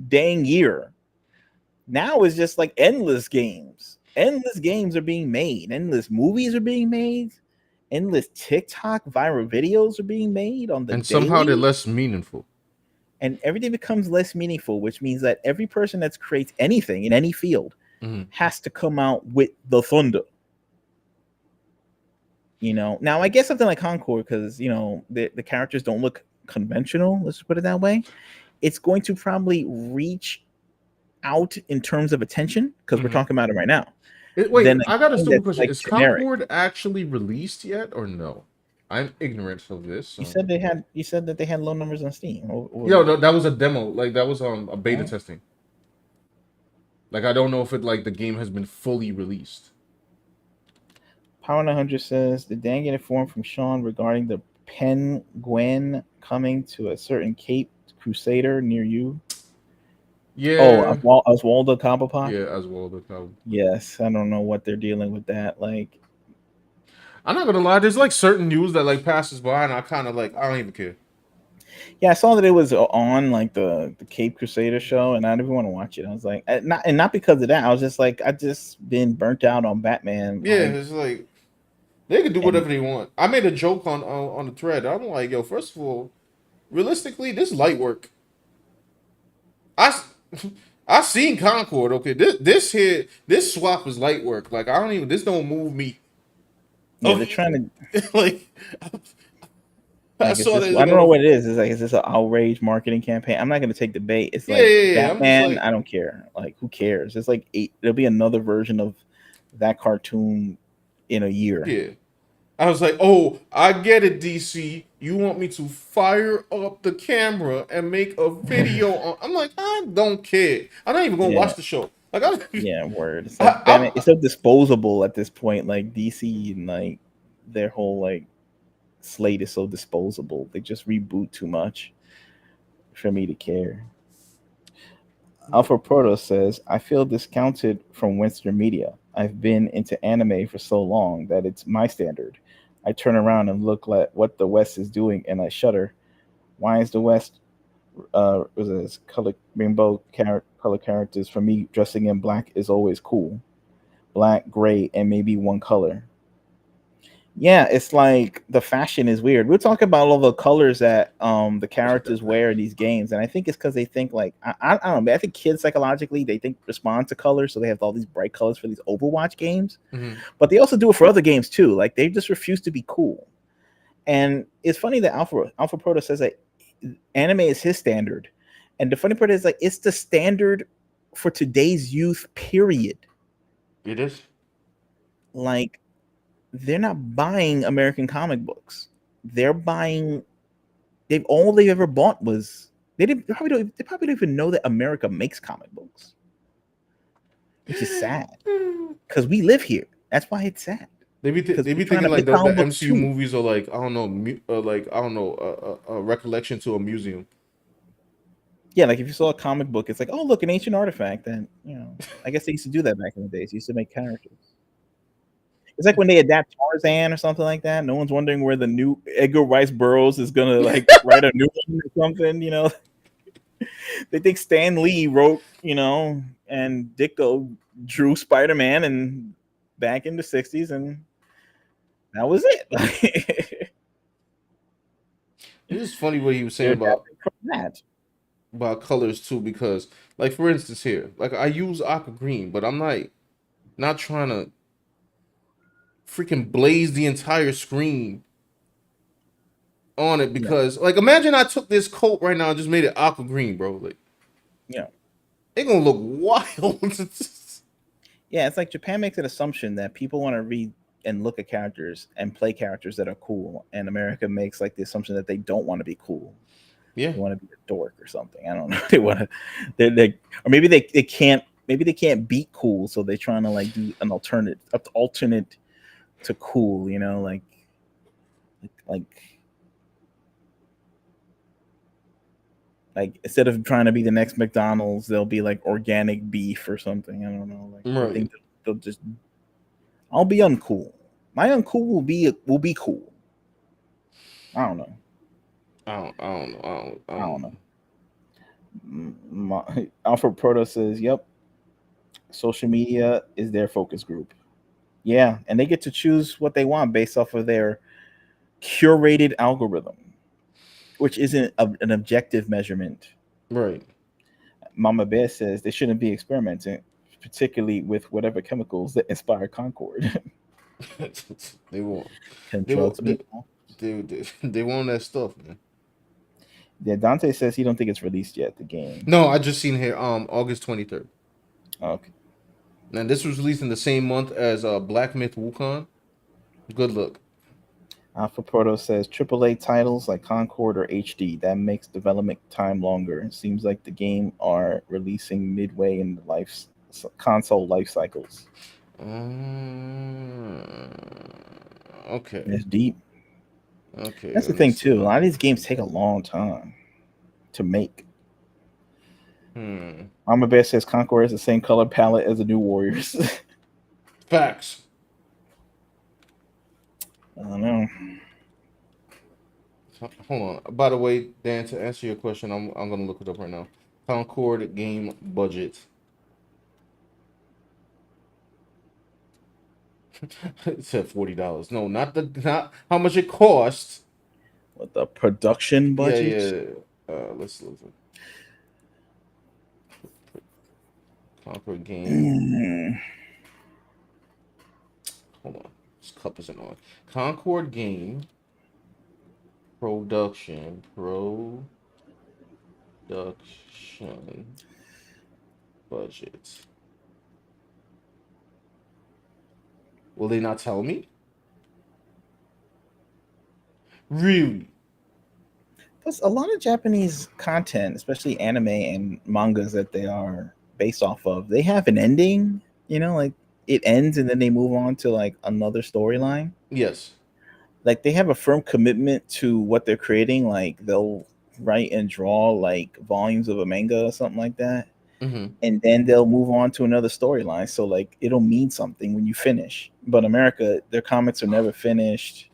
dang year. Now it's just like endless games. Endless games are being made. Endless movies are being made. Endless TikTok viral videos are being made on the And somehow they're daily. less meaningful. And everything becomes less meaningful, which means that every person that creates anything in any field Hmm. has to come out with the thunder. Now I guess something like Concord, because the characters don't look conventional, let's put it that way. It's going to probably reach out in terms of attention because we're Hmm. talking about it right now. Wait, Then a I got a game stupid that's question. like Is generic. Concord actually released yet or no? I'm ignorant of this. You So. said you said that they had low numbers on Steam. Yo, no, that was a demo. Like that was a beta Oh. testing. Like I don't know if it like the game has been fully released. Power 900 says the dang informed from Sean regarding the Penguin coming to a certain Cape Crusader near you. Oh, Yeah, Oswaldo Cobblepot. yeah, as well. Yes, I don't know what they're dealing with that. Like, I'm not gonna lie. There's like certain news that like passes by, and I kind of like I don't even care. yeah, I saw that it was on like the Cape Crusader show, and I didn't want to watch it. I was like, not because of that. I was just like, I just been burnt out on Batman Yeah, hype, it's like they can do and whatever they want. I made a joke on the thread. I'm like, yo, first of all, realistically, this is light work. I s- I seen Concord. Okay, this swap is light work. Like I don't even this don't move me. yeah, they're Okay, trying to like I like, is saw this? that I like don't know on what it is. Is like, is this an outrage marketing campaign? I'm not going to take the bait. It's yeah, like yeah, yeah. I'm just Batman. like I don't care. Like, who cares? It's like there'll be another version of that cartoon in a year. yeah. I was like, oh, I get it, DC. You want me to fire up the camera and make a video on? I'm like, I don't care. I'm not even gonna Yeah, watch the show. Like, yeah. Word. It's like Batman. I'm It's so disposable at this point. Like DC and like their whole like slate is so disposable. They just reboot too much for me to care. Alpha Proto says, I feel discounted from Western media. I've been into anime for so long that it's my standard. I turn around and look at what the West is doing and I shudder. Why is the West was this color characters? For me, dressing in black is always cool. Black, gray, and maybe one color. Yeah, it's like the fashion is weird. We're talking about all the colors that the characters wear in these games, and I think it's because they think like I don't know. I think kids psychologically they think respond to colors, so they have all these bright colors for these Overwatch games. Hmm. But they also do it for other games too. Like they just refuse to be cool. And it's funny that Alpha Proto says that anime is his standard, and the funny part is like it's the standard for today's youth. Period. It is. Like they're not buying American comic books. They're buying. They've all they ever bought was they probably don't even know that America makes comic books, which is sad because we live here. That's why it's sad because They we're be trying thinking to like make the comic books MCU too. movies are like I don't know like I don't know a recollection to a museum. Yeah, like if you saw a comic book, it's like, oh look, an ancient artifact. And I guess they used to do that back in the days. They used to make characters. It's like when they adapt Tarzan or something like that. No one's wondering where the new Edgar Rice Burroughs is gonna like write a new one or something. They think Stan Lee wrote, and Ditko drew Spider Man and back in the '60s, and that was it. It's just funny what he was saying They're adapting from that. about colors too, because like for instance here, like I use aqua green, but I'm not trying to freaking blaze the entire screen on it Yeah, because like imagine I took this coat right now and just made it aqua green, bro. Like yeah, it gonna look wild. yeah. It's like Japan makes an assumption that people want to read and look at characters and play characters that are cool, and America makes like the assumption that they don't want to be cool. Yeah, They want to be a dork or something. I don't know. They want to, or maybe they can't. Maybe they can't beat cool, so they're trying to like do an alternate to cool. Like like instead of trying to be the next McDonald's, they'll be like organic beef or something. I don't know. Like they right. think they'll just. I'll be uncool. My uncool will be cool. I don't know. I don't know. I I don't don't know. know. Alfred Proto says, "Yep, social media is their focus group. Yeah, and they get to choose what they want based off of their curated algorithm, which isn't an objective measurement." Right. Mama Bear says they shouldn't be experimenting, particularly with whatever chemicals that inspire Concord. they want Can they drugs want make more? they want that stuff, man. Yeah, Dante says he don't think it's released yet. The game. No, I just seen here August 23rd. Okay. Now this was released in the same month as Black Myth Wukong. Good look. Alpha Proto says AAA titles like Concord or HD that makes development time longer. It seems like the game are releasing midway in the console life cycles. Okay. It's deep. Okay, That's the let me thing see. too. A lot of these games take a long time to make. Hmm. Mama Bear says Concord has the same color palette as the New Warriors. Facts. I don't know. Hold on. By the way, Dan, to answer your question, I'm gonna look it up right now. Concord game budget. It said $40. No, not how much it cost. What the production Yeah, budget? yeah. Let's look. Concord game. Mm, Hold on. This cup isn't on. Concord game production budget. Will they not tell me? Really? Plus, a lot of Japanese content, especially anime and mangas that they are based off of, they have an ending. Like it ends and then they move on to like another storyline. Yes. Like they have a firm commitment to what they're creating. Like they'll write and draw like volumes of a manga or something like that, Mm-hmm. and then they'll move on to another storyline. So like it'll mean something when you finish. But America, their comics are never finished.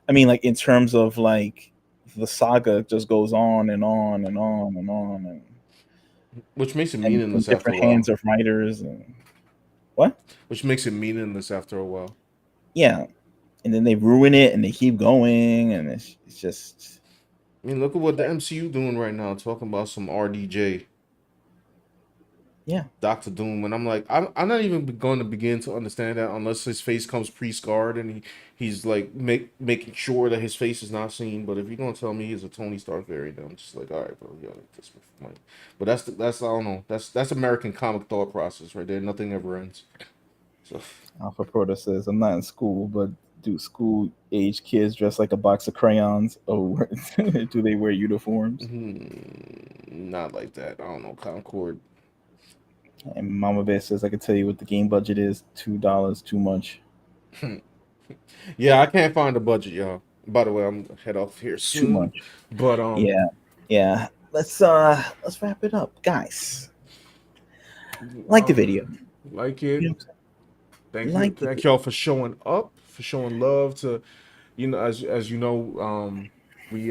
I mean, like in terms of like the saga just goes on and on and on and on Which makes it and from meaningless after a different while. hands of writers and what? Which makes it meaningless after a while. Yeah, and then they ruin it and they keep going, and it's just I mean, look at what the MCU doing right now, talking about some RDJ, yeah. Doctor Doom, and I'm like, I'm not even going to begin to understand that unless his face comes pre-scarred and he's like making sure that his face is not seen. But if you're gonna tell me he's a Tony Stark variant, I'm just like, all right, bro, yeah, this money. But that's I don't know, that's American comic thought process right there. Nothing ever ends. So Alpha Proto says, I'm not in school, but do school age kids dress like a box of crayons, or do they wear uniforms? not like that. I don't know, Concord. And Mama Bear says, I can tell you what the game budget is, $2 too much. Yeah, I can't find the budget, y'all. By the way, I'm gonna head off here Too soon. much. But Yeah. Let's wrap it up, guys. Like the video. Like You it. know, Thank the y'all for showing up, for showing love to, as you know, we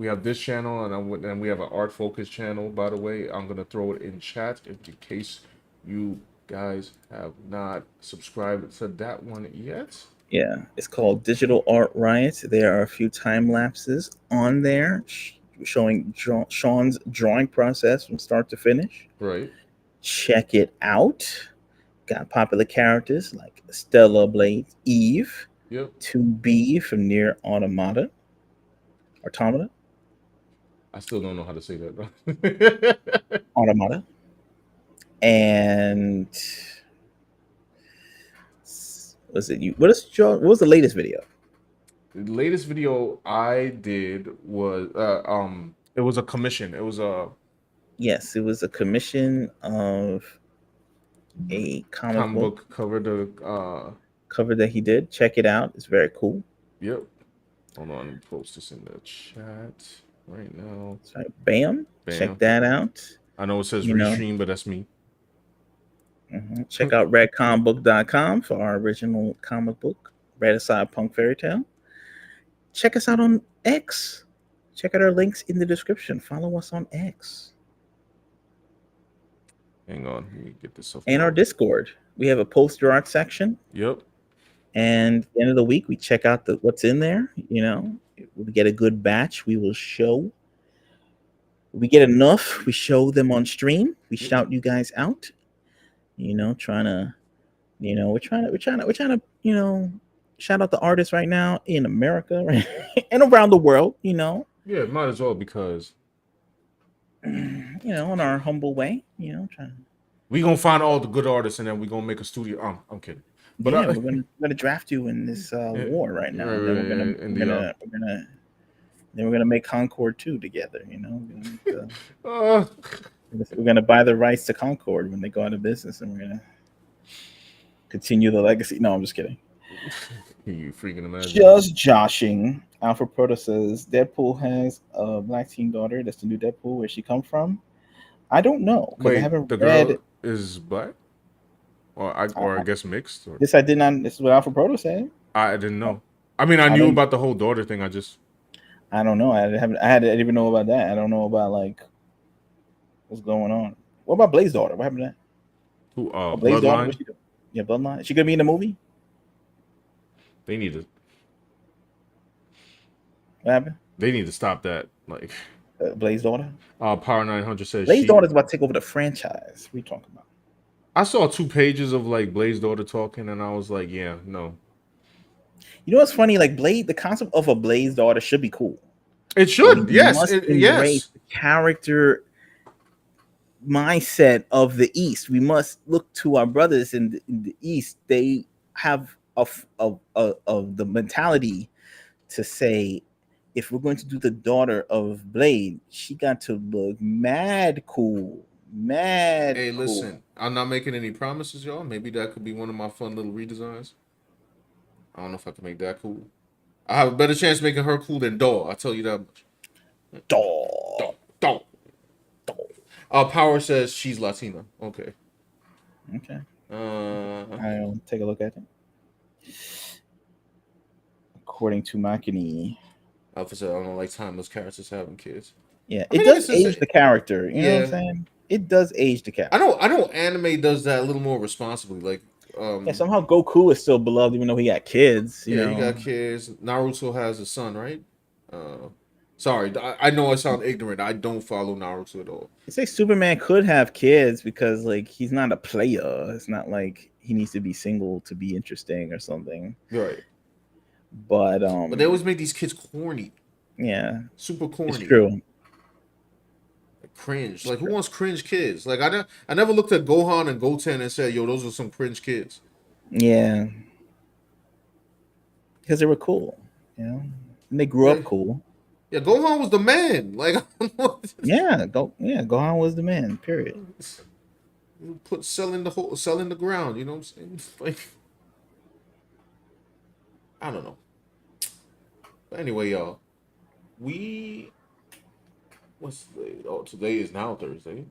have this channel and we have an art focus channel. By the way, I'm gonna throw it in chat in case you guys have not subscribed to that one yet. Yeah, it's called Digital Art Riot. There are a few time lapses on there showing Sean's drawing process from start to finish. Right. Check it out. Got popular characters like Stella Blade, Eve, Yep. 2B from Near Automata. I still don't know how to say that though. Automata. And was it you? What was the latest video? The latest video I did was it was a commission. It was a Yes, it was a commission of a comic book cover cover that he did. Check it out. It's very cool. Yep. Hold on, let me post this in the chat right now. That's right. Bam. Check that out. I know it says restream, but that's me. Check out redcombook.com for our original comic book, Cyberpunk Fairytale. Check us out on X. Check out our links in the description. Follow us on X. Hang on, let me get this up. And our Discord. We have a poster art section. Yep. And at the end of the week, we check out what's in there. You know, if we get a good batch, we will show. If we get enough, we show them on stream. We shout you guys out. You know, we're trying to, shout out the artists right now in America, right? And around the world, you know. Yeah, might as well, because in our humble way, we gonna find all the good artists and then we gonna make a studio. I'm kidding. But yeah, we're gonna draft you in this war right now. Then we're gonna make Concord 2 together. You know, we're gonna buy the rights to Concord when they go out of business, and we're gonna continue the legacy. No, I'm just kidding. You freaking imagine? Just joshing. Alpha Proto says Deadpool has a black teen daughter. That's the new Deadpool. Where she come from? I don't know. Wait, I haven't the read. girl is black, or I guess mixed. Or... This I did not. This is what Alpha Proto said. I didn't know. I mean, I knew about the whole daughter thing. I don't know. I didn't even know about that. I don't know about like what's going on. What about Blaze's daughter? What happened to that? Who? Blaze's daughter. Bloodline. What's she doing? Yeah, Bloodline. Is she gonna be in the movie? They need to. What happened? They need to stop that. Like, Blaze's daughter. Power 900 says Blaze's daughter's about to take over the franchise. What are you talking about? I saw 2 pages of like Blaze's daughter talking, and I was like, yeah, no. You know what's funny? Like Blade, the concept of a Blaze daughter should be cool. It should, yes, yes. The character mindset of the East. We must look to our brothers in the East. They have of the mentality to say, if we're going to do the daughter of Blade, she got to look mad cool. Hey, listen, I'm not making any promises, y'all. Maybe that could be one of my fun little redesigns. I don't know if I can make that cool. I have a better chance making her cool than Daw. I'll tell you that much. Daw. Power says she's Latina. Okay. I'll take a look at it. According to Makini. Alpha said, I don't like timeless characters having kids. Yeah, it does age the character. You know what I'm saying? It does age the character. I know anime does that a little more responsibly. Like, Yeah, somehow Goku is still beloved even though he got kids. You Yeah, know, he got kids. Naruto has a son, right? Sorry, I know I sound ignorant. I don't follow Naruto at all. they say Superman could have kids because like he's not a player. It's not like he needs to be single to be interesting or something. Right. But But they always make these kids corny, yeah, super it's corny, true. like cringe. It's Like who true. wants cringe kids? Like I never looked at Gohan and Goten and said, "Yo, those are some cringe kids." Yeah, because they were cool. You know, and they grew Yeah, up cool. yeah. Gohan was the man. Like Yeah, Gohan was the man. Period. put sell in the ground. You know what I'm saying? Like I don't know. But anyway, y'all, we what's today? Oh, today is now Thursday.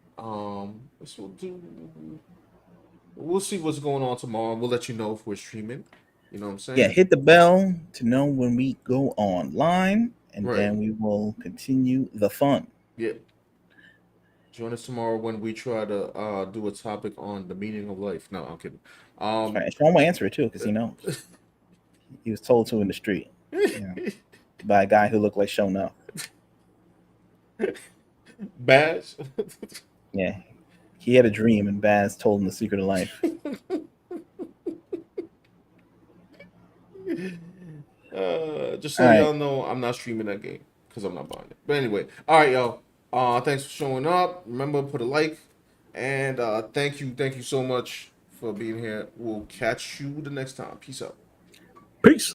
This will do. We'll see what's going on tomorrow. We'll let you know if we're streaming. You know what I'm Yeah, saying? hit the bell to know when we go online, and Right. then we will continue the fun. Yeah. Join us tomorrow when we try to do a topic on the meaning of life. No, I'm kidding. Right, Um and Sean will answer it too because he knows. He was told to in the street, you know, by a guy who looked like Shown Up. Bash. Yeah, he had a dream, and Baz told him the secret of life. Just All so right, y'all know, I'm not streaming that game because I'm not buying it. But anyway, all right, y'all. Thanks for showing up. Remember, put a like, and thank you so much for being here. We'll catch you the next time. Peace out. peace.